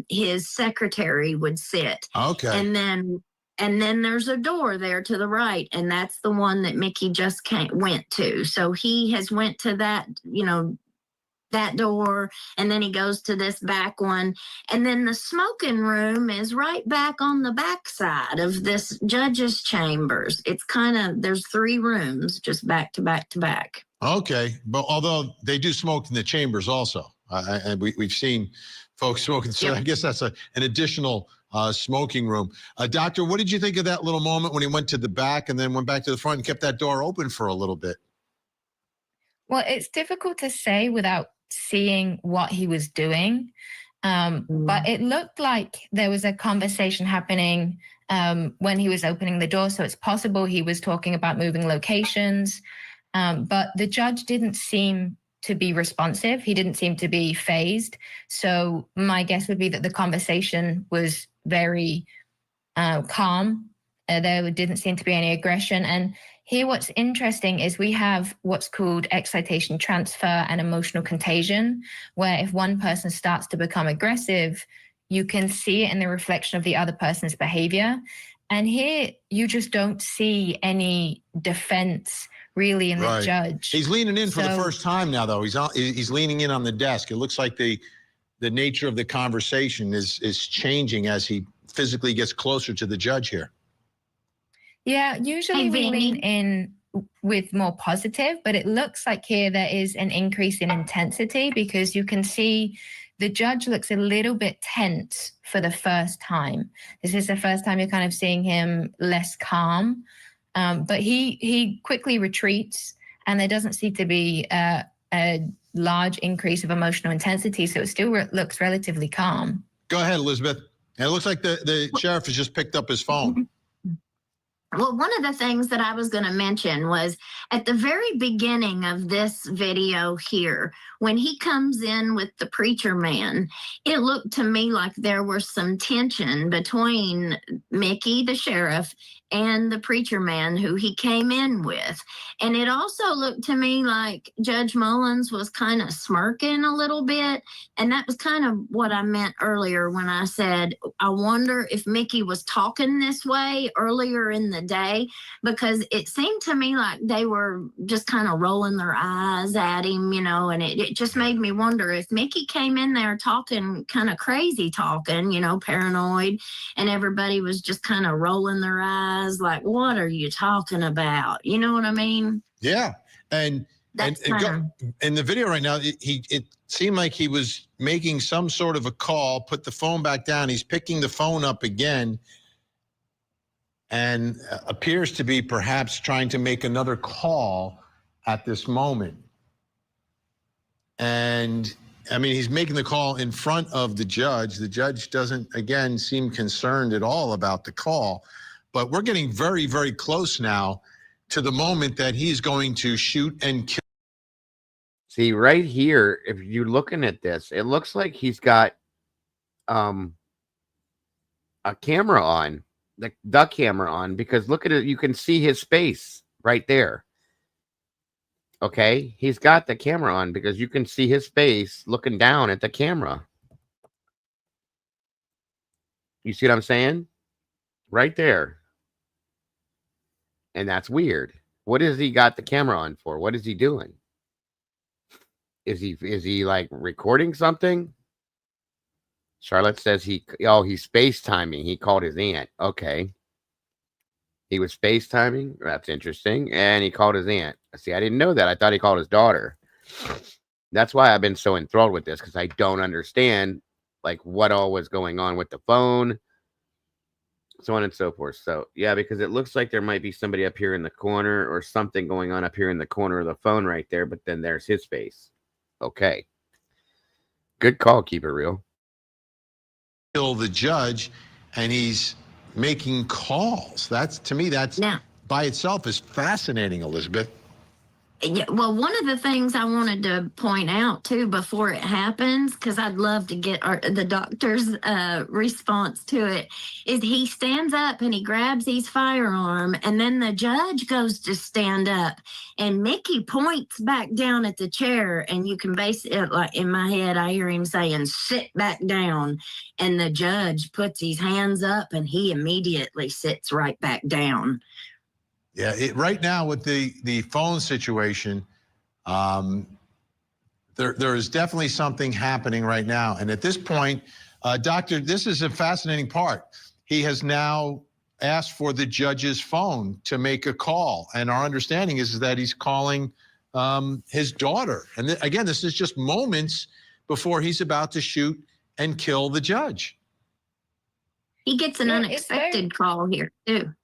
Speaker 6: his secretary would sit.
Speaker 4: Okay.
Speaker 6: And then there's a door there to the right, and that's the one that Mickey just went to. So he has went to that, that door, and then he goes to this back one, and then the smoking room is right back on the back side of this judge's chambers. It's there's 3 rooms just back to back to back.
Speaker 4: Okay, but although they do smoke in the chambers also, and we've seen folks smoking, so I guess that's an additional smoking room. Doctor, what did you think of that little moment when he went to the back and then went back to the front and kept that door open for a little bit?
Speaker 7: Well, it's difficult to say without seeing what he was doing. But it looked like there was a conversation happening when he was opening the door. So it's possible he was talking about moving locations. But the judge didn't seem to be responsive. He didn't seem to be fazed. So my guess would be that the conversation was very calm. There didn't seem to be any aggression. And here what's interesting is we have what's called excitation transfer and emotional contagion, where if one person starts to become aggressive, you can see it in the reflection of the other person's behavior. And here you just don't see any defense really in the judge.
Speaker 4: He's leaning in for the first time now, though. He's leaning in on the desk. It looks like the nature of the conversation is changing as he physically gets closer to the judge here.
Speaker 7: Yeah, usually we lean in with more positive, but it looks like here there is an increase in intensity because you can see the judge looks a little bit tense for the first time. This is the first time you're kind of seeing him less calm. But he quickly retreats, and there doesn't seem to be a large increase of emotional intensity, so it still looks relatively calm.
Speaker 4: Go ahead, Elizabeth. And it looks like the sheriff has just picked up his phone.
Speaker 6: Well, one of the things that I was going to mention was at the very beginning of this video here, when he comes in with the preacher man, it looked to me like there was some tension between Mickey, the sheriff, and the preacher man who he came in with. And it also looked to me like Judge Mullins was kind of smirking a little bit. And that was kind of what I meant earlier when I said, I wonder if Mickey was talking this way earlier in the day, because it seemed to me like they were just kind of rolling their eyes at him, you know, and it just made me wonder if Mickey came in there talking kind of crazy talking, you know, paranoid, and everybody was just kind of rolling their eyes like, what are you talking about? You know what I mean?
Speaker 4: Yeah. And in the video right now, it seemed like he was making some sort of a call, put the phone back down. He's picking the phone up again and appears to be perhaps trying to make another call at this moment. And I mean, he's making the call in front of the judge. The judge doesn't, again, seem concerned at all about the call. But we're getting very, very close now to the moment that he's going to shoot and kill.
Speaker 2: See, right here, if you're looking at this, it looks like he's got a camera on, the camera on, because look at it, you can see his face right there. Okay, he's got the camera on because you can see his face looking down at the camera. You see what I'm saying? Right there. And that's weird. What has he got the camera on for? What is he doing? Is he like recording something? Charlotte says he's FaceTiming. He called his aunt. Okay. He was FaceTiming. That's interesting. And he called his aunt. See, I didn't know that. I thought he called his daughter. That's why I've been so enthralled with this, because I don't understand like what all was going on with the phone, so on and so forth. So yeah, because it looks like there might be somebody up here in the corner or something going on up here in the corner of the phone right there, but then there's his face. Okay. Good call, keep it real.
Speaker 4: Kill the judge, and he's making calls. That's, to me, that's by itself is fascinating, Elizabeth.
Speaker 6: Yeah, well, one of the things I wanted to point out too before it happens, because I'd love to get the doctor's response to it, is he stands up and he grabs his firearm, and then the judge goes to stand up, and Mickey points back down at the chair, and you can base it like in my head, I hear him saying, "Sit back down," and the judge puts his hands up, and he immediately sits right back down.
Speaker 4: Yeah, right now with the phone situation, there is definitely something happening right now. And at this point, Doctor, this is a fascinating part. He has now asked for the judge's phone to make a call. And our understanding is that he's calling his daughter. And again, this is just moments before he's about to shoot and kill the judge.
Speaker 6: He gets an unexpected call here too.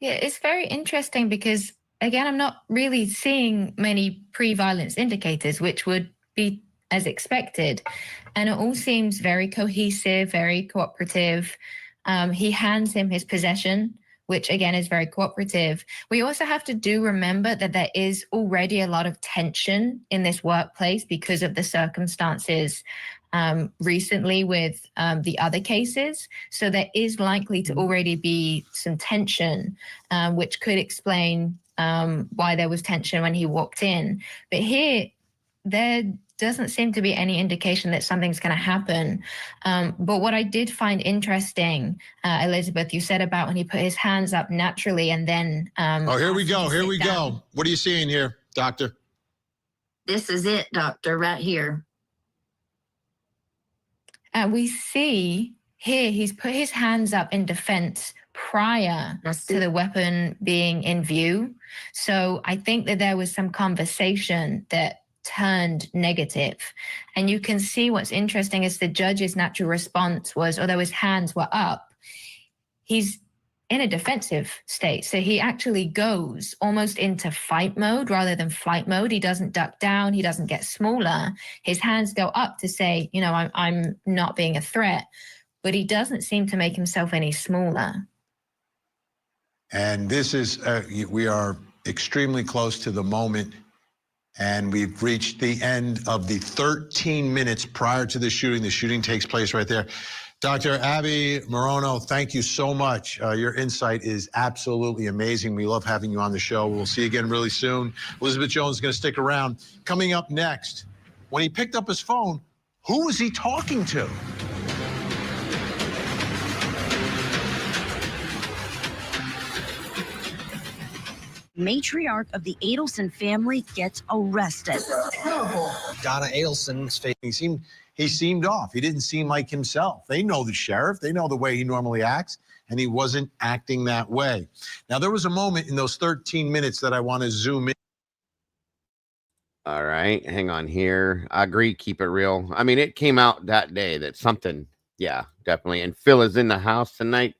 Speaker 7: Yeah, it's very interesting because, again, I'm not really seeing many pre-violence indicators, which would be as expected. And it all seems very cohesive, very cooperative. He hands him his possession, which, again, is very cooperative. We also have to remember that there is already a lot of tension in this workplace because of the circumstances recently with the other cases. So there is likely to already be some tension, which could explain why there was tension when he walked in. But here, there doesn't seem to be any indication that something's going to happen. But what I did find interesting, Elizabeth, you said about when he put his hands up naturally and then...
Speaker 4: oh, here we go. Here we go. What are you seeing here, Doctor?
Speaker 6: This is it, Doctor, right here.
Speaker 7: We see here he's put his hands up in defense prior to the weapon being in view. So I think that there was some conversation that turned negative. And you can see what's interesting is the judge's natural response was, although his hands were up, he's in a defensive state. So he actually goes almost into fight mode rather than flight mode. He doesn't duck down. He doesn't get smaller. His hands go up to say, you know, I'm not being a threat, but he doesn't seem to make himself any smaller.
Speaker 4: And this is, we are extremely close to the moment, and we've reached the end of the 13 minutes prior to the shooting. The shooting takes place right there. Dr. Abby Morono, thank you so much. Your insight is absolutely amazing. We love having you on the show. We'll see you again really soon. Elizabeth Jones is going to stick around. Coming up next, when he picked up his phone, who was he talking to?
Speaker 8: Matriarch of the Adelson family gets arrested.
Speaker 9: Donna Adelson's face.
Speaker 4: He seemed off. He didn't seem like himself. They know the sheriff. They know the way he normally acts, and he wasn't acting that way. Now, there was a moment in those 13 minutes that I want to zoom in.
Speaker 2: All right, hang on here. I agree, keep it real. I mean, it came out that day that something, yeah, definitely. And Phil is in the house tonight.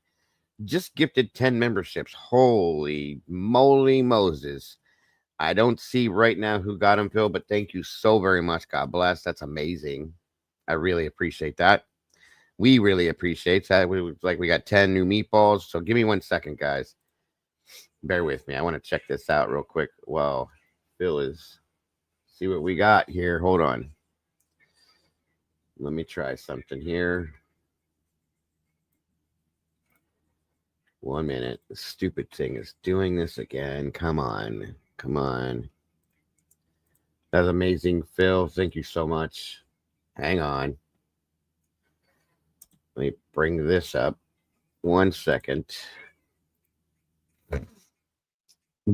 Speaker 2: Just gifted 10 memberships. Holy moly Moses. I don't see right now who got him, Phil, but thank you so very much. God bless. That's amazing. I really appreciate that. We really appreciate that. We got 10 new meatballs. So give me 1 second, guys. Bear with me. I want to check this out real quick. Well, Phil is... See what we got here. Hold on. Let me try something here. 1 minute. The stupid thing is doing this again. Come on. Come on. That's amazing, Phil. Thank you so much. Hang on. Let me bring this up. 1 second.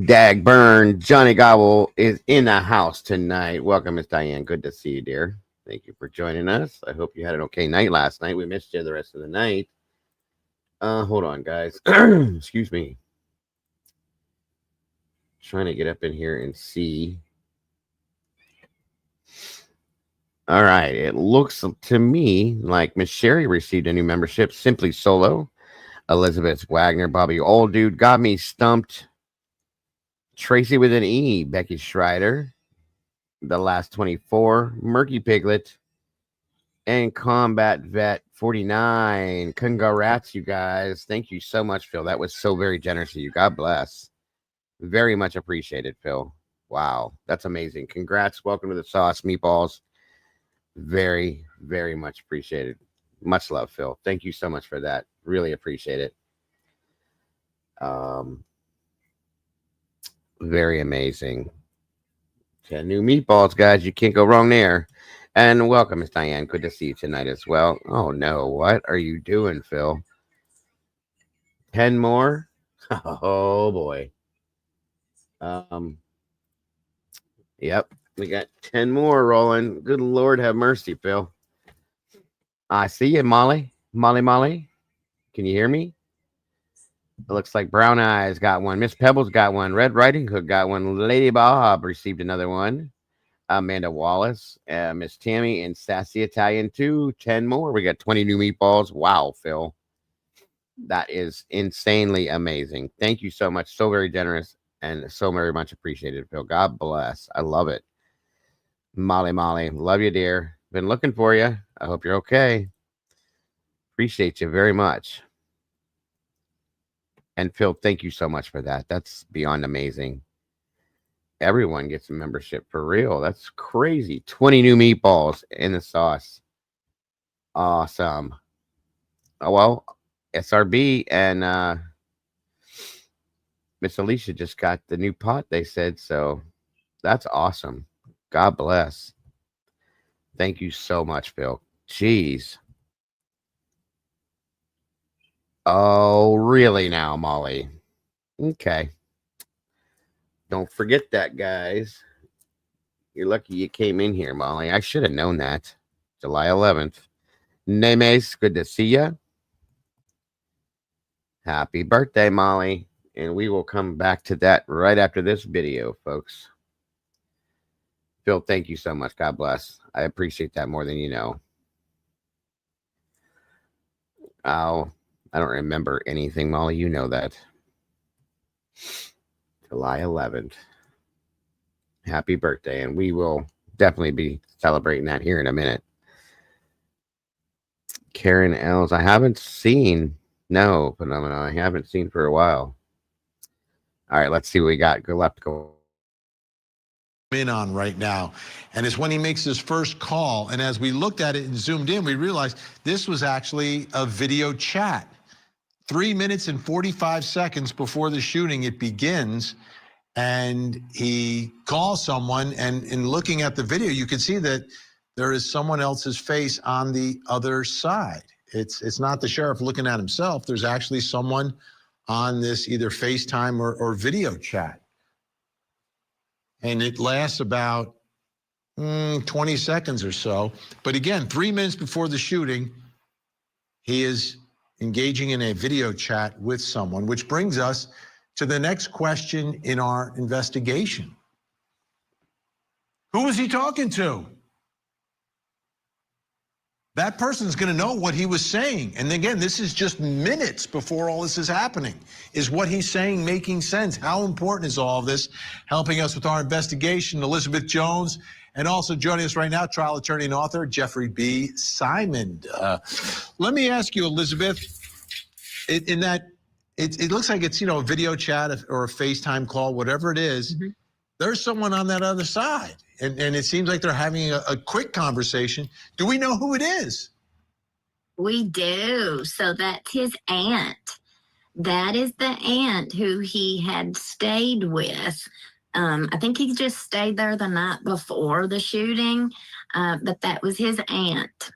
Speaker 2: Dag Burn, Johnny Gobble is in the house tonight. Welcome, Miss Diane. Good to see you, dear. Thank you for joining us. I hope you had an okay night last night. We missed you the rest of the night. Hold on, guys. Excuse me. Trying to get up in here and see. All right. It looks to me like Miss Sherry received a new membership. Simply Solo. Elizabeth Wagner, Bobby Old Dude, got me stumped. Tracy with an E, Becky Schreider, The Last 24, Murky Piglet, and Combat Vet 49. Congrats, you guys. Thank you so much, Phil. That was so very generous of you. God bless. Very much appreciated, Phil. Wow, that's amazing. Congrats. Welcome to the sauce, meatballs. Very, very much appreciated. Much love, Phil. Thank you so much for that. Really appreciate it. Very amazing. 10 new meatballs, guys. You can't go wrong there. And welcome, Miss Diane. Good to see you tonight as well. Oh, no. What are you doing, Phil? 10 more? Oh, boy. Yep. We got 10 more rolling. Good Lord have mercy, Phil. I see you, Molly. Molly. Can you hear me? It looks like Brown Eyes got one. Miss Pebbles got one. Red Riding Hood got one. Lady Bob received another one. Amanda Wallace, Miss Tammy, and Sassy Italian too. 10 more. We got 20 new meatballs. Wow, Phil. That is insanely amazing. Thank you so much. So very generous and so very much appreciated, Phil. God bless. I love it. Molly. Love you, dear. Been looking for you. I hope you're okay. Appreciate you very much. And Phil, thank you so much for that. That's beyond amazing. Everyone gets a membership for real. That's crazy. 20 new meatballs in the sauce. Awesome. Oh, well, SRB and Miss Alicia just got the new pot, they said. So that's awesome. God bless. Thank you so much, Phil. Jeez. Oh, really now, Molly? Okay. Don't forget that, guys. You're lucky you came in here, Molly. I should have known that. July 11th. Nemes, good to see you. Happy birthday, Molly. And we will come back to that right after this video, folks. Phil, thank you so much. God bless. I appreciate that more than you know. Oh, I don't remember anything, Molly. You know that. July 11th. Happy birthday. And we will definitely be celebrating that here in a minute. Karen Els, I haven't seen. No, Phenomena. I haven't seen for a while. All right, let's see what we got. Go left, go.
Speaker 4: In on right now, and it's when he makes his first call, and as we looked at it and zoomed in, we realized this was actually a video chat. 3 minutes and 45 seconds before the shooting, it begins, and he calls someone, and in looking at the video, you can see that there is someone else's face on the other side. It's not the sheriff looking at himself. There's actually someone on this either FaceTime or video chat. And it lasts about 20 seconds or so. But again, 3 minutes before the shooting, he is engaging in a video chat with someone, which brings us to the next question in our investigation. Who was he talking to? That person's going to know what he was saying. And again, this is just minutes before all this is happening. Is what he's saying making sense? How important is all of this? Helping us with our investigation, Elizabeth Jones, and also joining us right now, trial attorney and author Jeffrey B. Simon. Let me ask you, Elizabeth, it looks like it's, a video chat or a FaceTime call, whatever it is. Mm-hmm. There's someone on that other side. And it seems like they're having a quick conversation. Do we know who it is?
Speaker 6: We do. So that's his aunt. That is the aunt who he had stayed with. I think he just stayed there the night before the shooting, but that was his aunt.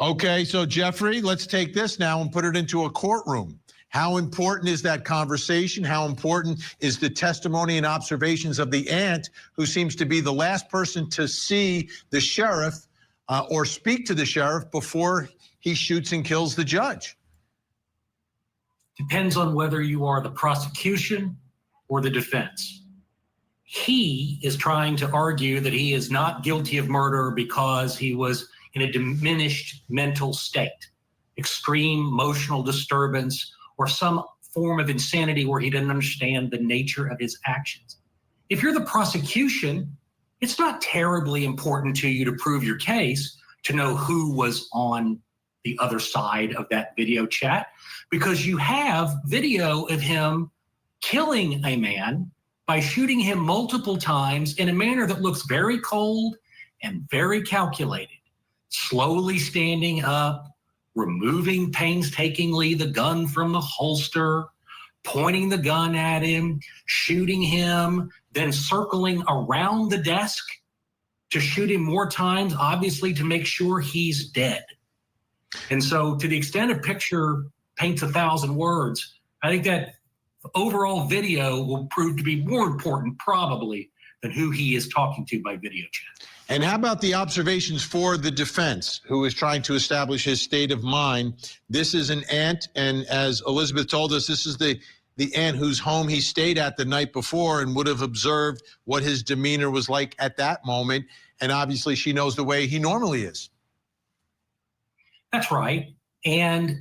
Speaker 4: Okay, so Jeffrey, let's take this now and put it into a courtroom. How important is that conversation? How important is the testimony and observations of the aunt, who seems to be the last person to see the sheriff or speak to the sheriff before he shoots and kills the judge?
Speaker 10: Depends on whether you are the prosecution or the defense. He is trying to argue that he is not guilty of murder because he was in a diminished mental state, extreme emotional disturbance, or some form of insanity where he didn't understand the nature of his actions. If you're the prosecution, it's not terribly important to you to prove your case to know who was on the other side of that video chat, because you have video of him killing a man by shooting him multiple times in a manner that looks very cold and very calculated, slowly standing up, removing painstakingly the gun from the holster, pointing the gun at him, shooting him, then circling around the desk to shoot him more times, obviously to make sure he's dead. And so to the extent a picture paints 1,000 words, I think that overall video will prove to be more important probably than who he is talking to by video chat.
Speaker 4: And how about the observations for the defense, who is trying to establish his state of mind? This is an aunt, and as Elizabeth told us, this is the aunt whose home he stayed at the night before and would have observed what his demeanor was like at that moment. And obviously she knows the way he normally is.
Speaker 10: That's right. And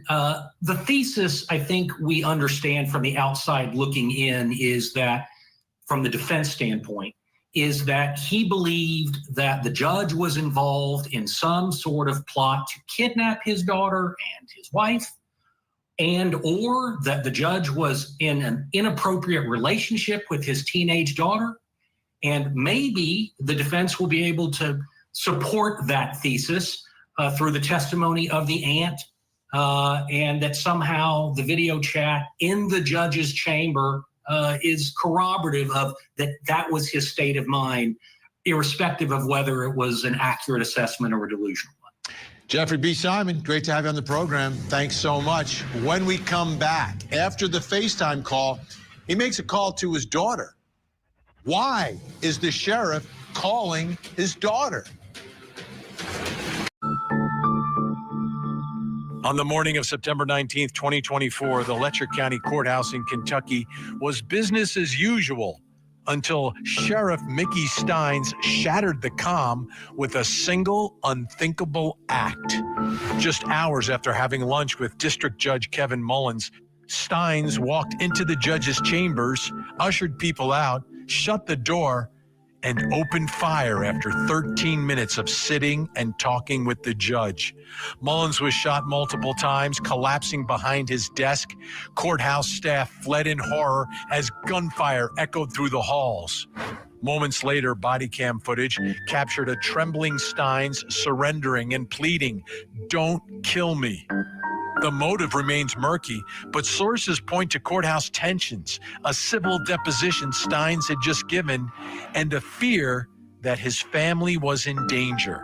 Speaker 10: the thesis, I think we understand from the outside looking in, is that from the defense standpoint, is that he believed that the judge was involved in some sort of plot to kidnap his daughter and his wife, and or that the judge was in an inappropriate relationship with his teenage daughter. And maybe the defense will be able to support that thesis through the testimony of the aunt, and that somehow the video chat in the judge's chamber is corroborative of that was his state of mind, irrespective of whether it was an accurate assessment or a delusional one.
Speaker 4: Jeffrey B. Simon, great to have you on the program. Thanks so much. When we come back, after the FaceTime call, he makes a call to his daughter. Why is the sheriff calling his daughter? On the morning of September 19th, 2024, the Letcher County Courthouse in Kentucky was business as usual until Sheriff Mickey Steins shattered the calm with a single unthinkable act. Just hours after having lunch with District Judge Kevin Mullins, Steins walked into the judge's chambers, ushered people out, shut the door, and opened fire after 13 minutes of sitting and talking with the judge. Mullins was shot multiple times, collapsing behind his desk. Courthouse staff fled in horror as gunfire echoed through the halls. Moments later, body cam footage captured a trembling Steins surrendering and pleading, "Don't kill me." The motive remains murky, but sources point to courthouse tensions, a civil deposition Steins had just given, and a fear that his family was in danger.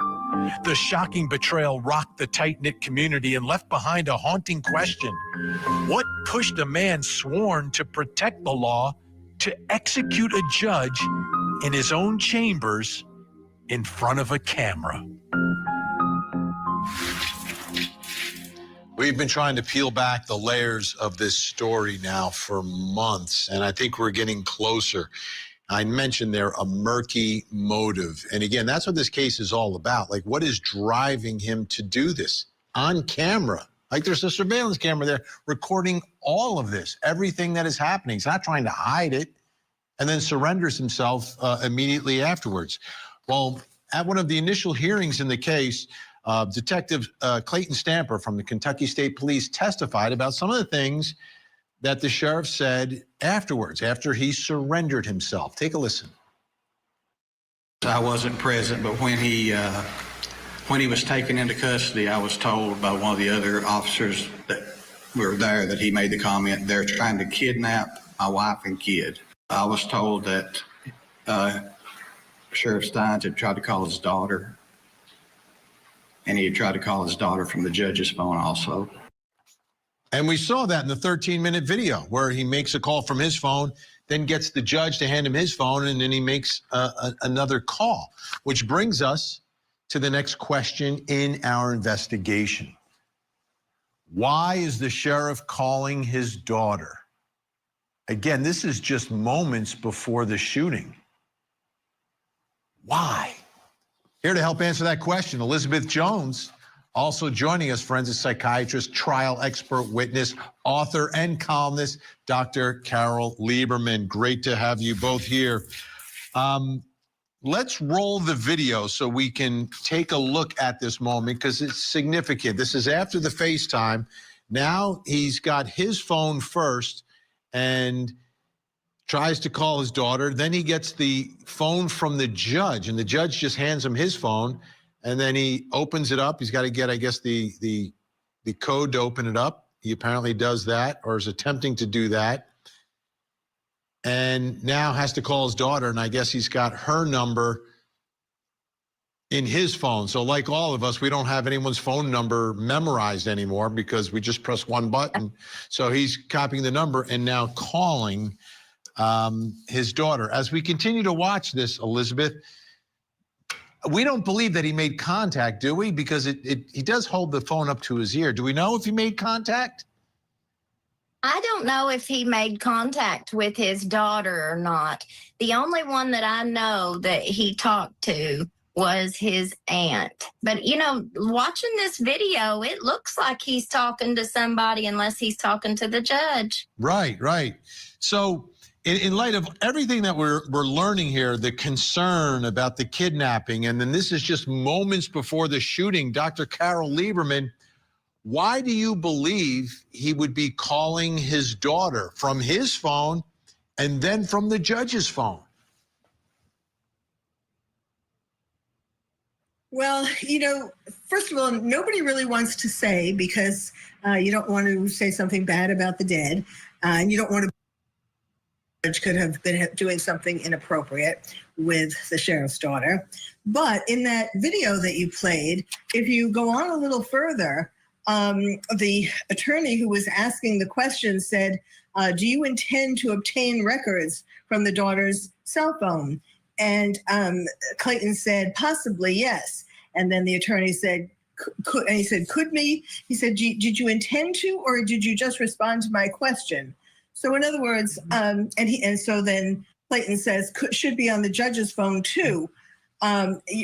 Speaker 4: The shocking betrayal rocked the tight-knit community and left behind a haunting question. What pushed a man sworn to protect the law to execute a judge in his own chambers in front of a camera?
Speaker 11: We've been trying to peel back the layers of this story now for months, and I think we're getting closer. I mentioned there a murky motive. And again, that's what this case is all about. Like, what is driving him to do this on camera? Like, there's a surveillance camera there recording all of this, everything that is happening. He's not trying to hide it, and then surrenders himself immediately afterwards. Well, at one of the initial hearings in the case, Detective Clayton Stamper from the Kentucky State Police testified about some of the things that the sheriff said afterwards, after he surrendered himself. Take a listen.
Speaker 12: I wasn't present, but when he was taken into custody, I was told by one of the other officers that were there that he made the comment, "They're trying to kidnap my wife and kid." I was told that Sheriff Steins had tried to call his daughter, and he had tried to call his daughter from the judge's phone also.
Speaker 11: And we saw that in the 13-minute video where he makes a call from his phone, then gets the judge to hand him his phone, and then he makes another call, which brings us to the next question in our investigation. Why is the sheriff calling his daughter? Again, this is just moments before the shooting. Why? Here to help answer that question, Elizabeth Jones, also joining us, forensic psychiatrist, trial expert witness, author, and columnist, Dr. Carol Lieberman. Great to have you both here. Let's roll the video so we can take a look at this moment because it's significant. This is after the FaceTime. Now he's got his phone first and tries to call his daughter. Then he gets the phone from the judge, and the judge just hands him his phone, and then he opens it up. He's got to get, I guess, the code to open it up. He apparently does that, or is attempting to do that, and now has to call his daughter, and I guess he's got her number in his phone. So like all of us, we don't have anyone's phone number memorized anymore because we just press one button. So he's copying the number and now calling his daughter. As we continue to watch this, Elizabeth, we don't believe that he made contact, do we? Because he does hold the phone up to his ear. Do we know if he made contact?
Speaker 6: I don't know if he made contact with his daughter or not. The only one that I know that he talked to was his aunt. But, you know, watching this video, it looks like he's talking to somebody unless he's talking to the judge.
Speaker 11: Right, right. So in light of everything that we're learning here, the concern about the kidnapping, and then this is just moments before the shooting, Dr. Carol Lieberman, why do you believe he would be calling his daughter from his phone and then from the judge's phone?
Speaker 13: Well, you know, first of all, nobody really wants to say because you don't want to say something bad about the dead, and you don't want to. Judge could have been doing something inappropriate with the sheriff's daughter. But in that video that you played, if you go on a little further, the attorney who was asking the question said, do you intend to obtain records from the daughter's cell phone? And Clayton said, possibly, yes. And then the attorney said, could, and he said, could be. He said, did you intend to, or did you just respond to my question? So in other words, and so then Clayton says should be on the judge's phone too.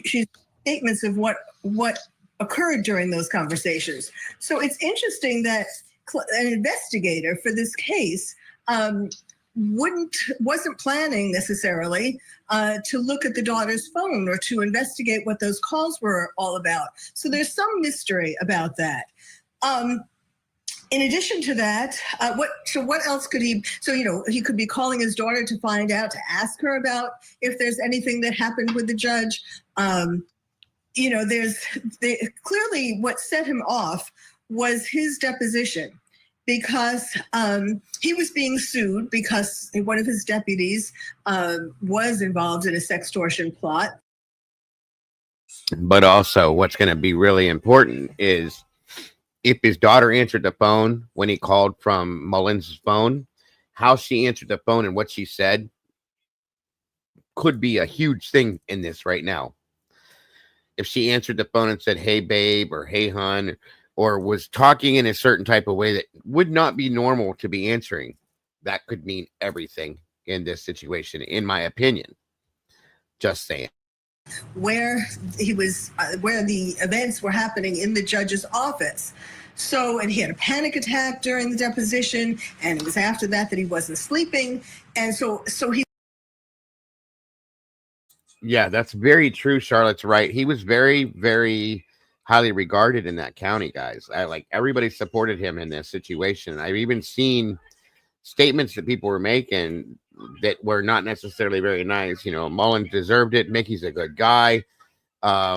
Speaker 13: She's statements of what occurred during those conversations. So it's interesting that an investigator for this case wasn't planning necessarily to look at the daughter's phone or to investigate what those calls were all about. So there's some mystery about that. In addition to that, what else could he? So he could be calling his daughter to find out, to ask her about if there's anything that happened with the judge. Clearly what set him off was his deposition, because he was being sued because one of his deputies was involved in a sextortion plot.
Speaker 2: But also, what's going to be really important is if his daughter answered the phone when he called from Mullins' phone, how she answered the phone and what she said could be a huge thing in this right now. If she answered the phone and said, "Hey, babe," or "Hey, hon," or was talking in a certain type of way that would not be normal to be answering, that could mean everything in this situation, in my opinion. Just saying.
Speaker 13: Where he was, where the events were happening in the judge's office. So, and he had a panic attack during the deposition, and it was after that he wasn't sleeping. And so he.
Speaker 2: Yeah, that's very true. Charlotte's right. He was very, very highly regarded in that county, guys. Everybody supported him in this situation. I've even seen statements that people were making that were not necessarily very nice. Mullins deserved it. Mickey's a good guy.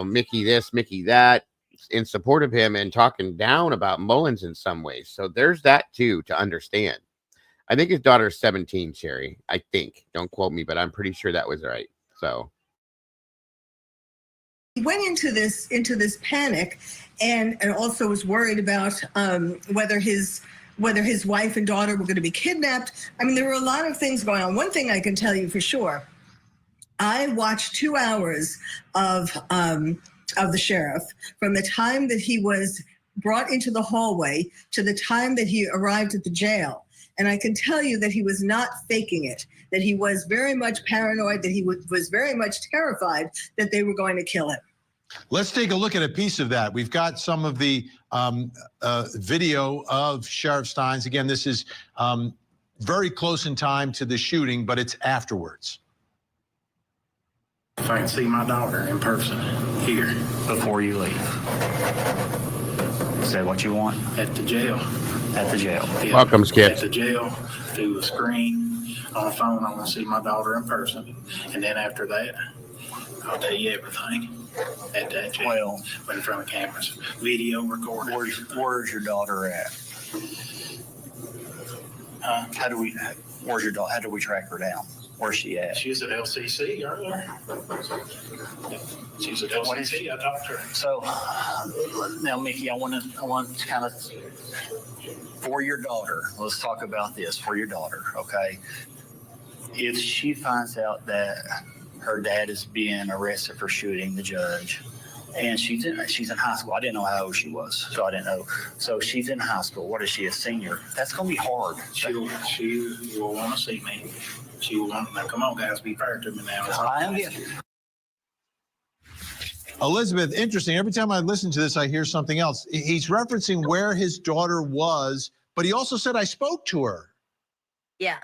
Speaker 2: Mickey this, Mickey that, in support of him and talking down about Mullins in some ways. So there's that too to understand. I think his daughter's 17, Sherry. I think. Don't quote me, but I'm pretty sure that was right. So
Speaker 13: he went into this panic and also was worried about whether his wife and daughter were going to be kidnapped. I mean, there were a lot of things going on. One thing I can tell you for sure, I watched 2 hours of the sheriff from the time that he was brought into the hallway to the time that he arrived at the jail. And I can tell you that he was not faking it, that he was very much paranoid, that he was very much terrified that they were going to kill him.
Speaker 11: Let's take a look at a piece of that. We've got some of the video of Sheriff Steins. Again, this is very close in time to the shooting, but it's afterwards.
Speaker 14: If I can see my daughter in person here.
Speaker 15: Before you leave. Say what you want.
Speaker 14: At the jail.
Speaker 15: At the jail.
Speaker 14: Yeah,
Speaker 2: welcome, Skip.
Speaker 14: At the jail, through the screen, on the phone, I want to see my daughter in person. And then after that, I'll tell you everything. At that jail.
Speaker 15: Well,
Speaker 14: in front of cameras. Video recording.
Speaker 15: Where's your daughter at? Where's your daughter? How do we track her down? Where's she at?
Speaker 14: She's at LCC earlier. She's at LCC. I talked to her.
Speaker 15: So now, Mickey, I want to kind of, for your daughter, let's talk about this. For your daughter, okay? If she finds out that her dad is being arrested for shooting the judge, and she's in high school. I didn't know how old she was, so I didn't know. So she's in high school. What is she, a senior? That's going to be hard.
Speaker 14: She will want to see me. She will want. Now, come on, guys, be fair to me now.
Speaker 15: I am getting.
Speaker 11: Elizabeth, interesting. Every time I listen to this, I hear something else. He's referencing where his daughter was, but he also said, "I spoke to her."
Speaker 6: Yeah.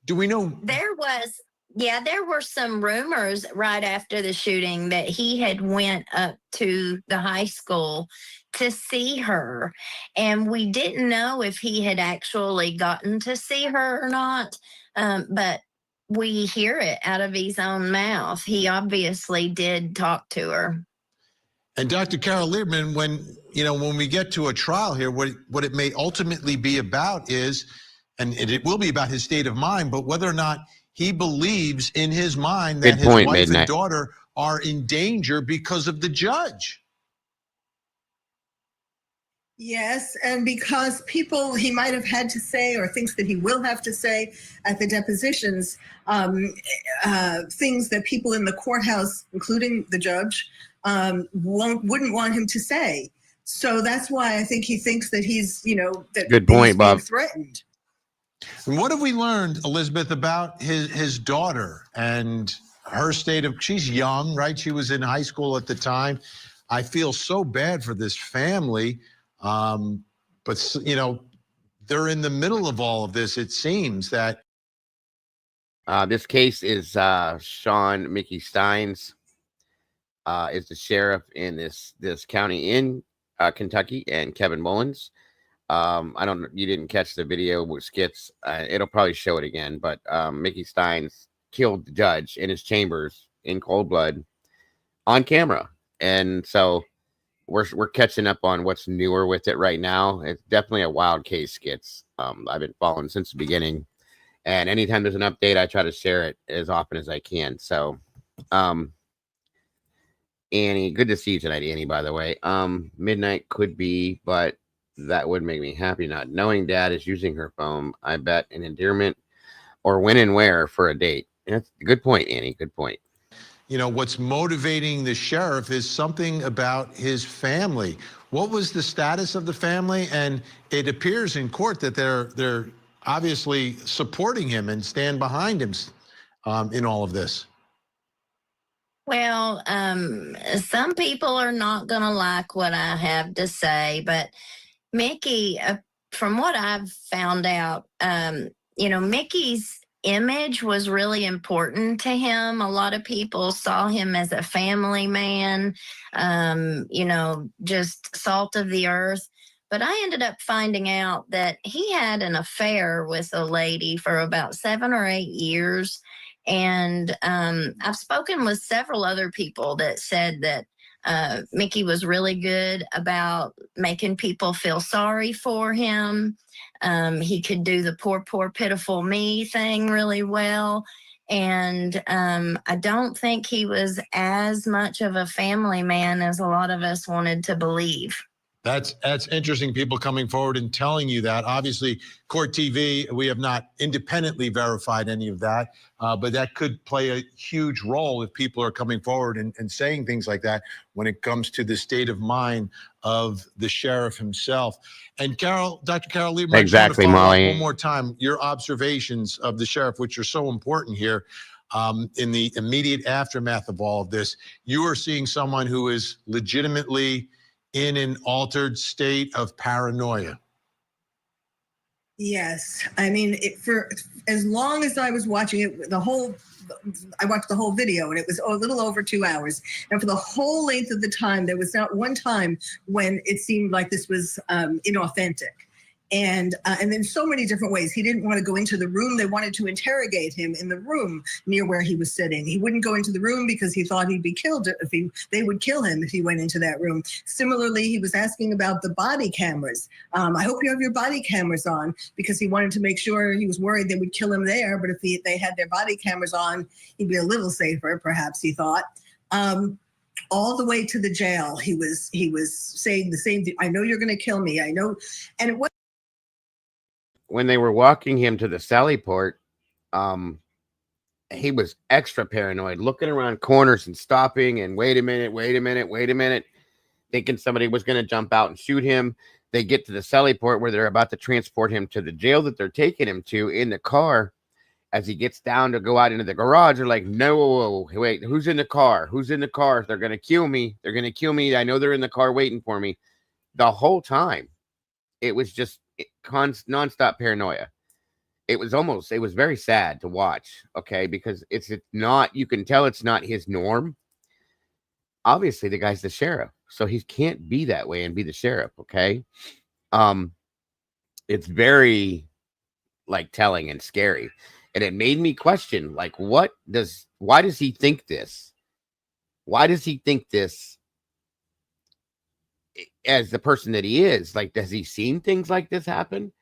Speaker 11: Do we know?
Speaker 6: There were some rumors right after the shooting that he had went up to the high school to see her. And we didn't know if he had actually gotten to see her or not. But we hear it out of his own mouth. He obviously did talk to her.
Speaker 11: And Dr. Carol Lieberman, when we get to a trial here, what it may ultimately be about is, and it will be about his state of mind, but whether or not he believes in his mind that his wife and daughter are in danger because of the judge.
Speaker 13: Yes, and because people he might have had to say or thinks that he will have to say at the depositions, things that people in the courthouse, including the judge, wouldn't want him to say. So that's why I think he thinks that he's, that
Speaker 2: good point,
Speaker 13: he's
Speaker 2: Bob.
Speaker 13: being threatened.
Speaker 11: And what have we learned, Elizabeth, about his daughter and her state of, she's young, right? She was in high school at the time. I feel so bad for this family. But, you know, they're in the middle of all of this. It seems that.
Speaker 2: This case is Sean Mickey Steins is the sheriff in this county in Kentucky, and Kevin Mullins. I don't, you didn't catch the video with skits. It'll probably show it again, but Mickey Steins killed the judge in his chambers in cold blood on camera. And so we're catching up on what's newer with it right now. It's definitely a wild case, skits. I've been following since the beginning, and anytime there's an update, I try to share it as often as I can. So, Annie, good to see you tonight, Annie, by the way. Midnight could be, but that would make me happy not knowing Dad is using her phone. I bet an endearment or when and where for a date. That's a good point, Annie. Good point.
Speaker 11: You know, what's motivating the sheriff is something about his family. What was the status of the family? And it appears in court that they're obviously supporting him and stand behind him in all of this.
Speaker 6: Well, some people are not going to like what I have to say, but Mickey, from what I've found out, you know, Mickey's image was really important to him. A lot of people saw him as a family man, you know, just salt of the earth. But I ended up finding out that he had an affair with a lady for about 7 or 8 years. And I've spoken with several other people that said that Mickey was really good about making people feel sorry for him. He could do the poor, poor, pitiful me thing really well. And I don't think he was as much of a family man as a lot of us wanted to believe.
Speaker 11: That's interesting, people coming forward and telling you that. Obviously, Court TV, we have not independently verified any of that, but that could play a huge role if people are coming forward and saying things like that when it comes to the state of mind of the sheriff himself. And Carol, Dr. Carol Lieberman,
Speaker 2: exactly, Molly.
Speaker 11: one more time, your observations of the sheriff, which are so important here. In the immediate aftermath of all of this, you are seeing someone who is legitimately in an altered state of paranoia.
Speaker 13: Yes, I mean, for as long as I was watching it, I watched the whole video, and it was a little over 2 hours. And for the whole length of the time, there was not one time when it seemed like this was inauthentic. And in so many different ways. He didn't want to go into the room. They wanted to interrogate him in the room near where he was sitting. He wouldn't go into the room because he thought he'd be killed they would kill him if he went into that room. Similarly, he was asking about the body cameras. I hope you have your body cameras on, because he wanted to make sure, he was worried they would kill him there. But if they had their body cameras on, he'd be a little safer, perhaps, he thought. All the way to the jail, he was saying the same thing. I know you're going to kill me. I know. And it was.
Speaker 2: When they were walking him to the Sally port, he was extra paranoid, looking around corners and stopping and wait a minute, thinking somebody was going to jump out and shoot him. They get to the Sally port where they're about to transport him to the jail that they're taking him to in the car. As he gets down to go out into the garage, they're like, no, wait, who's in the car? Who's in the car? They're going to kill me. They're going to kill me. I know they're in the car waiting for me. The whole time, it was just nonstop paranoia. It was very sad to watch, okay, because it's not, you can tell it's not his norm. Obviously, the guy's the sheriff, so he can't be that way and be the sheriff, okay? It's very, like, telling and scary. And it made me question, like, why does he think this? Why does he think this as the person that he is? Like, does he seen things like this happen?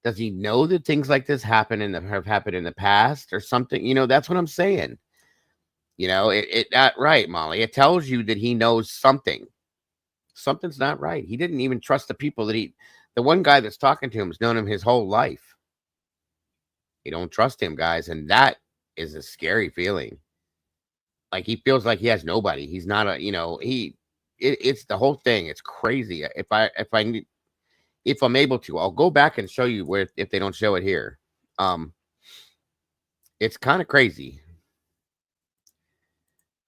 Speaker 2: Does he know that things like this have happened in the past or something? You know, that's what I'm saying. You know, it not right, Molly. It tells you that he knows something. Something's not right. He didn't even trust the people the one guy that's talking to him has known him his whole life. You don't trust him, guys. And that is a scary feeling. Like, he feels like he has nobody. He's not it's the whole thing. It's crazy. If if I'm able to, I'll go back and show you where if they don't show it here. It's kind of crazy.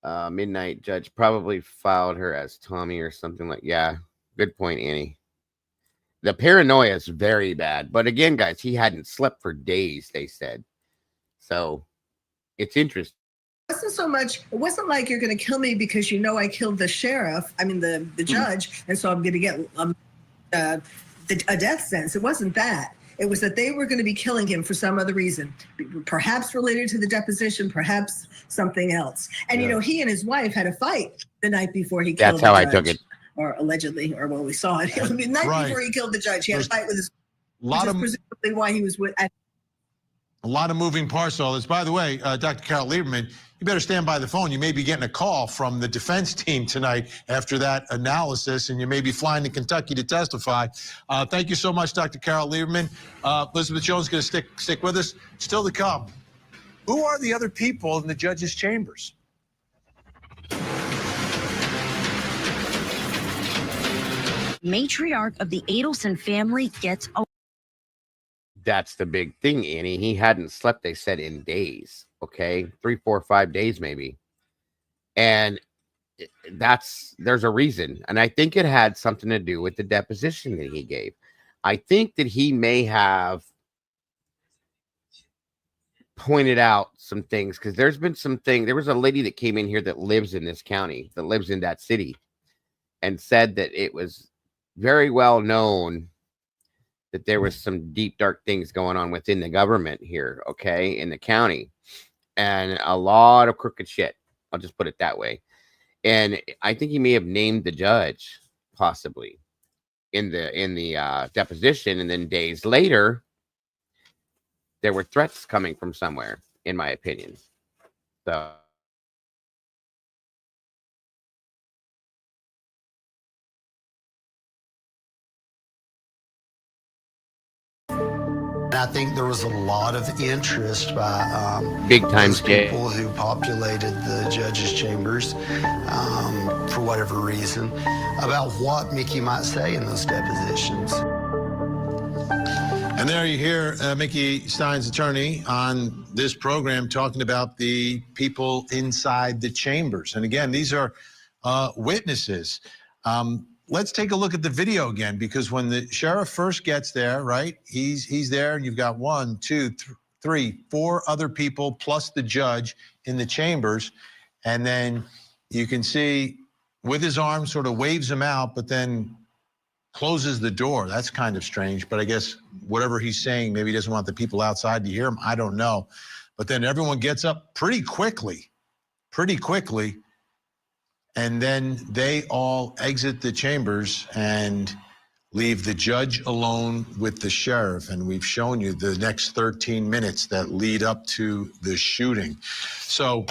Speaker 2: Midnight judge probably filed her as Tommy or something like. Yeah, good point, Annie. The paranoia is very bad, but again, guys, he hadn't slept for days. They said so. It's interesting.
Speaker 13: It wasn't so much. It wasn't like you're going to kill me because you know I killed the sheriff. I mean the judge, and so I'm going to get a death sentence. It wasn't that. It was that they were going to be killing him for some other reason, perhaps related to the deposition, perhaps something else. And, you know, he and his wife had a fight the night before he killed the judge. That's how I took it. Or allegedly, or well, we saw it. The night before he killed the judge, he had a fight with his wife, which is presumably why he was with.
Speaker 11: A lot of moving parts to all this. By the way, Dr. Carol Lieberman, you better stand by the phone. You may be getting a call from the defense team tonight after that analysis, and you may be flying to Kentucky to testify. Thank you so much, Dr. Carol Lieberman. Elizabeth Jones is going to stick with us. Still to come. Who are the other people in the judge's chambers?
Speaker 8: Matriarch of the Adelson family gets a.
Speaker 2: That's the big thing, Annie. He hadn't slept, they said, in days. Okay, 3, 4, 5 days maybe. And there's a reason. And I think it had something to do with the deposition that he gave. I think that he may have pointed out some things because there's been something. There was a lady that came in here that lives in this county, that lives in that city, and said that it was very well known that there was some deep, dark things going on within the government here, okay, in the county, and a lot of crooked shit. I'll just put it that way. And I think he may have named the judge possibly in the deposition, and then days later, there were threats coming from somewhere, in my opinion. So.
Speaker 16: And I think there was a lot of interest by
Speaker 2: big time
Speaker 16: people who populated the judge's chambers for whatever reason about what Mickey might say in those depositions.
Speaker 11: And there you hear Mickey Stein's attorney on this program talking about the people inside the chambers. And again, these are witnesses. Let's take a look at the video again, because when the sheriff first gets there, right, he's there, and you've got 1, 2, 3, 4 other people plus the judge in the chambers. And then you can see with his arm sort of waves him out, but then closes the door. That's kind of strange, but I guess whatever he's saying, maybe he doesn't want the people outside to hear him. I don't know. But then everyone gets up pretty quickly. And then they all exit the chambers and leave the judge alone with the sheriff. And we've shown you the next 13 minutes that lead up to the shooting. So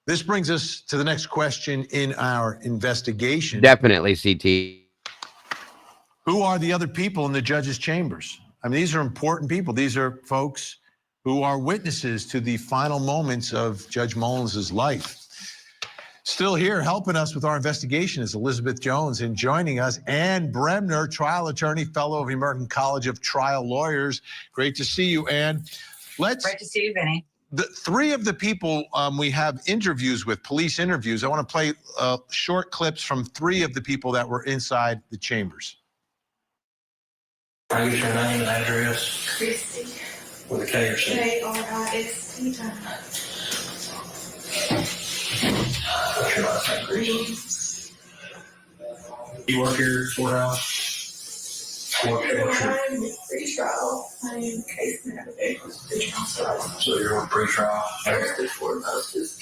Speaker 11: this brings us to the next question in our investigation.
Speaker 2: Definitely, CT.
Speaker 11: Who are the other people in the judge's chambers? I mean, these are important people. These are folks who are witnesses to the final moments of Judge Mullins' life. Still here helping us with our investigation is Elizabeth Jones, and joining us, Ann Bremner, trial attorney, fellow of the American College of Trial Lawyers. Great to see you, Ann.
Speaker 17: Great to see you, Vinny.
Speaker 11: The 3 of the people we have interviews with, police interviews. I want to play short clips from 3 of the people that were inside the chambers.
Speaker 14: Can I get your name and address?
Speaker 17: Christy.
Speaker 14: With a K or C?
Speaker 17: K-R-I-S-T.
Speaker 14: What's your last name, Christy? You work here at courthouse?
Speaker 17: I'm pre-trial. I'm case manager.
Speaker 14: So you're on pre-trial?
Speaker 17: First and foremost is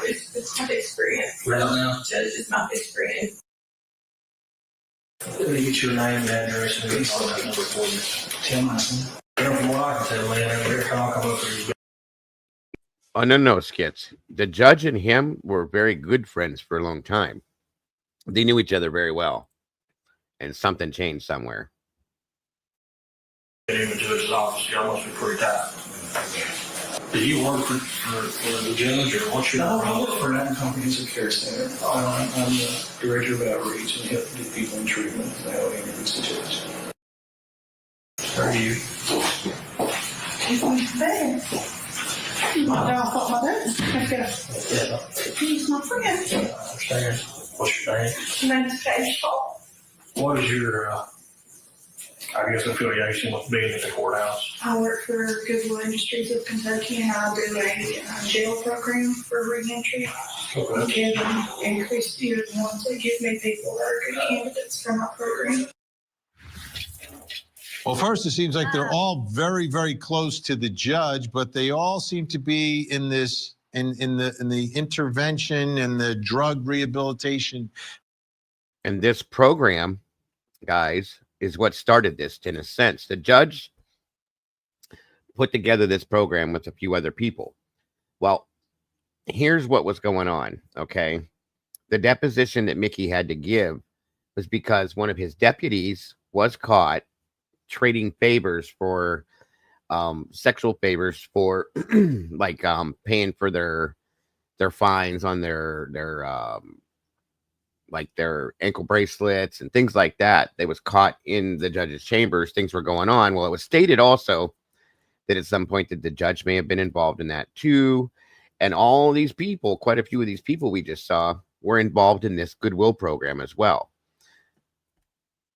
Speaker 17: it's my experience.
Speaker 14: Right now?
Speaker 17: Judge is my experience.
Speaker 14: Let me get your name and address and get all that number for you. Tell me. From what I can tell, man, every time I come up here,
Speaker 2: Oh, no, Skits. The judge and him were very good friends for a long time. They knew each other very well. And something changed somewhere.
Speaker 14: get him into his office. Y'all must be pretty tight. Do you work for the judge, or what's your role? I work for an comprehensive care center. I'm the director of outreach and help get people in treatment if they have any situations. How are you?
Speaker 17: He's going to bed. I thought my dad was going to go. He's my friend.
Speaker 14: I understand. What's your name?
Speaker 17: His name's Paul.
Speaker 14: What is your, I guess, affiliation with being at the courthouse?
Speaker 17: I work for Goodwill Industries of Kentucky, and I do a jail program for reentry.
Speaker 14: Okay.
Speaker 17: Give them increased years ones that give me people that are good candidates for my program.
Speaker 11: Well, first, it seems like they're all very, very close to the judge, but they all seem to be in this, in the intervention and the drug rehabilitation.
Speaker 2: And this program, guys, is what started this in a sense. The judge put together this program with a few other people. Well, here's what was going on, okay? The deposition that Mickey had to give was because one of his deputies was caught trading favors for sexual favors for like paying for their fines on their like their ankle bracelets and things like that. They was caught in the judge's chambers. Things were going on. Well, it was stated also that at some point that the judge may have been involved in that too. And all these people, quite a few of these people we just saw, were involved in this Goodwill program as well.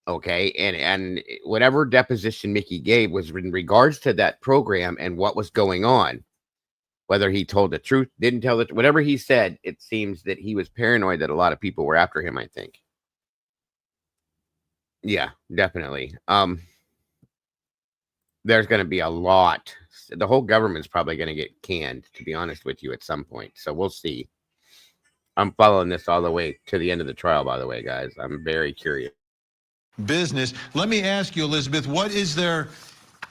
Speaker 2: Okay, and whatever deposition Mickey gave was in regards to that program and what was going on. Whether he told the truth, didn't tell it, whatever he said, it seems that he was paranoid that a lot of people were after him, I think. Yeah, definitely. There's going to be a lot. The whole government's probably going to get canned, to be honest with you, at some point. So we'll see. I'm following this all the way to the end of the trial, by the way, guys. I'm very curious.
Speaker 11: Business. Let me ask you, Elizabeth, what is there?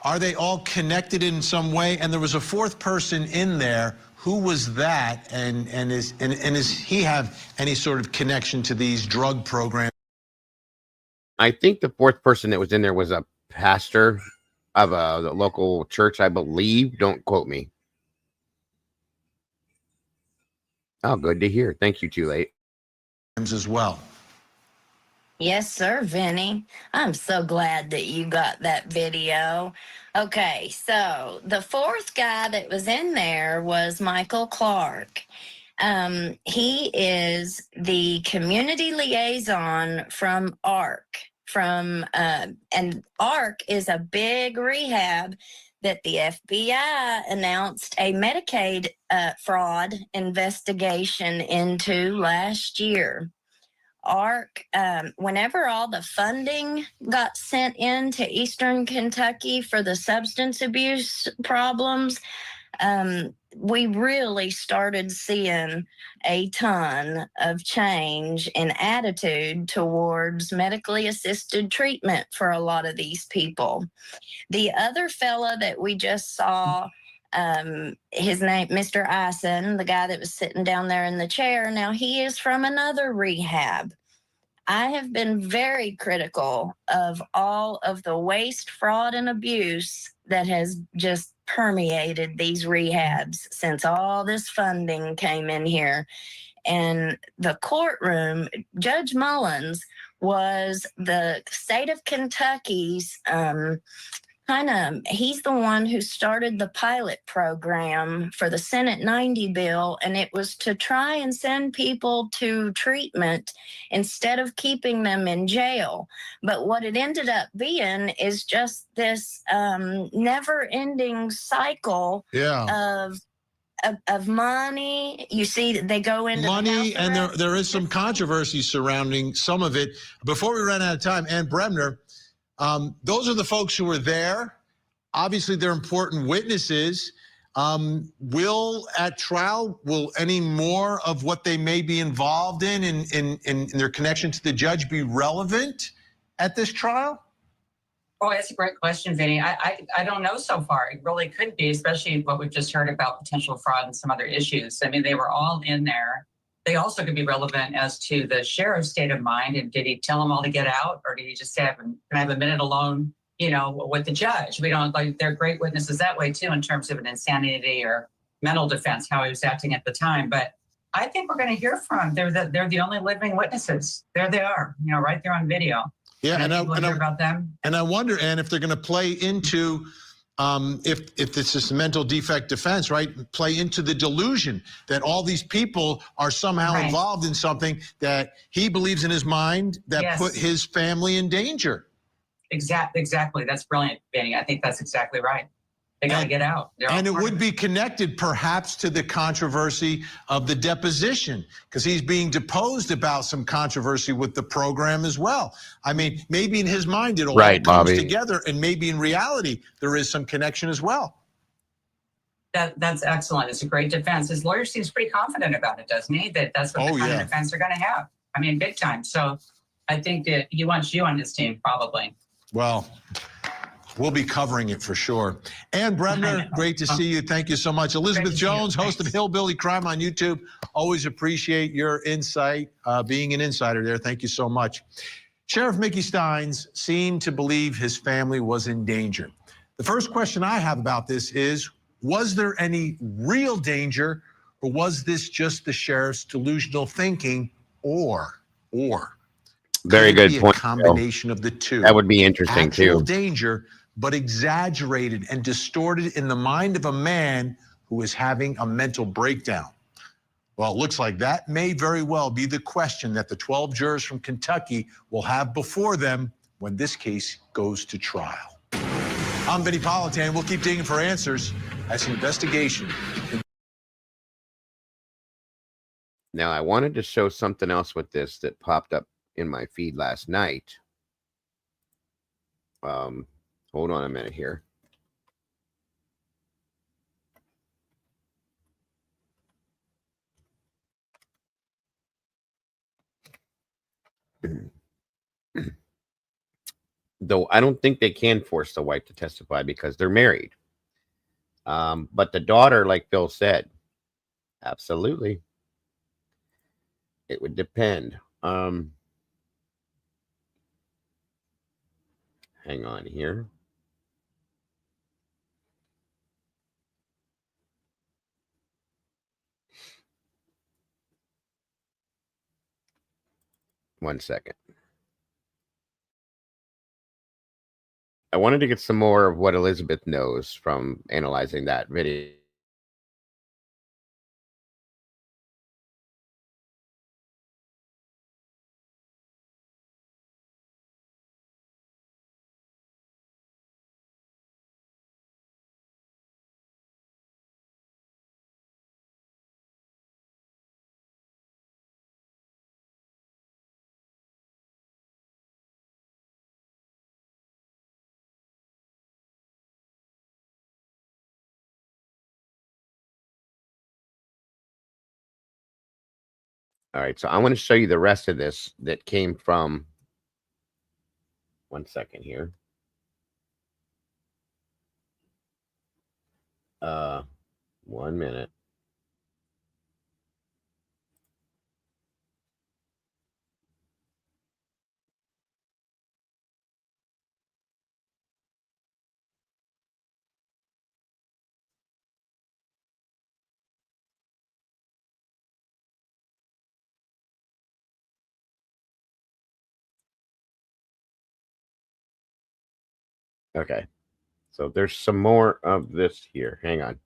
Speaker 11: Are they all connected in some way? And there was a fourth person in there. Who was that? And does he have any sort of connection to these drug programs?
Speaker 2: I think the fourth person that was in there was a pastor of the local church, I believe. Don't quote me. Oh, good to hear. Thank you, Too Late.
Speaker 11: As well.
Speaker 3: Yes, sir, Vinny. I'm so glad that you got that video. Okay, so the fourth guy that was in there was Michael Clark. He is the community liaison from ARC. And ARC is a big rehab that the FBI announced a Medicaid fraud investigation into last year. ARC, whenever all the funding got sent into Eastern Kentucky for the substance abuse problems, we really started seeing a ton of change in attitude towards medically assisted treatment for a lot of these people. The other fella that we just saw, his name, Mr. Ison, the guy that was sitting down there in the chair. Now he is from another rehab. I have been very critical of all of the waste, fraud, and abuse that has just permeated these rehabs since all this funding came in here. And the courtroom, Judge Mullins was the state of Kentucky's he's the one who started the pilot program for the Senate 90 bill, and it was to try and send people to treatment instead of keeping them in jail. But what it ended up being is just this never-ending cycle of money. You see that they go into
Speaker 11: money, and there is some controversy surrounding some of it. Before we run out of time, Ann Bremner, those are the folks who were there. Obviously, they're important witnesses. Will at trial, will any more of what they may be involved in their connection to the judge be relevant at this trial?
Speaker 18: Oh, that's a great question, Vinny. I don't know so far. It really could be, especially what we've just heard about potential fraud and some other issues. I mean, they were all in there. They also could be relevant as to the sheriff's state of mind. And did he tell them all to get out, or did he just say, can I have a minute alone, with the judge? We don't, like, they're great witnesses that way too, in terms of an insanity or mental defense, how he was acting at the time. But I think we're going to hear from them. They're the only living witnesses. There they are, right there on video.
Speaker 11: Yeah, and I
Speaker 18: hear about them.
Speaker 11: And I wonder, Ann, if they're going to play into, if this is mental defect defense, right? Play into the delusion that all these people are somehow involved in something that he believes in his mind that put his family in danger.
Speaker 18: Exactly. That's brilliant, Benny. I think that's exactly right. They got to get out.
Speaker 11: And it would be connected perhaps to the controversy of the deposition, because he's being deposed about some controversy with the program as well. I mean, maybe in his mind it all comes together, and maybe in reality there is some connection as well.
Speaker 18: That's excellent. It's a great defense. His lawyer seems pretty confident about it, doesn't he? That's what the kind of defense they're going to have. I mean, big time. So I think that he wants you on his team, probably.
Speaker 11: Well, we'll be covering it for sure. Ann Bremner, great to see you. Thank you so much. Elizabeth Jones, host of Hillbilly Crime on YouTube. Always appreciate your insight, being an insider there. Thank you so much. Sheriff Mickey Steins seemed to believe his family was in danger. The first question I have about this is, was there any real danger, or was this just the sheriff's delusional thinking, or
Speaker 2: very good point.
Speaker 11: A combination of the two.
Speaker 2: That would be interesting
Speaker 11: Actual
Speaker 2: too.
Speaker 11: Danger, but exaggerated and distorted in the mind of a man who is having a mental breakdown. Well, it looks like that may very well be the question that the 12 jurors from Kentucky will have before them when this case goes to trial. I'm Vinnie Politan. We'll keep digging for answers as the investigation.
Speaker 2: Now, I wanted to show something else with this that popped up in my feed last night. Hold on a minute here. Though I don't think they can force the wife to testify because they're married. But the daughter, like Bill said, absolutely. It would depend. Hang on here. One second. I wanted to get some more of what Elizabeth knows from analyzing that video. All right, so I want to show you the rest of this that came from, one second here. 1 minute. Okay, so there's some more of this here. Hang on.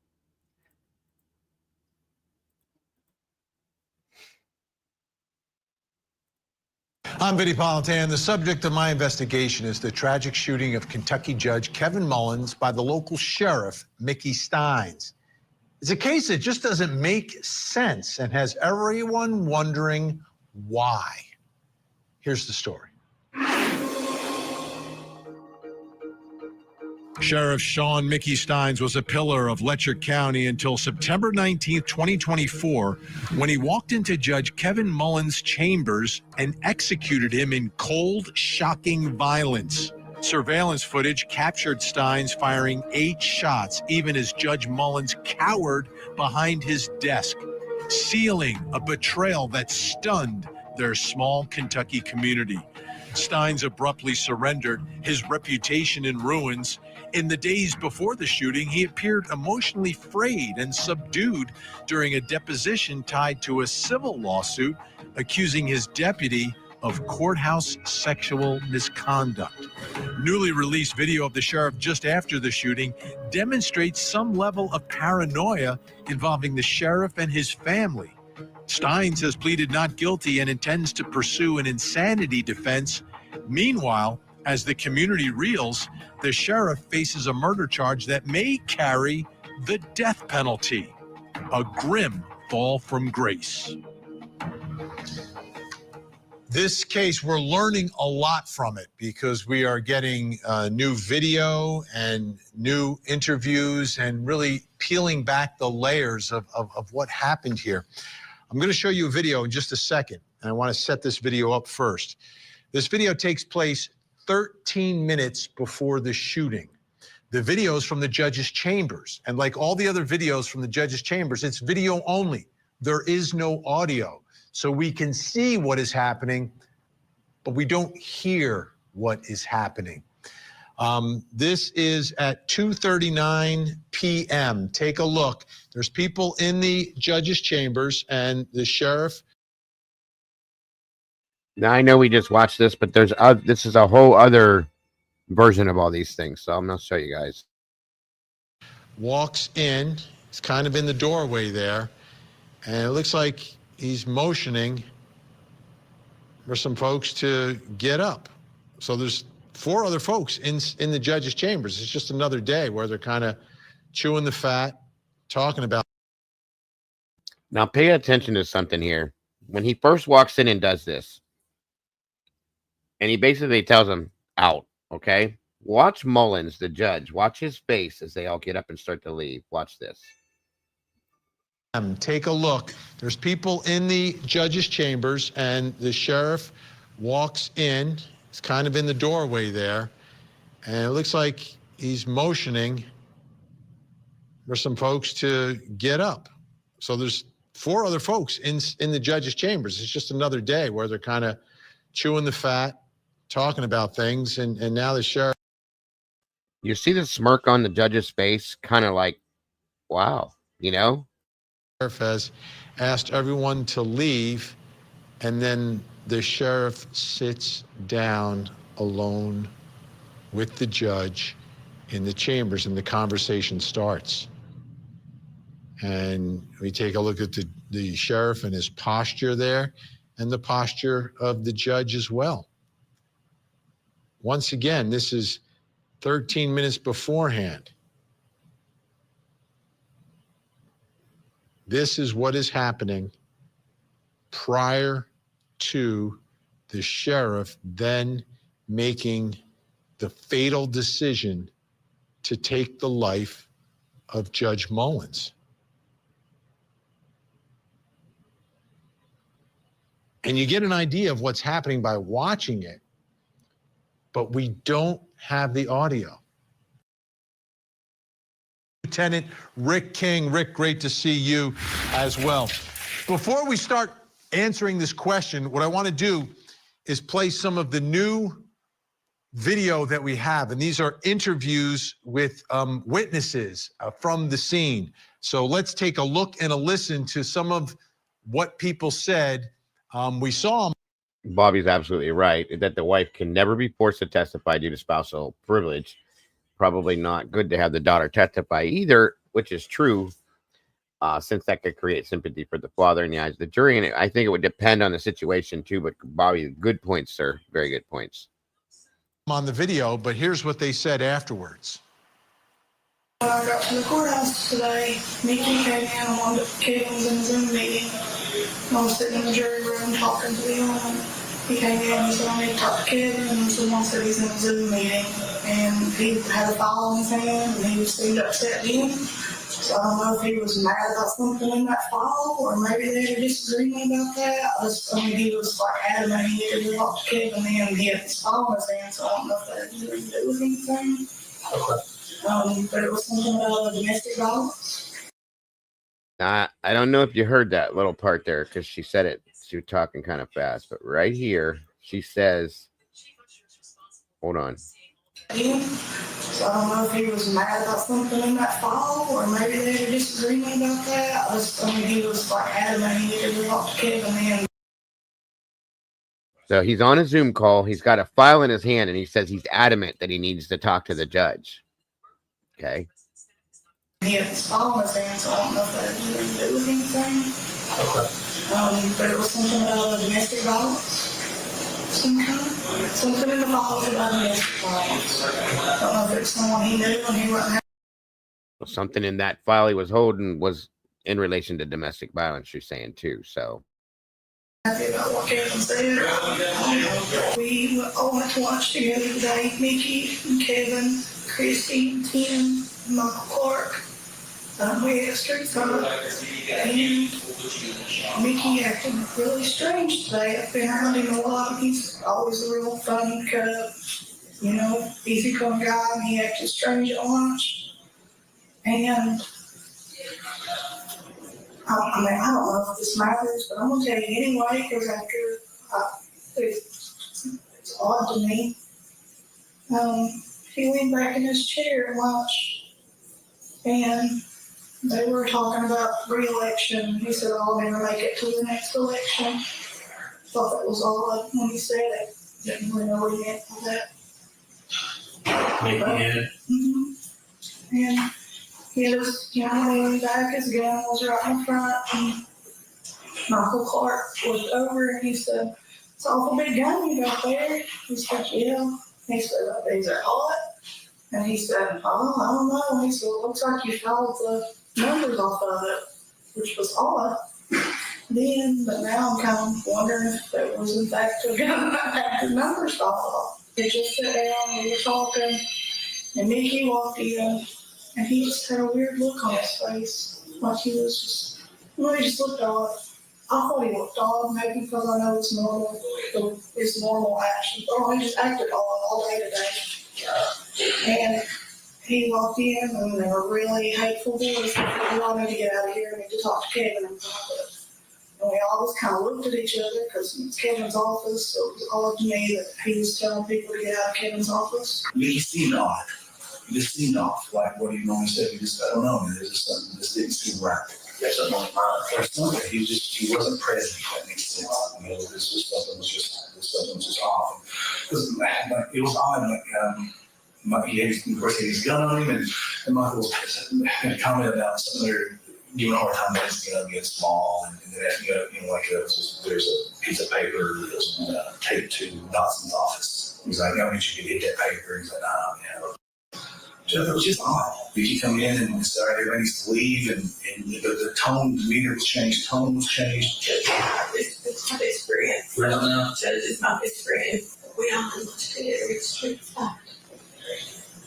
Speaker 11: I'm Vinnie Politan. The subject of my investigation is the tragic shooting of Kentucky Judge Kevin Mullins by the local sheriff, Mickey Steins. It's a case that just doesn't make sense and has everyone wondering why. Here's the story. Sheriff Sean Mickey Steins was a pillar of Letcher County until September 19, 2024, when he walked into Judge Kevin Mullins' chambers and executed him in cold, shocking violence. Surveillance footage captured Steins firing 8 shots, even as Judge Mullins cowered behind his desk, sealing a betrayal that stunned
Speaker 4: their small Kentucky community. Steins abruptly surrendered, his reputation in ruins. In the days before the shooting, he appeared emotionally frayed and subdued during a deposition tied to a civil lawsuit accusing his deputy of courthouse sexual misconduct. Newly released video of the sheriff just after the shooting demonstrates some level of paranoia involving the sheriff and his family. Steins has pleaded not guilty and intends to pursue an insanity defense. Meanwhile, as the community reels, the sheriff faces a murder charge that may carry the death penalty. A grim fall from grace.
Speaker 11: This case, we're learning a lot from it because we are getting new video and new interviews and really peeling back the layers of what happened here. I'm going to show you a video in just a second, and I want to set this video up first. This video takes place 13 minutes before the shooting. The video is from the judge's chambers, and like all the other videos from the judge's chambers, it's video only. There is no audio, so we can see what is happening, but we don't hear what is happening. This is at 2:39 p.m. Take a look. There's people in the judge's chambers and the sheriff.
Speaker 2: Now I know we just watched this, but there's this is a whole other version of all these things. So I'm going to show you guys.
Speaker 11: Walks in. He's kind of in the doorway there. And it looks like he's motioning for some folks to get up. So there's 4 other folks in the judge's chambers. It's just another day where they're kind of chewing the fat, talking about.
Speaker 2: Now pay attention to something here. When he first walks in and does this, and he basically tells them out, okay? Watch Mullins, the judge. Watch his face as they all get up and start to leave. Watch this.
Speaker 11: Take a look. There's people in the judge's chambers, and the sheriff walks in. He's kind of in the doorway there. And it looks like he's motioning for some folks to get up. So there's 4 other folks in the judge's chambers. It's just another day where they're kind of chewing the fat, talking about things, and now the sheriff.
Speaker 2: You see the smirk on the judge's face, kind of like, wow, you know?
Speaker 11: The sheriff has asked everyone to leave, and then the sheriff sits down alone with the judge in the chambers, and the conversation starts. And we take a look at the sheriff and his posture there, and the posture of the judge as well. Once again, this is 13 minutes beforehand. This is what is happening prior to the sheriff then making the fatal decision to take the life of Judge Mullins. And you get an idea of what's happening by watching it, but we don't have the audio. Lieutenant Rick King. Rick, great to see you as well. Before we start answering this question, what I want to do is play some of the new video that we have, and these are interviews with witnesses from the scene. So let's take a look and a listen to some of what people said. We saw
Speaker 2: Bobby's absolutely right that the wife can never be forced to testify due to spousal privilege. Probably not good to have the daughter testify either, which is true, since that could create sympathy for the father in the eyes of the jury. And I think it would depend on the situation too. But Bobby, good points, sir. Very good points.
Speaker 11: On the video, but here's what they said afterwards.
Speaker 17: When I got to the courthouse today, Mickey came in and one of the kids was in the Zoom meeting. I was sitting in the jury room talking to him. He came in and he said, I need to talk to Kevin, and someone said he's in a Zoom meeting. And he had a file in his hand, and he seemed upset then. So I don't know if he was mad about something in that file, or maybe they had a disagreement about that. I mean, he was like adamant he needed to talk to Kevin, and he had his file in his hand, so I don't know if that had anything to do with anything. Okay. But it was something about domestic violence.
Speaker 2: I don't know if you heard that little part there, because she said it She was talking kind of fast, but right here, she says, hold on.
Speaker 17: So I don't know if he was mad about something in that file, or maybe they had a disagreement about that. I mean, he was like adamant he needed to talk to Kevin then.
Speaker 2: So he's on a Zoom call. He's got a file in his hand, and he says he's adamant that he needs to talk to the judge. Okay.
Speaker 17: He had his file in his hand, so I don't know if that had anything to do with anything. But it was something about domestic violence. Something in the files about domestic violence. I don't know if it's someone he knew when he wasn't.
Speaker 2: Something in that file he was holding was in relation to domestic violence, she's saying too. So
Speaker 17: Happy about what Kevin said. We all went to lunch together today. Mickey and Kevin, Christy and Tim, and Michael Clark. We had a street fight, and Mickey acted really strange today. I've been around him a lot. He's always a real funny cup, easy-going guy, and he acted strange at lunch. And I don't know if this matters, but I'm going to tell you anyway, because it's odd to me. He leaned back in his chair at lunch, and they were talking about re-election. He said, I'll never make it to the next election. Thought that was odd when he said it. Didn't really know what he meant by that. And he was, leaning back, his gun was right in front, and Michael Clark looked over and he said, it's an awful big gun you got there. He said, yeah. He said, these are hot. And he said, oh, I don't know. He said, it looks like you followed the numbers off of it, which was odd. But now I'm kind of wondering if it was in fact a gun that had the numbers off. They just sat down, we were talking, and Mickey walked in, and he just had a weird look on his face, like he was just, he just looked odd. I thought he looked odd, maybe because I know it's normal, his normal action. Oh, he just acted odd all day today. And he walked in, and they were really hateful voices. We all need to get out of here. I need to talk to Kevin and private. And we all just kind of looked at each other because it's Kevin's office, so it was odd to me that he was telling people to get out of Kevin's office.
Speaker 14: He seemed odd. He just seemed off. Like, what do you normally say? I don't know. There's just something, this didn't seem right. There's something on my mind. He wasn't present, if that makes sense. This was something was just off. It was odd, he had his gun on him, and Michael had a comment about something they're giving a hard time about his gun being small, and then there's a piece of paper that was taped to Dotson's office. He's like, I want you to get that paper. He's like, no. It was just odd. He come in and said, everybody needs to leave, and the tone, the meter was changed, tone was changed.
Speaker 17: It's my best friend.
Speaker 14: Right now?
Speaker 17: It's my best friend. We all lunch together at the street fight.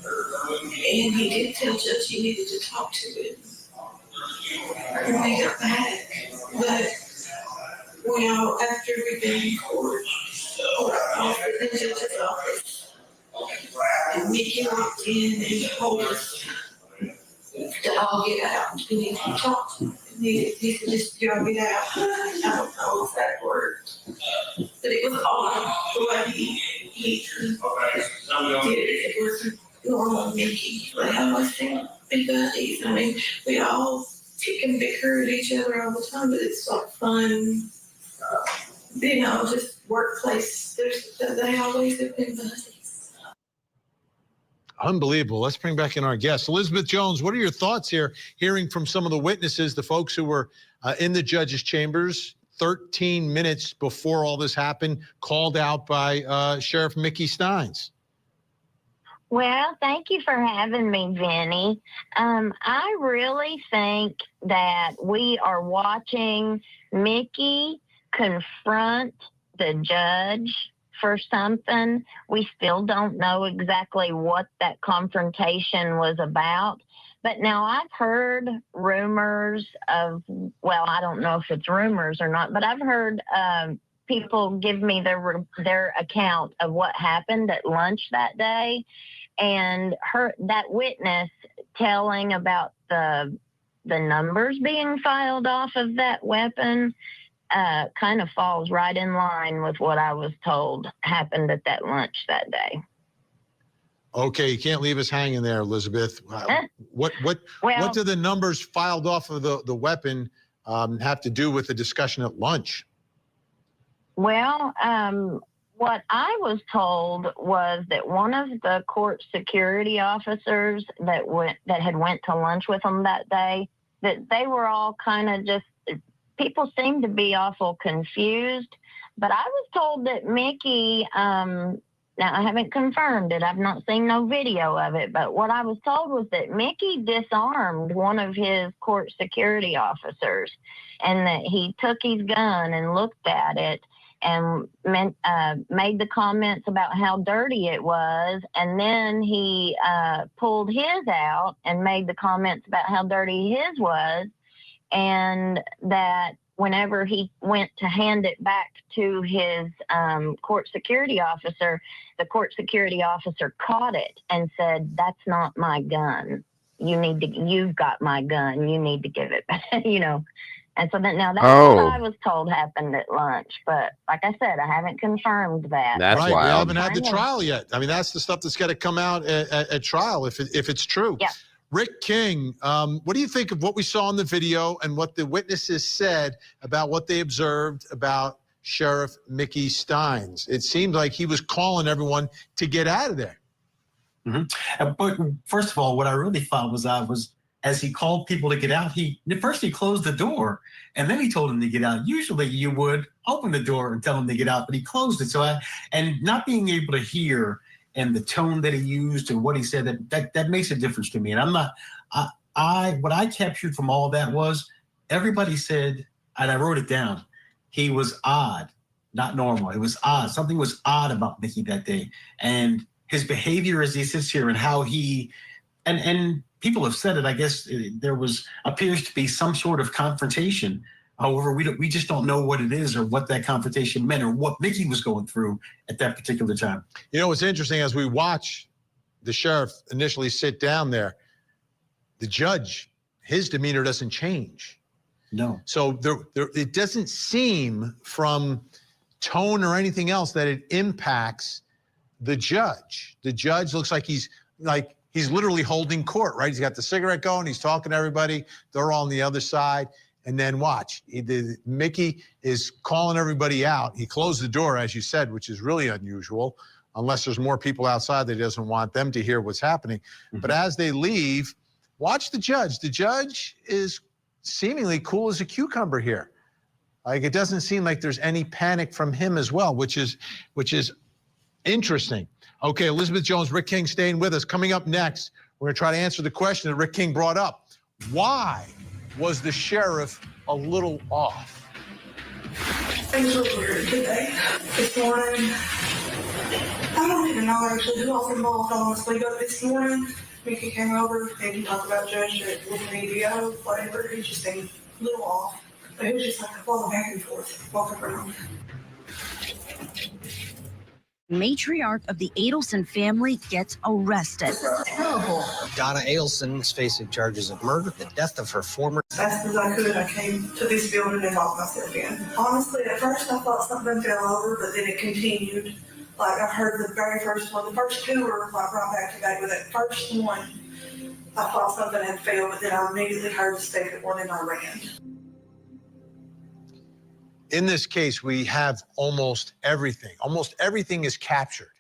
Speaker 17: And he did tell Judge he needed to talk to him. And we got back. But after we'd been in court, off in the judge's office, and Mickey walked in and told us to all get out. We need to talk to him. He said, just y'all get out. I don't know if that worked. But it was odd the way he did it. It wasn't normal Mickey. But I was saying, big buddies. I mean, we all tick and bicker at each other all the time, but it's like fun. Just workplace. They always have been buddies.
Speaker 11: Unbelievable. Let's bring back in our guest. Elizabeth Jones, what are your thoughts here, hearing from some of the witnesses, the folks who were in the judge's chambers 13 minutes before all this happened, called out by Sheriff Mickey Steins?
Speaker 19: Well, thank you for having me, Vinny. I really think that we are watching Mickey confront the judge for something. We still don't know exactly what that confrontation was about. But now I've heard rumors of, well, I don't know if it's rumors or not, but I've heard people give me their account of what happened at lunch that day. And that witness telling about the numbers being filed off of that weapon, kind of falls right in line with what I was told happened at that lunch that day.
Speaker 11: Okay, you can't leave us hanging there, Elizabeth. What do the numbers filed off of the weapon have to do with the discussion at lunch?
Speaker 19: Well, what I was told was that one of the court security officers that had went to lunch with them that day, that they were all kind of just, people seemed to be awful confused. But I was told that Mickey, now, I haven't confirmed it. I've not seen no video of it. But what I was told was that Mickey disarmed one of his court security officers and that he took his gun and looked at it and made the comments about how dirty it was. And then he pulled his out and made the comments about how dirty his was. And that whenever he went to hand it back to his court security officer, the court security officer caught it and said, "That's not my gun. You've got my gun. You need to give it back," you know. And so that's what I was told happened at lunch. But like I said, I haven't confirmed that.
Speaker 11: That's right. We haven't had the trial yet. I mean, that's the stuff that's got to come out at trial if it's true.
Speaker 19: Yeah.
Speaker 11: Rick King, what do you think of what we saw in the video and what the witnesses said about what they observed about Sheriff Mickey Steins? It seemed like he was calling everyone to get out of there.
Speaker 20: But first of all, what I really thought was as he called people to get out, first he closed the door and then he told them to get out. Usually you would open the door and tell them to get out, but he closed it. So and not being able to hear and the tone that he used and what he said, that makes a difference to me. And what I captured from all of that was everybody said, and I wrote it down, he was odd, not normal. It was odd. Something was odd about Mickey that day. And his behavior as he sits here and how he, and people have said it, I guess there appears to be some sort of confrontation. However, we just don't know what it is or what that confrontation meant or what Mickey was going through at that particular time.
Speaker 11: You know, what's interesting, as we watch the sheriff initially sit down there, the judge, his demeanor doesn't change.
Speaker 20: No.
Speaker 11: So it doesn't seem from tone or anything else that it impacts the judge. The judge looks like he's literally holding court, right? He's got the cigarette going. He's talking to everybody. They're all on the other side. And then watch, Mickey is calling everybody out. He closed the door, as you said, which is really unusual, unless there's more people outside that he doesn't want them to hear what's happening. But as they leave, watch the judge. The judge is seemingly cool as a cucumber here. Like, it doesn't seem like there's any panic from him as well, which is interesting. Okay, Elizabeth Jones, Rick King staying with us. Coming up next, we're going to try to answer the question that Rick King brought up. Why was the sheriff a little off?
Speaker 17: Things were weird today. This morning, I don't even know actually who else involved, honestly, but this morning, Mickey came over and he talked about Judge that didn't need to go, whatever. He just seemed a little off. But he was just like walking back and forth, walking around.
Speaker 8: Matriarch of the Adelson family gets arrested.
Speaker 9: Terrible. Donna Adelson is facing charges of murder, the death of her former.
Speaker 17: As fast as I could, I came to this building and locked myself in. Honestly, at first I thought something fell over, but then it continued. Like, I heard the very first one, the first two were like right back to back. With that first one, I thought something had failed, but then I immediately heard the second one and I ran.
Speaker 11: In this case, we have almost everything. Almost everything is captured.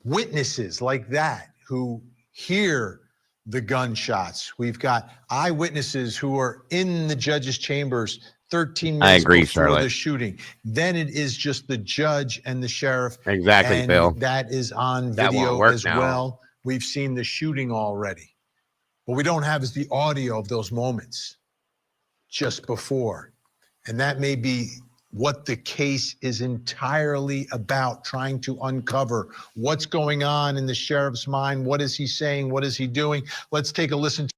Speaker 11: Witnesses like that who hear the gunshots. We've got eyewitnesses who are in the judge's chambers 13 minutes before the shooting. Then it is just the judge and the sheriff.
Speaker 2: Exactly,
Speaker 11: and
Speaker 2: Bill.
Speaker 11: That is on video as well. We've seen the shooting already. What we don't have is the audio of those moments just before. And that may be what the case is entirely about, trying to uncover what's going on in the sheriff's mind. What is he saying? What is he doing? Let's take a listen.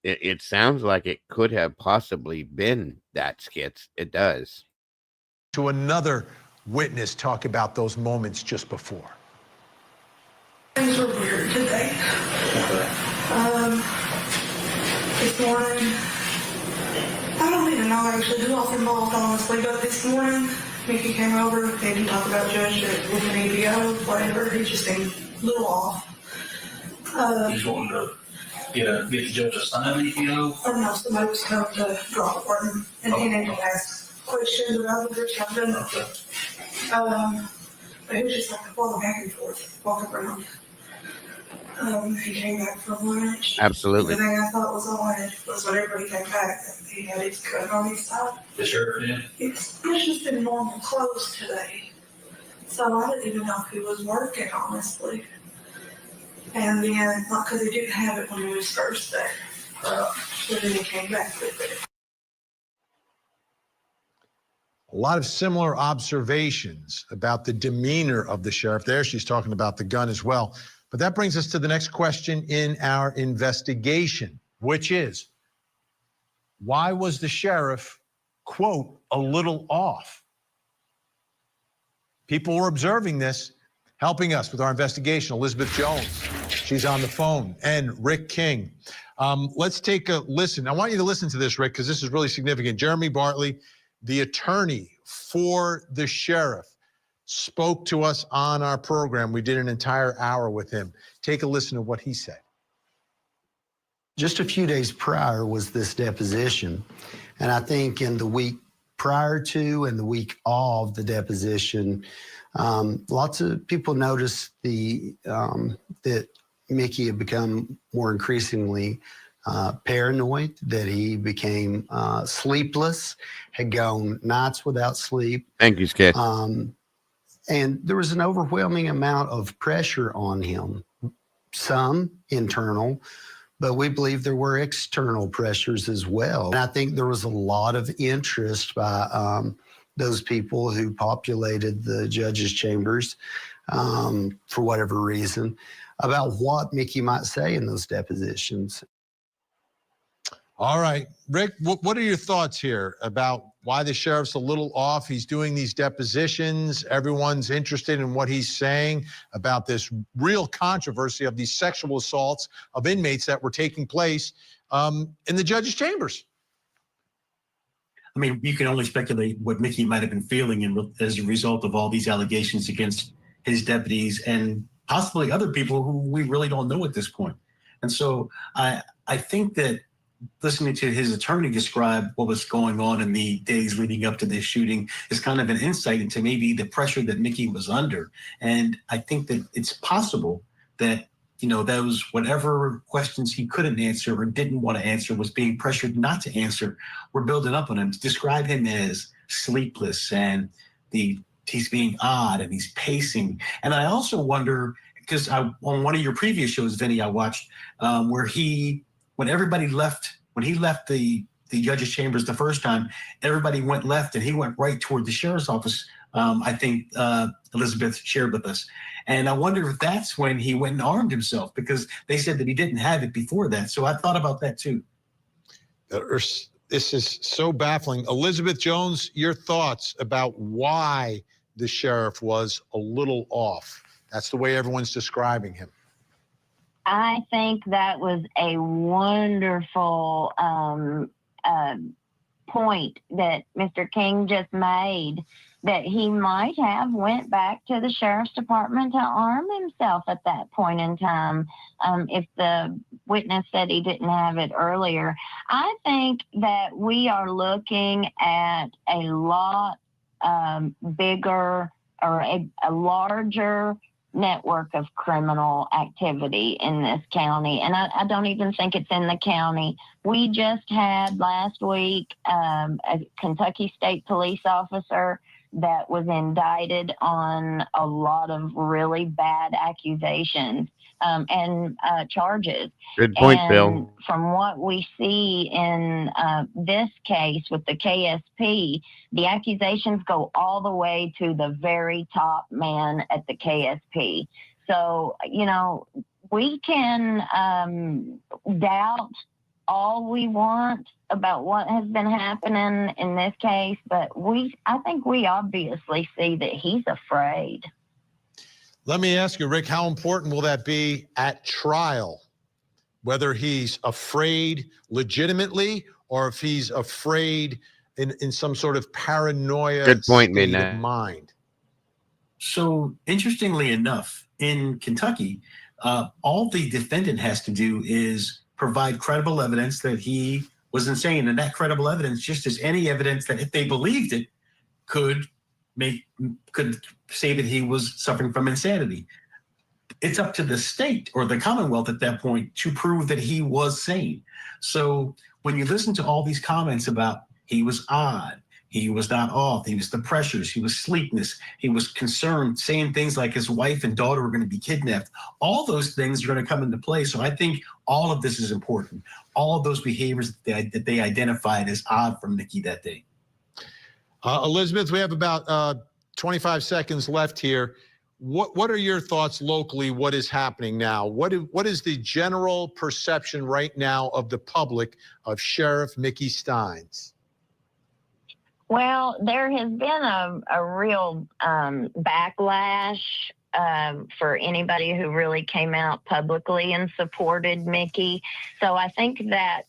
Speaker 2: It sounds like it could have possibly been that skits. It does.
Speaker 11: To another witness talk about those moments just before.
Speaker 17: Things were weird today. This morning, And I actually do offer involved, honestly, but this morning, Mickey came over, they didn't talk about Judge with an EPO, whatever, he just seemed a little off.
Speaker 14: He's wanting to get the judge to sign the EPO.
Speaker 17: Or no, somebody was coming to draw it for him, and he needed to ask questions about the British Captain. But it was just like walking back and forth, walking around. He came back from lunch.
Speaker 2: Absolutely.
Speaker 17: The thing I thought was odd was whenever he came back, he had his cut on his side.
Speaker 14: The sheriff did?
Speaker 17: It's just been normal clothes today. So I didn't even know if he was working, honestly. And then, not because he didn't have it when he was first there. But then he came back with it.
Speaker 11: A lot of similar observations about the demeanor of the sheriff there. She's talking about the gun as well. But that brings us to the next question in our investigation, which is, why was the sheriff, quote, a little off? People were observing this. Helping us with our investigation, Elizabeth Jones. She's on the phone. And Rick King. Let's take a listen. I want you to listen to this, Rick, because this is really significant. Jeremy Bartley, the attorney for the sheriff, spoke to us on our program. We did an entire hour with him. Take a listen to what he said.
Speaker 16: Just a few days prior was this deposition. And I think in the week prior to and the week of the deposition, lots of people noticed that Mickey had become more increasingly paranoid, that he became sleepless, had gone nights without sleep.
Speaker 2: Thank you, Skid.
Speaker 16: And there was an overwhelming amount of pressure on him, some internal, but we believe there were external pressures as well. And I think there was a lot of interest by those people who populated the judge's chambers for whatever reason about what Mickey might say in those depositions.
Speaker 11: All right, Rick, what are your thoughts here about why the sheriff's a little off? He's doing these depositions. Everyone's interested in what he's saying about this real controversy of these sexual assaults of inmates that were taking place in the judge's chambers.
Speaker 20: I mean, you can only speculate what Mickey might have been feeling as a result of all these allegations against his deputies and possibly other people who we really don't know at this point. And so I think that listening to his attorney describe what was going on in the days leading up to this shooting is kind of an insight into maybe the pressure that Mickey was under. And I think that it's possible that, you know, those whatever questions he couldn't answer or didn't want to answer, was being pressured not to answer, were building up on him. To describe him as sleepless and he's being odd and he's pacing. And I also wonder, because on one of your previous shows, Vinny, I watched where when he left the judge's chambers the first time, everybody went left and he went right toward the sheriff's office. I think Elizabeth shared with us. And I wonder if that's when he went and armed himself, because they said that he didn't have it before that. So I thought about that too.
Speaker 11: This is so baffling. Elizabeth Jones, your thoughts about why the sheriff was a little off? That's the way everyone's describing him.
Speaker 19: I think that was a wonderful point that Mr. King just made, that he might have went back to the sheriff's department to arm himself at that point in time, if the witness said he didn't have it earlier. I think that we are looking at a lot bigger or a larger network of criminal activity in this county. And I don't even think it's in the county. We just had last week a Kentucky State police officer that was indicted on a lot of really bad accusations and charges.
Speaker 2: Good point,
Speaker 19: and
Speaker 2: Bill.
Speaker 19: From what we see in this case with the KSP, the accusations go all the way to the very top man at the KSP. So, you know, we can doubt all we want about what has been happening in this case, but I think we obviously see that he's afraid.
Speaker 11: Let me ask you, Rick, how important will that be at trial? Whether he's afraid legitimately or if he's afraid in some sort of paranoia
Speaker 2: Good point,
Speaker 11: state
Speaker 2: Midnight.
Speaker 11: of mind.
Speaker 20: So interestingly enough, in Kentucky, all the defendant has to do is provide credible evidence that he was insane. And that credible evidence, just as any evidence that if they believed it, could say that he was suffering from insanity. It's up to the state or the Commonwealth at that point to prove that he was sane. So when you listen to all these comments about he was odd, he was not off, he was the pressures, he was sleepiness, he was concerned, saying things like his wife and daughter were going to be kidnapped, all those things are going to come into play. So I think all of this is important. All of those behaviors that they identified as odd from Mickey that day.
Speaker 11: Elizabeth, we have about 25 seconds left here. What are your thoughts locally? What is happening now? What is the general perception right now of the public of Sheriff Mickey Steins?
Speaker 19: Well, there has been a real backlash for anybody who really came out publicly and supported Mickey. So I think that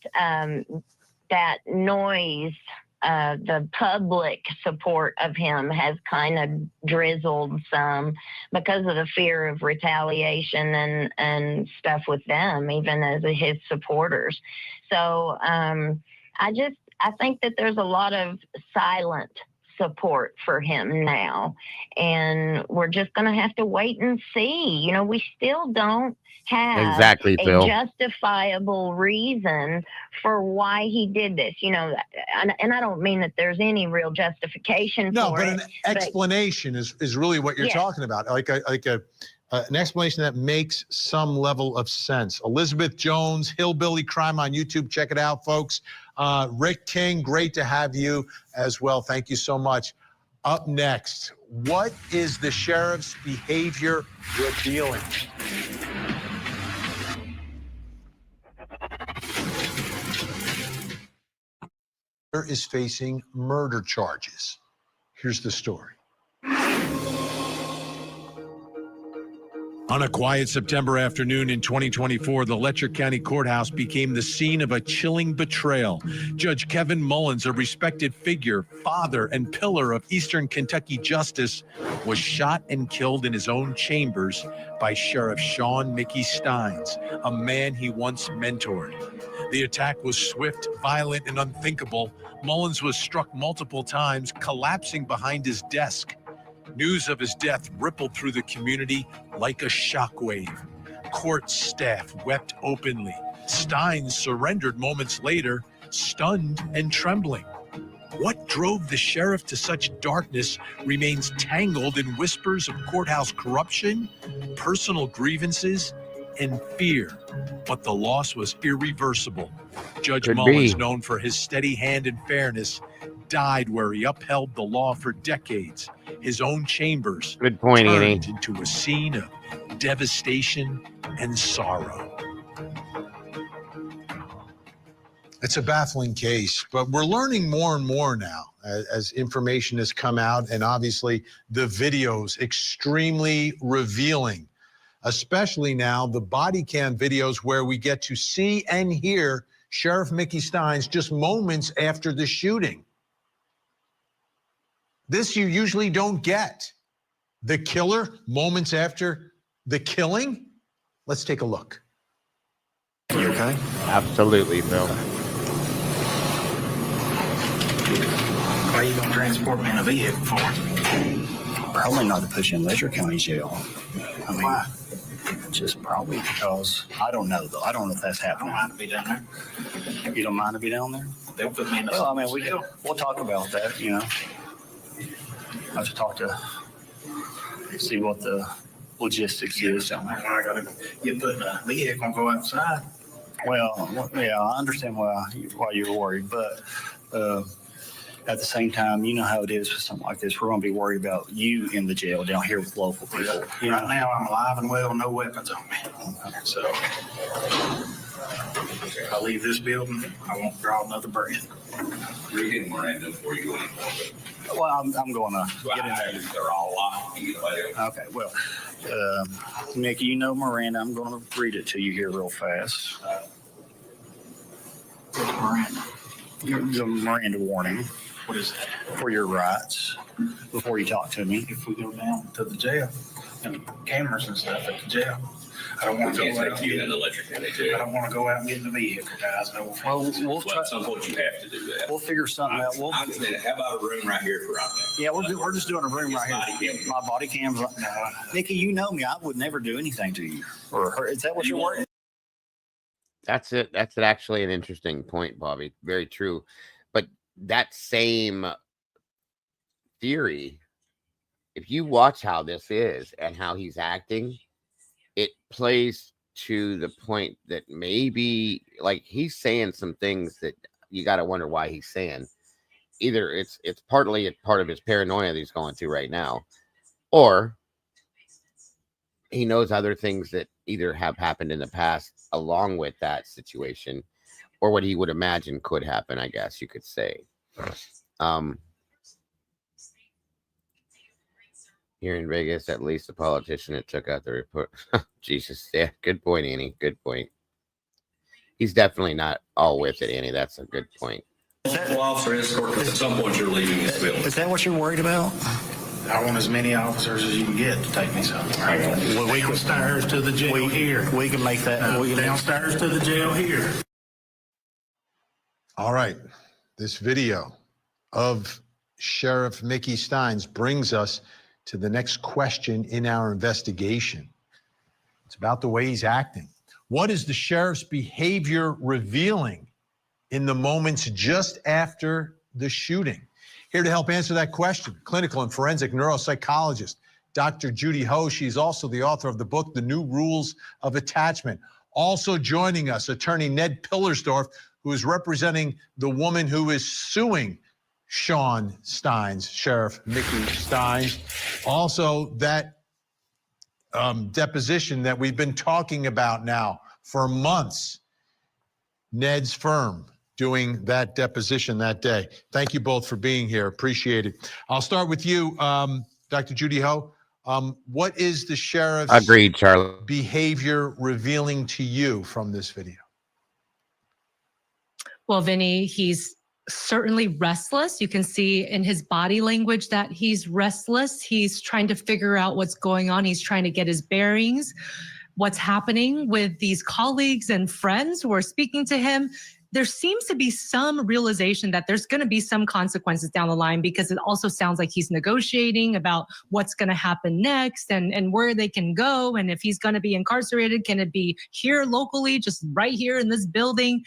Speaker 19: that noise, the public support of him has kind of drizzled some because of the fear of retaliation and stuff with them, even as his supporters. So I think that there's a lot of silent support for him now, and we're just going to have to wait and see. You know, we still don't have a justifiable reason for why he did this, you know, and I don't mean that there's any real justification for it.
Speaker 11: An explanation is really what you're talking about, like an explanation that makes some level of sense. Elizabeth Jones, Hillbilly Crime on YouTube. Check it out, folks. Rick King, great to have you as well. Thank you so much. Up next, what is the sheriff's behavior revealing? Is facing murder charges. Here's the story.
Speaker 4: On a quiet September afternoon in 2024, the Letcher County Courthouse became the scene of a chilling betrayal. Judge Kevin Mullins, a respected figure, father, and pillar of Eastern Kentucky justice, was shot and killed in his own chambers by Sheriff Sean Mickey Steins, a man he once mentored. The attack was swift, violent, and unthinkable. Mullins was struck multiple times, collapsing behind his desk. News of his death rippled through the community like a shockwave. Court staff wept openly. Steins surrendered moments later, stunned and trembling. What drove the sheriff to such darkness remains tangled in whispers of courthouse corruption, personal grievances, and fear. But the loss was irreversible. Judge Mullins, known for his steady hand and fairness, died where he upheld the law for decades. His own chambers turned into a scene of devastation and sorrow.
Speaker 11: It's a baffling case, but we're learning more and more now as information has come out, and obviously the videos extremely revealing, especially now the body cam videos where we get to see and hear Sheriff Mickey Steins just moments after the shooting. This you usually don't get. The killer moments after the killing. Let's take a look.
Speaker 2: You okay? Absolutely, Phil.
Speaker 15: Why are you going to transport me in a vehicle for? Probably not to push in Letcher County Jail. I mean, why? Just probably because, I don't know though. I don't know if that's happening. I don't mind to be down there. You don't mind to be down there? They'll put me in the Well, I mean, we'll talk about that, you know. I have to talk to, see what the logistics is down there. I got to get put in a vehicle and go outside. Well, yeah, I understand why you're worried, but at the same time, you know how it is with something like this. We're going to be worried about you in the jail down here with local people. You know? Right now, I'm alive and well, no weapons on me. So if I leave this building, I won't draw another breath. You're getting Miranda before you go in. Well, I'm going to get in there. They're all locked. Okay, well, Nikki, you know Miranda. I'm going to read it to you here real fast. Miranda. The Miranda warning.
Speaker 14: What is that?
Speaker 15: For your rights before you talk to me.
Speaker 14: If we go down to the jail and cameras and stuff at the jail, I don't want to go out. I don't want to go out and get in the vehicle, guys. No.
Speaker 15: Well, we'll try.
Speaker 21: At some point, you have to do that.
Speaker 15: We'll figure something out.
Speaker 21: I'm saying, how about a room right here for right now?
Speaker 15: Yeah, we're just doing a room right here. My body cam's right now. Nikki, you know me. I would never do anything to you or her. Is that what you're worried?
Speaker 2: That's it. That's actually an interesting point, Bobby. Very true. But that same theory, if you watch how this is and how he's acting, it plays to the point that maybe like he's saying some things that you got to wonder why he's saying. Either it's partly a part of his paranoia that he's going through right now, or he knows other things that either have happened in the past along with that situation, or what he would imagine could happen, I guess you could say. Here in Vegas, at least the politician that took out the report. Jesus, yeah, good point, Annie. Good point. He's definitely not all with it, Annie. That's a good point.
Speaker 21: Officer escort, because at some point you're leaving this building.
Speaker 15: Is that what you're worried about?
Speaker 14: I want as many officers as you can get to take me somewhere.
Speaker 15: Well, we
Speaker 14: downstairs to the jail here.
Speaker 15: We can make that.
Speaker 14: Downstairs to the jail here.
Speaker 11: All right. This video of Sheriff Mickey Steins brings us to the next question in our investigation. It's about the way he's acting. What is the sheriff's behavior revealing in the moments just after the shooting? Here to help answer that question, clinical and forensic neuropsychologist, Dr. Judy Ho. She's also the author of the book, The New Rules of Attachment. Also joining us, attorney Ned Pillersdorf, who is representing the woman who is suing Sean Steins, Sheriff Mickey Steins. Also, that deposition that we've been talking about now for months. Ned's firm doing that deposition that day. Thank you both for being here. Appreciate it. I'll start with you, Dr. Judy Ho. What is the sheriff's
Speaker 2: Agreed, Charlie.
Speaker 11: behavior revealing to you from this video?
Speaker 22: Well, Vinny, he's certainly restless. You can see in his body language that he's restless. He's trying to figure out what's going on. He's trying to get his bearings, what's happening with these colleagues and friends who are speaking to him. There seems to be some realization that there's going to be some consequences down the line, because it also sounds like he's negotiating about what's going to happen next and where they can go. And if he's going to be incarcerated, can it be here locally, just right here in this building?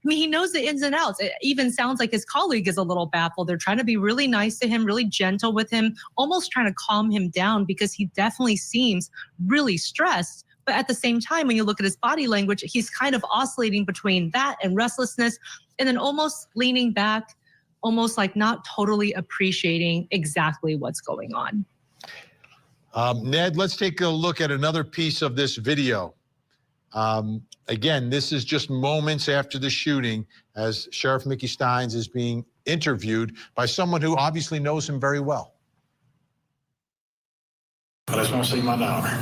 Speaker 22: I mean, he knows the ins and outs. It even sounds like his colleague is a little baffled. They're trying to be really nice to him, really gentle with him, almost trying to calm him down, because he definitely seems really stressed. But at the same time, when you look at his body language, he's kind of oscillating between that and restlessness, and then almost leaning back, almost like not totally appreciating exactly what's going on.
Speaker 11: Ned, let's take a look at another piece of this video. Again, this is just moments after the shooting as Sheriff Mickey Steins is being interviewed by someone who obviously knows him very well.
Speaker 14: I just want to see my daughter.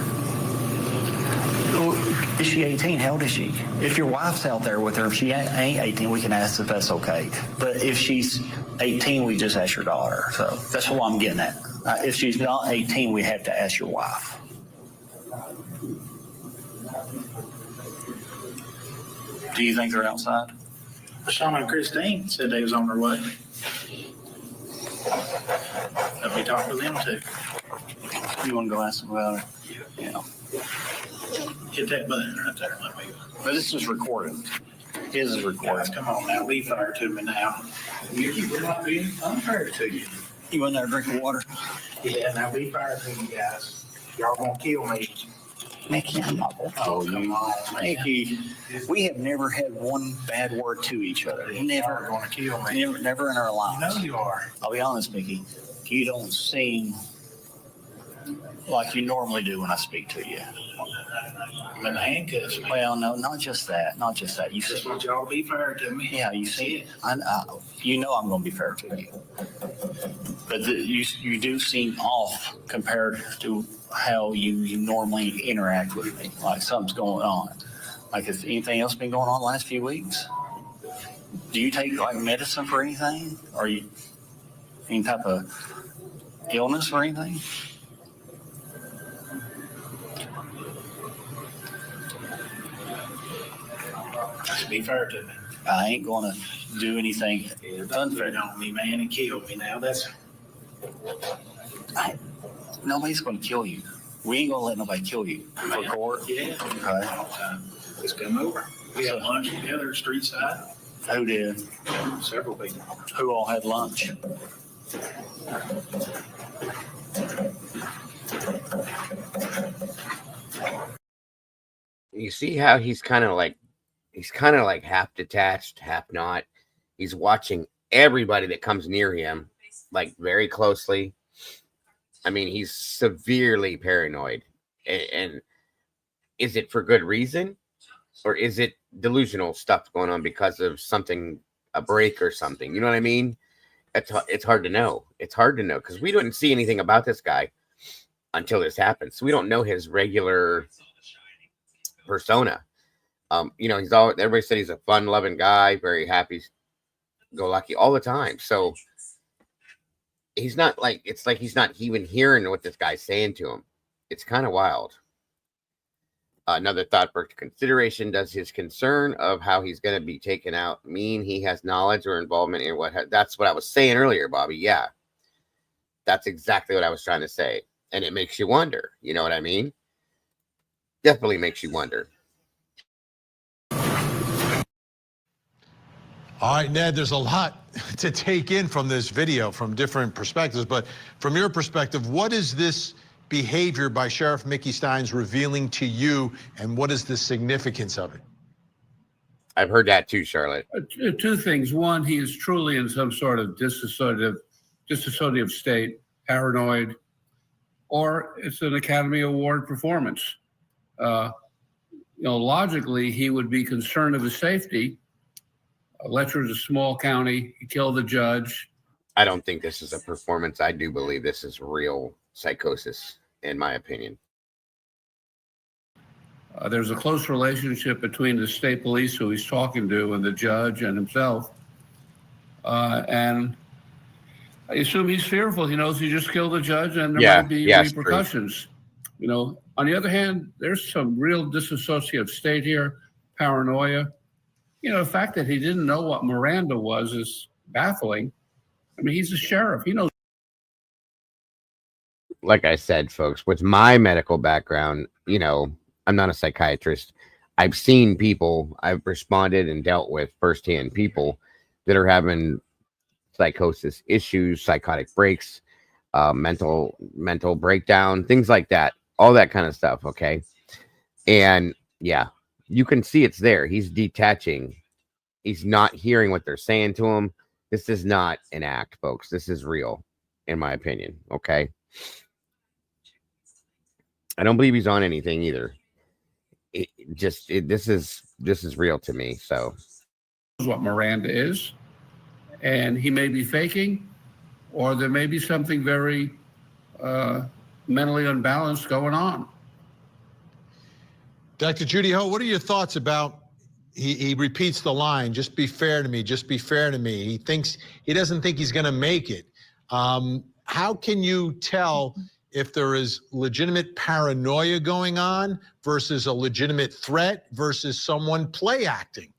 Speaker 15: Is she 18? How old is she? If your wife's out there with her, if she ain't 18, we can ask if that's okay. But if she's 18, we just ask your daughter. So that's what I'm getting at. If she's not 18, we have to ask your wife. Do you think they're outside?
Speaker 14: Shauna and Christine said they was on their way. Let me talk to them too.
Speaker 15: You want to go ask them about it? Yeah.
Speaker 14: Hit that button right there. Let me go.
Speaker 15: But this is recorded. His is recorded.
Speaker 14: Guys, come on now. Be fair to me now. We're not being unfair to you.
Speaker 15: You in there drinking water?
Speaker 14: Yeah, now be fair to me, guys. Y'all gonna kill me.
Speaker 15: Mickey, I'm not gonna kill you.
Speaker 14: Come on,
Speaker 15: Mickey, we have never had one bad word to each other. Never.
Speaker 14: You're gonna kill me.
Speaker 15: Never in our lives.
Speaker 14: You know you are.
Speaker 15: I'll be honest, Mickey. You don't seem like you normally do when I speak to you.
Speaker 14: I'm in the handcuffs.
Speaker 15: Well, no, not just that. Not just that. You
Speaker 14: just want y'all to be fair to me.
Speaker 15: Yeah, you see, you know I'm going to be fair to you. But you do seem off compared to how you normally interact with me. Like something's going on. Like, has anything else been going on the last few weeks? Do you take like medicine for anything? Or you? any type of illness or anything?
Speaker 14: To be fair to me.
Speaker 15: I ain't going to do anything
Speaker 14: Unfair on me, man, and kill me now.
Speaker 15: Nobody's going to kill you. We ain't going to let nobody kill you. For court?
Speaker 14: Yeah.
Speaker 15: Okay.
Speaker 14: Let's come over. We had lunch together at street side.
Speaker 15: Who did?
Speaker 14: Several people.
Speaker 15: Who all had lunch?
Speaker 2: You see how he's kind of like half detached, half not. He's watching everybody that comes near him, like very closely. I mean, he's severely paranoid. And is it for good reason? Or is it delusional stuff going on because of something, a break or something? You know what I mean? It's hard to know. It's hard to know because we didn't see anything about this guy until this happened. So we don't know his regular persona. You know, everybody said he's a fun-loving guy, very happy-go-lucky all the time. So he's not like, it's like he's not even hearing what this guy's saying to him. It's kind of wild. Another thought for consideration: does his concern of how he's going to be taken out mean he has knowledge or involvement in that's what I was saying earlier, Bobby. Yeah, that's exactly what I was trying to say. And it makes you wonder. You know what I mean? Definitely makes you wonder.
Speaker 11: All right, Ned, there's a lot to take in from this video from different perspectives, but from your perspective, what is this behavior by Sheriff Mickey Steins revealing to you, and what is the significance of it?
Speaker 2: I've heard that too, Charlotte.
Speaker 1: Two things. One, he is truly in some sort of dissociative state, paranoid, or it's an Academy Award performance. Logically, he would be concerned of his safety. Letcher's a small county. He killed the judge.
Speaker 2: I don't think this is a performance. I do believe this is real psychosis, in my opinion.
Speaker 1: There's a close relationship between the state police who he's talking to and the judge and himself. And I assume he's fearful. He knows he just killed the judge and there might be repercussions. True. On the other hand, there's some real dissociative state here, paranoia. The fact that he didn't know what Miranda was is baffling. I mean, he's a sheriff. He knows.
Speaker 2: Like I said, folks, with my medical background, I'm not a psychiatrist. I've seen people, I've responded and dealt with firsthand people that are having psychosis issues, psychotic breaks, mental breakdown, things like that, all that kind of stuff. Okay. And yeah, you can see it's there. He's detaching. He's not hearing what they're saying to him. This is not an act, folks. This is real, in my opinion. Okay. I don't believe he's on anything either. This is real to me. So
Speaker 1: what Miranda is, and he may be faking, or there may be something very mentally unbalanced going on.
Speaker 11: Dr. Judy Ho, what are your thoughts about? He repeats the line, "Just be fair to me. Just be fair to me." He doesn't think he's going to make it. How can you tell if there is legitimate paranoia going on versus a legitimate threat versus someone play acting?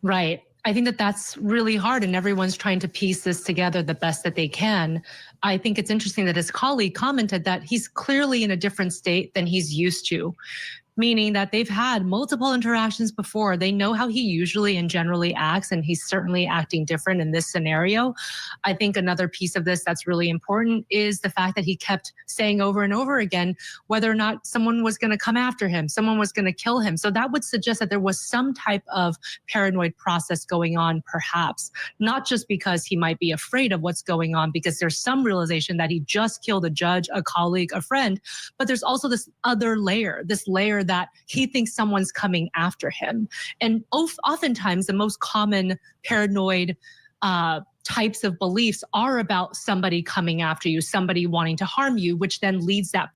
Speaker 22: Right. I think that that's really hard, and everyone's trying to piece this together the best that they can. I think it's interesting that his colleague commented that he's clearly in a different state than he's used to, meaning that they've had multiple interactions before. They know how he usually and generally acts, and he's certainly acting different in this scenario. I think another piece of this that's really important is the fact that he kept saying over and over again whether or not someone was going to come after him, someone was going to kill him. So that would suggest that there was some type of paranoid process going on, perhaps, not just because he might be afraid of what's going on, because there's some realization that he just killed a judge, a colleague, a friend, but there's also this other layer, that he thinks someone's coming after him. And oftentimes the most common paranoid types of beliefs are about somebody coming after you, somebody wanting to harm you, which then leads that.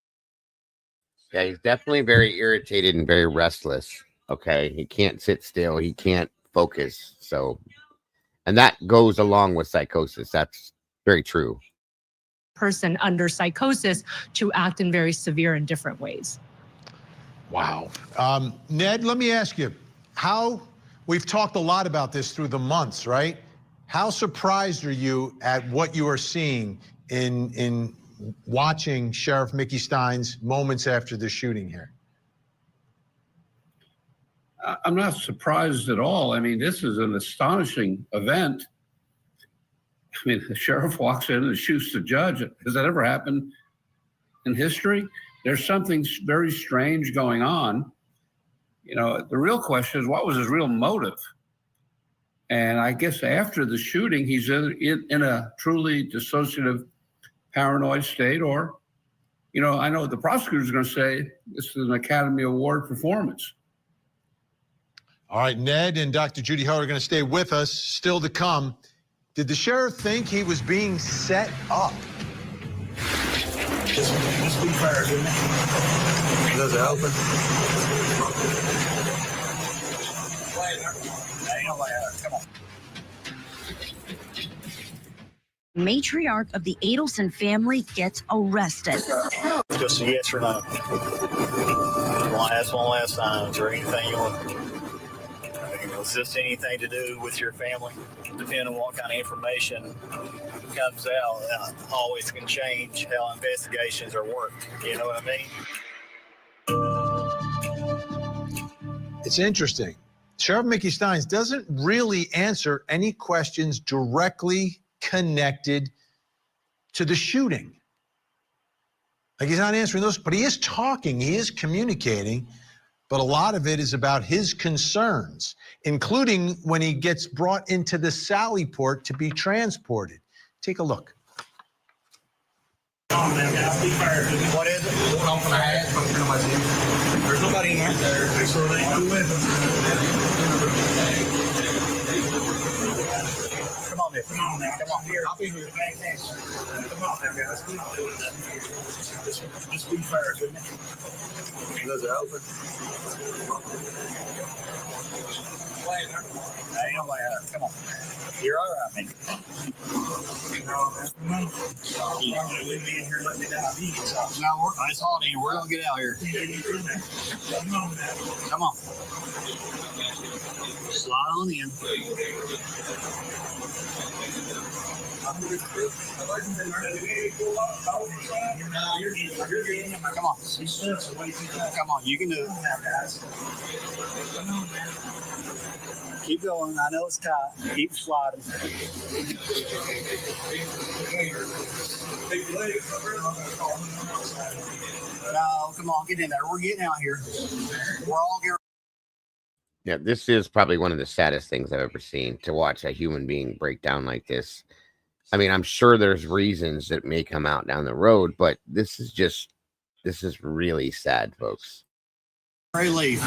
Speaker 2: Yeah, he's definitely very irritated and very restless. Okay. He can't sit still. He can't focus. So And that goes along with psychosis. That's very true.
Speaker 22: Person under psychosis to act in very severe and different ways.
Speaker 4: Wow. Ned, let me ask you, we've talked a lot about this through the months, right? How surprised are you at what you are seeing in watching Sheriff Mickey Stein's moments after the shooting here?
Speaker 1: I'm not surprised at all. I mean, this is an astonishing event. I mean, the sheriff walks in and shoots the judge. Has that ever happened in history? There's something very strange going on. You know, the real question is, what was his real motive? And I guess after the shooting, he's in a truly dissociative, paranoid state, or, you know, I know the prosecutor's going to say this is an Academy Award performance.
Speaker 4: All right, Ned and Dr. Judy Ho are going to stay with us. Still to come. Did the sheriff think he was being set up?
Speaker 14: Just be fair, didn't it? Does it open? Come on.
Speaker 8: Matriarch of the Adelson family gets arrested.
Speaker 15: Just a yes or no. Ask one last time. Is there anything you want? Is this anything to do with your family? Depending on what kind of information comes out, always can change how investigations are worked. You know what I mean?
Speaker 4: It's interesting. Sheriff Mickey Steins doesn't really answer any questions directly connected to the shooting. Like, he's not answering those, but he is talking, he is communicating, but a lot of it is about his concerns, including when he gets brought into the Sally Port to be transported. Take a look.
Speaker 14: What is it? There's nobody in there. Come on, Nick. Come on, come on. Here, I'll be here. Come on, now, guys. Just be fair, couldn't it? Does it open? Ain't no way out. Come on. You're all right, man. No, it's on here. We're gonna get out here. Come on. Slide on in. Come on. Come on, you can do it. Keep going. I know it's tight. Keep sliding. No, come on, get in there. We're getting out here. We're all getting.
Speaker 2: Yeah, this is probably one of the saddest things I've ever seen, to watch a human being break down like this. I mean, I'm sure there's reasons that may come out down the road, but this is really sad, folks.
Speaker 15: Relief.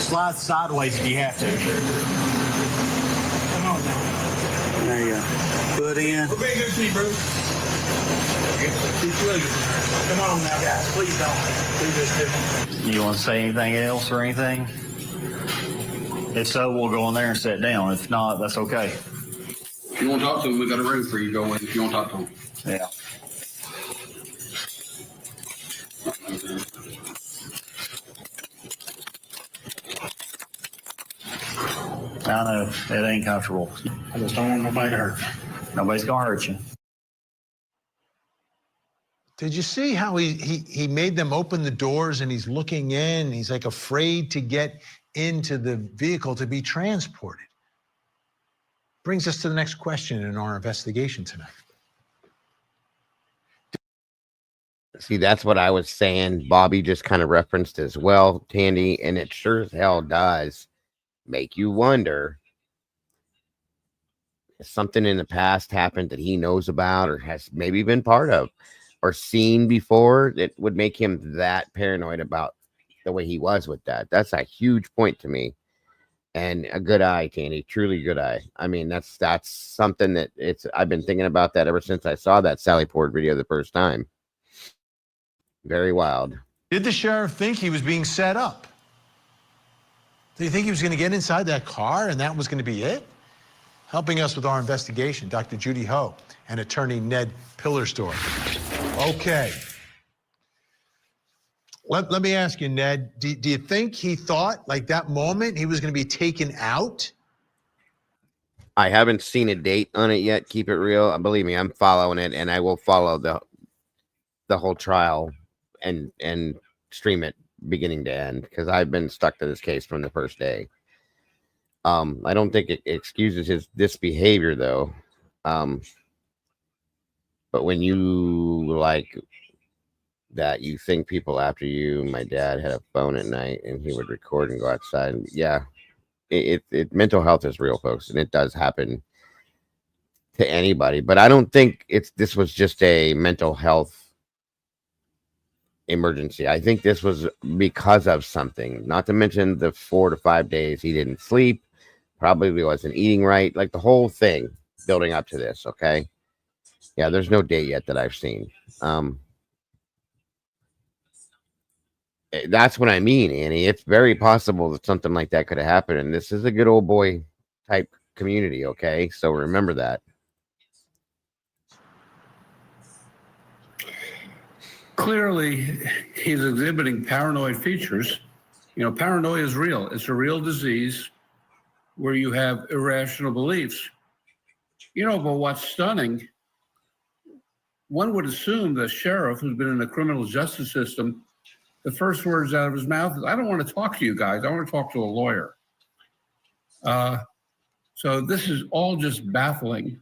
Speaker 15: Slide sideways if you have to. Come on now. There you go. Put in.
Speaker 14: We're being good to you, bro. Come on now, guys. Please don't do this to me.
Speaker 15: You want to say anything else or anything? If so, we'll go in there and sit down. If not, that's okay.
Speaker 21: If you want to talk to him, we got a room for you to go in if you want to talk to him.
Speaker 15: Yeah. I know. It ain't comfortable.
Speaker 14: I just don't want nobody to hurt.
Speaker 15: Nobody's going to hurt you.
Speaker 4: Did you see how he made them open the doors and he's looking in? He's like afraid to get into the vehicle to be transported. Brings us to the next question in our investigation tonight.
Speaker 2: See, that's what I was saying. Bobby just kind of referenced as well, Tandy, and it sure as hell does make you wonder if something in the past happened that he knows about or has maybe been part of or seen before that would make him that paranoid about the way he was with that. That's a huge point to me. And a good eye, Tandy, truly good eye. I mean, that's something that I've been thinking about that ever since I saw that Sally Port video the first time. Very wild.
Speaker 4: Did the sheriff think he was being set up? Did he think he was going to get inside that car and that was going to be it?
Speaker 11: Helping us with our investigation, Dr. Judy Ho and attorney Ned Pillersdorf. Okay. Let me ask you, Ned, do you think he thought like that moment he was going to be taken out?
Speaker 2: I haven't seen a date on it yet. Keep it real. Believe me, I'm following it, and I will follow the whole trial and stream it beginning to end, because I've been stuck to this case from the first day. I don't think it excuses this behavior though. But when you like that, you think people after you. My dad had a phone at night and he would record and go outside. And yeah, it mental health is real, folks, and it does happen to anybody. But I don't think this was just a mental health emergency. I think this was because of something. Not to mention the 4 to 5 days he didn't sleep, probably wasn't eating right, like the whole thing building up to this. Okay, yeah, there's no date yet that I've seen. That's what I mean, Annie. It's very possible that something like that could have happened, and this is a good old boy type community. Okay, so remember that.
Speaker 1: Clearly, he's exhibiting paranoid features. You know, paranoia is real. It's a real disease where you have irrational beliefs. You know, but what's stunning, one would assume the sheriff who's been in the criminal justice system, the first words out of his mouth is, I don't want to talk to you guys. I want to talk to a lawyer. So this is all just baffling.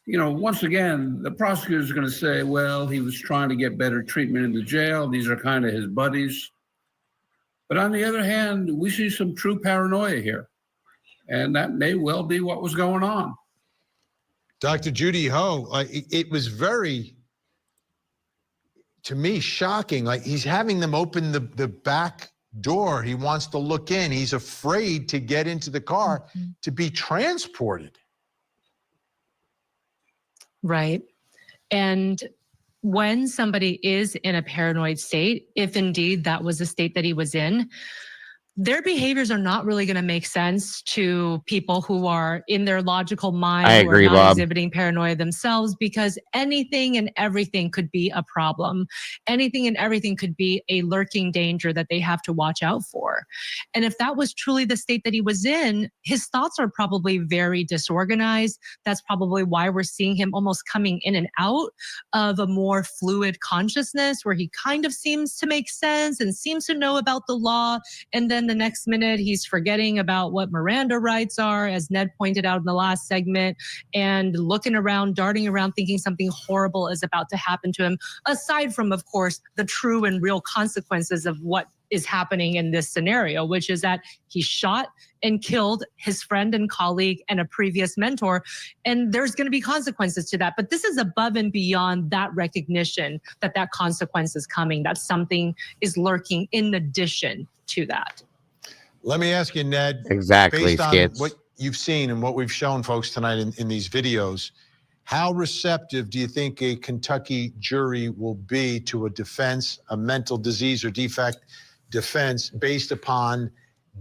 Speaker 1: You know, once again, the prosecutor is going to say, well, he was trying to get better treatment in the jail. These are kind of his buddies. But on the other hand, we see some true paranoia here. And that may well be what was going on.
Speaker 11: Dr. Judy Ho, it was very, to me, shocking. Like, he's having them open the back door. He wants to look in. He's afraid to get into the car to be transported.
Speaker 22: Right. And when somebody is in a paranoid state, if indeed that was the state that he was in, their behaviors are not really going to make sense to people who are in their logical mind,
Speaker 2: I agree,
Speaker 22: who are not
Speaker 2: Bob.
Speaker 22: exhibiting paranoia themselves, because anything and everything could be a problem. Anything and everything could be a lurking danger that they have to watch out for. And if that was truly the state that he was in, his thoughts are probably very disorganized. That's probably why we're seeing him almost coming in and out of a more fluid consciousness, where he kind of seems to make sense and seems to know about the law. And then the next minute he's forgetting about what Miranda rights are, as Ned pointed out in the last segment, and looking around, darting around, thinking something horrible is about to happen to him, aside from, of course, the true and real consequences of what is happening in this scenario, which is that he shot and killed his friend and colleague and a previous mentor. And there's going to be consequences to that. But this is above and beyond that recognition that that consequence is coming, that something is lurking in addition to that.
Speaker 11: Let me ask you, Ned.
Speaker 2: Exactly,
Speaker 11: Based on
Speaker 2: Skits.
Speaker 11: what you've seen and what we've shown folks tonight in these videos, how receptive do you think a Kentucky jury will be to a defense, a mental disease or defect defense, based upon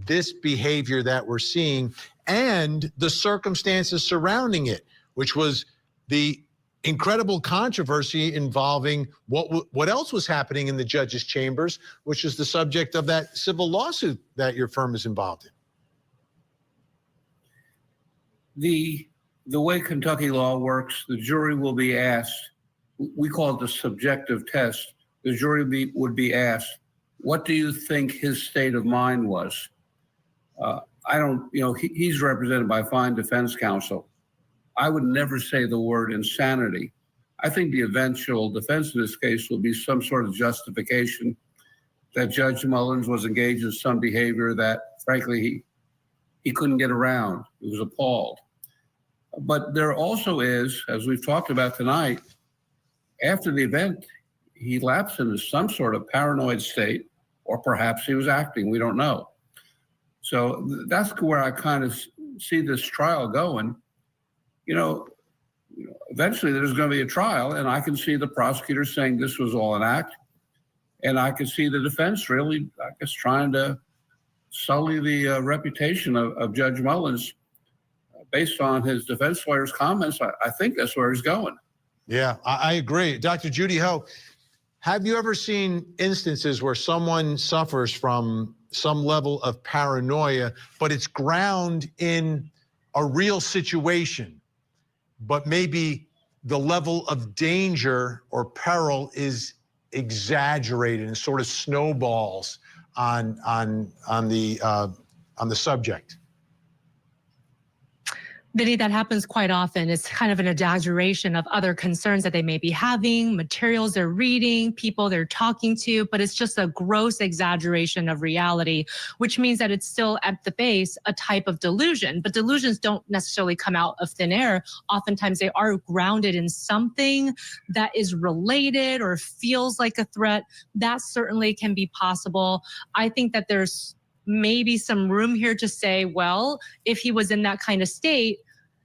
Speaker 11: this behavior that we're seeing and the circumstances surrounding it, which was the incredible controversy involving what else was happening in the judge's chambers, which is the subject of that civil lawsuit that your firm is involved in?
Speaker 1: The way Kentucky law works, the jury will be asked, we call it the subjective test. The jury would be asked, what do you think his state of mind was? I don't, you know, he's represented by fine defense counsel. I would never say the word insanity. I think the eventual defense in this case will be some sort of justification that Judge Mullins was engaged in some behavior that, frankly, he couldn't get around. He was appalled. But there also is, as we've talked about tonight, after the event, he lapsed into some sort of paranoid state, or perhaps he was acting, we don't know. So that's where I kind of see this trial going. You know, eventually there's going to be a trial, and I can see the prosecutor saying this was all an act, and I can see the defense really, I guess, trying to sully the reputation of Judge Mullins based on his defense lawyer's comments, I think that's where he's going.
Speaker 11: Yeah, I agree. Dr. Judy Ho, have you ever seen instances where someone suffers from some level of paranoia, but it's ground in a real situation, but maybe the level of danger or peril is exaggerated and sort of snowballs on the subject?
Speaker 22: Vinny, that happens quite often. It's kind of an exaggeration of other concerns that they may be having, materials they're reading, people they're talking to, but it's just a gross exaggeration of reality, which means that it's still at the base a type of delusion. But delusions don't necessarily come out of thin air. Oftentimes they are grounded in something that is related or feels like a threat. That certainly can be possible. I think that there's maybe some room here to say, well, if he was in that kind of state,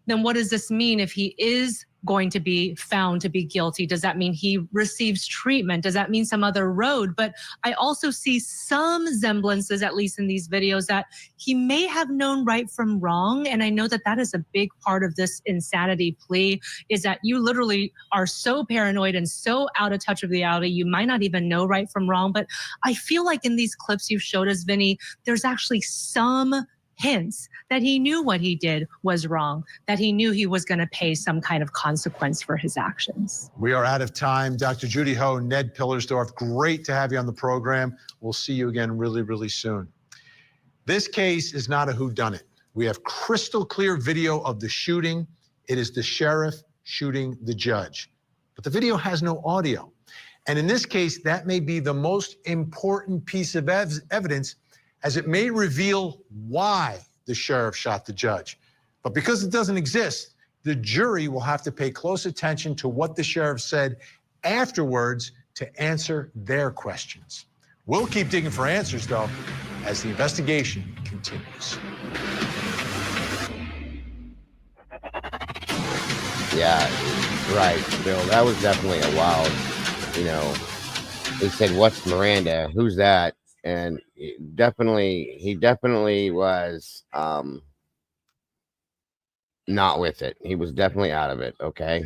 Speaker 22: then what does this mean if he is going to be found to be guilty? Does that mean he receives treatment? Does that mean some other road? But I also see some semblances, at least in these videos, that he may have known right from wrong. And I know that that is a big part of this insanity plea, is that you literally are so paranoid and so out of touch with reality, you might not even know right from wrong. But I feel like in these clips you've showed us, Vinny, there's actually some hints that he knew what he did was wrong, that he knew he was going to pay some kind of consequence for his actions.
Speaker 11: We are out of time. Dr. Judy Ho, Ned Pillersdorf, great to have you on the program. We'll see you again really, really soon. This case is not a whodunit. We have crystal clear video of the shooting. It is the sheriff shooting the judge. But the video has no audio. And in this case, that may be the most important piece of evidence, as it may reveal why the sheriff shot the judge. But because it doesn't exist, the jury will have to pay close attention to what the sheriff said afterwards to answer their questions. We'll keep digging for answers, though, as the investigation continues.
Speaker 2: Yeah, right, Bill. That was definitely a wild, he said, "What's Miranda? Who's that?" And he definitely was not with it. He was definitely out of it. Okay.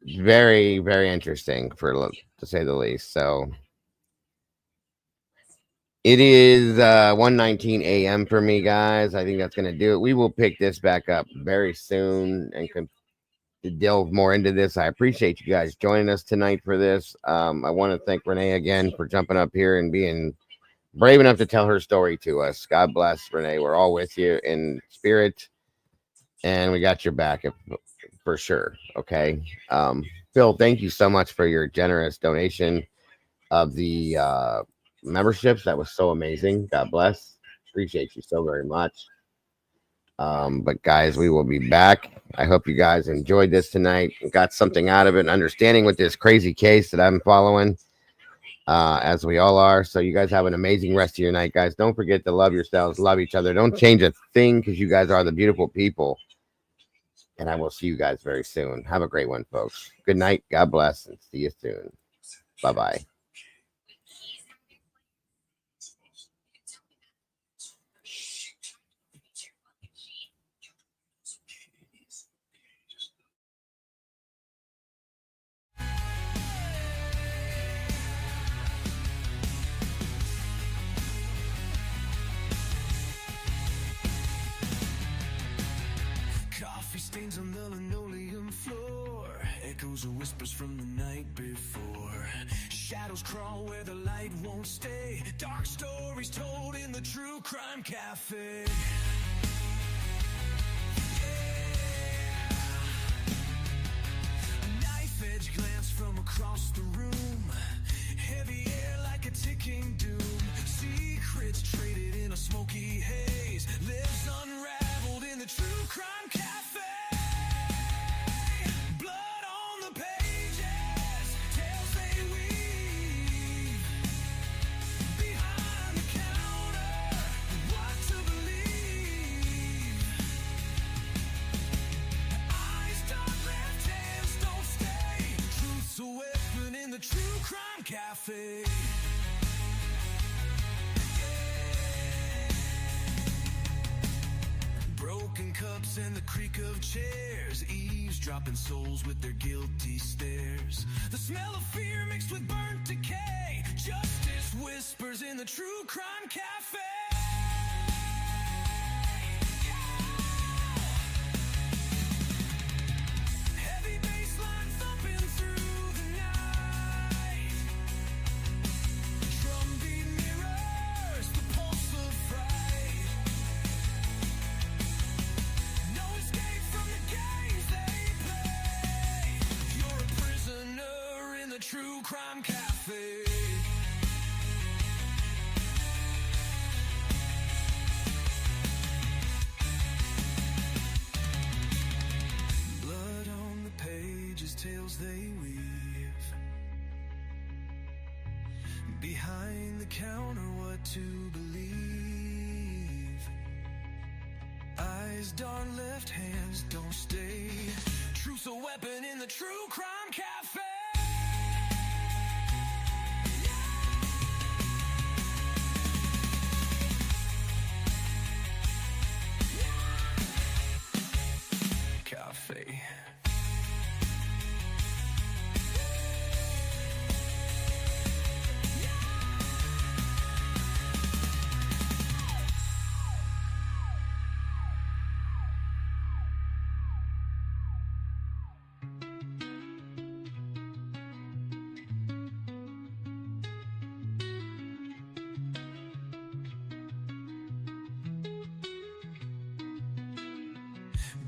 Speaker 2: Very, very interesting, to say the least. So it is 1:19 a.m. for me, guys. I think that's going to do it. We will pick this back up very soon and to delve more into this. I appreciate you guys joining us tonight for this. I want to thank Renee again for jumping up here and being brave enough to tell her story to us. God bless, Renee. We're all with you in spirit, and we got your back for sure. Okay. Phil, thank you so much for your generous donation of the memberships. That was so amazing. God bless. Appreciate you so very much. But guys, we will be back. I hope you guys enjoyed this tonight and got something out of it, understanding with this crazy case that I'm following, as we all are. So you guys have an amazing rest of your night, guys. Don't forget to love yourselves, love each other. Don't change a thing, because you guys are the beautiful people. And I will see you guys very soon. Have a great one, folks. Good night. God bless, and see you soon. Bye-bye.
Speaker 5: Stains on the linoleum floor, echoes of whispers from the night before. Shadows crawl where the light won't stay. Dark stories told in the true crime cafe. Yeah. A knife edge glance from across the room. Heavy air like a ticking doom. Secrets traded in a smoky haze. Lives unraveled in the true crime cafe. Behind the counter, what to believe. cups and the creak of chairs, eavesdropping souls with their guilty stares. The smell of fear mixed with burnt decay, justice whispers in the true crime cafe. Heavy bass line thumping through the night, drumbeat mirrors the pulse of fright. No escape from the games they play. You're a prisoner in the true crime cafe. Blood on the pages, tales they weave. Behind the counter, what to believe. Eyes darn, left hands don't stay. Truth's a weapon in the true crime cafe. Cafe.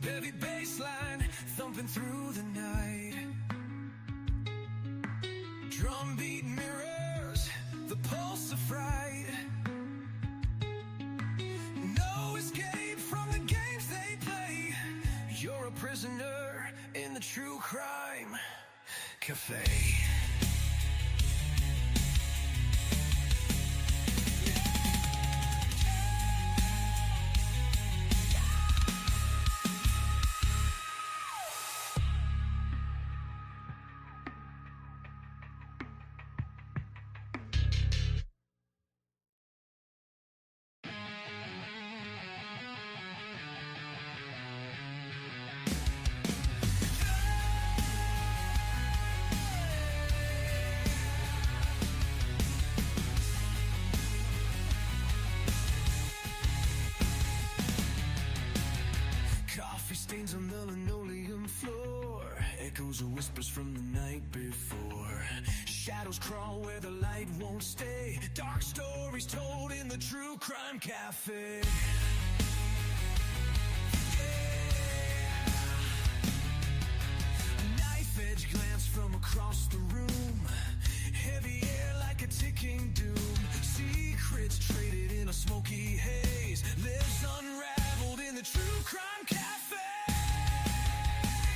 Speaker 5: Heavy bass line thumping through the night, drumbeat mirrors the pulse of fright. No escape from the games they play. You're a prisoner in the true crime cafe. Coffee stains on the linoleum floor, echoes of whispers from the night before. Shadows crawl where the light won't stay, dark stories told in the true crime cafe. A knife edge glance from across the room, heavy air like a ticking doom.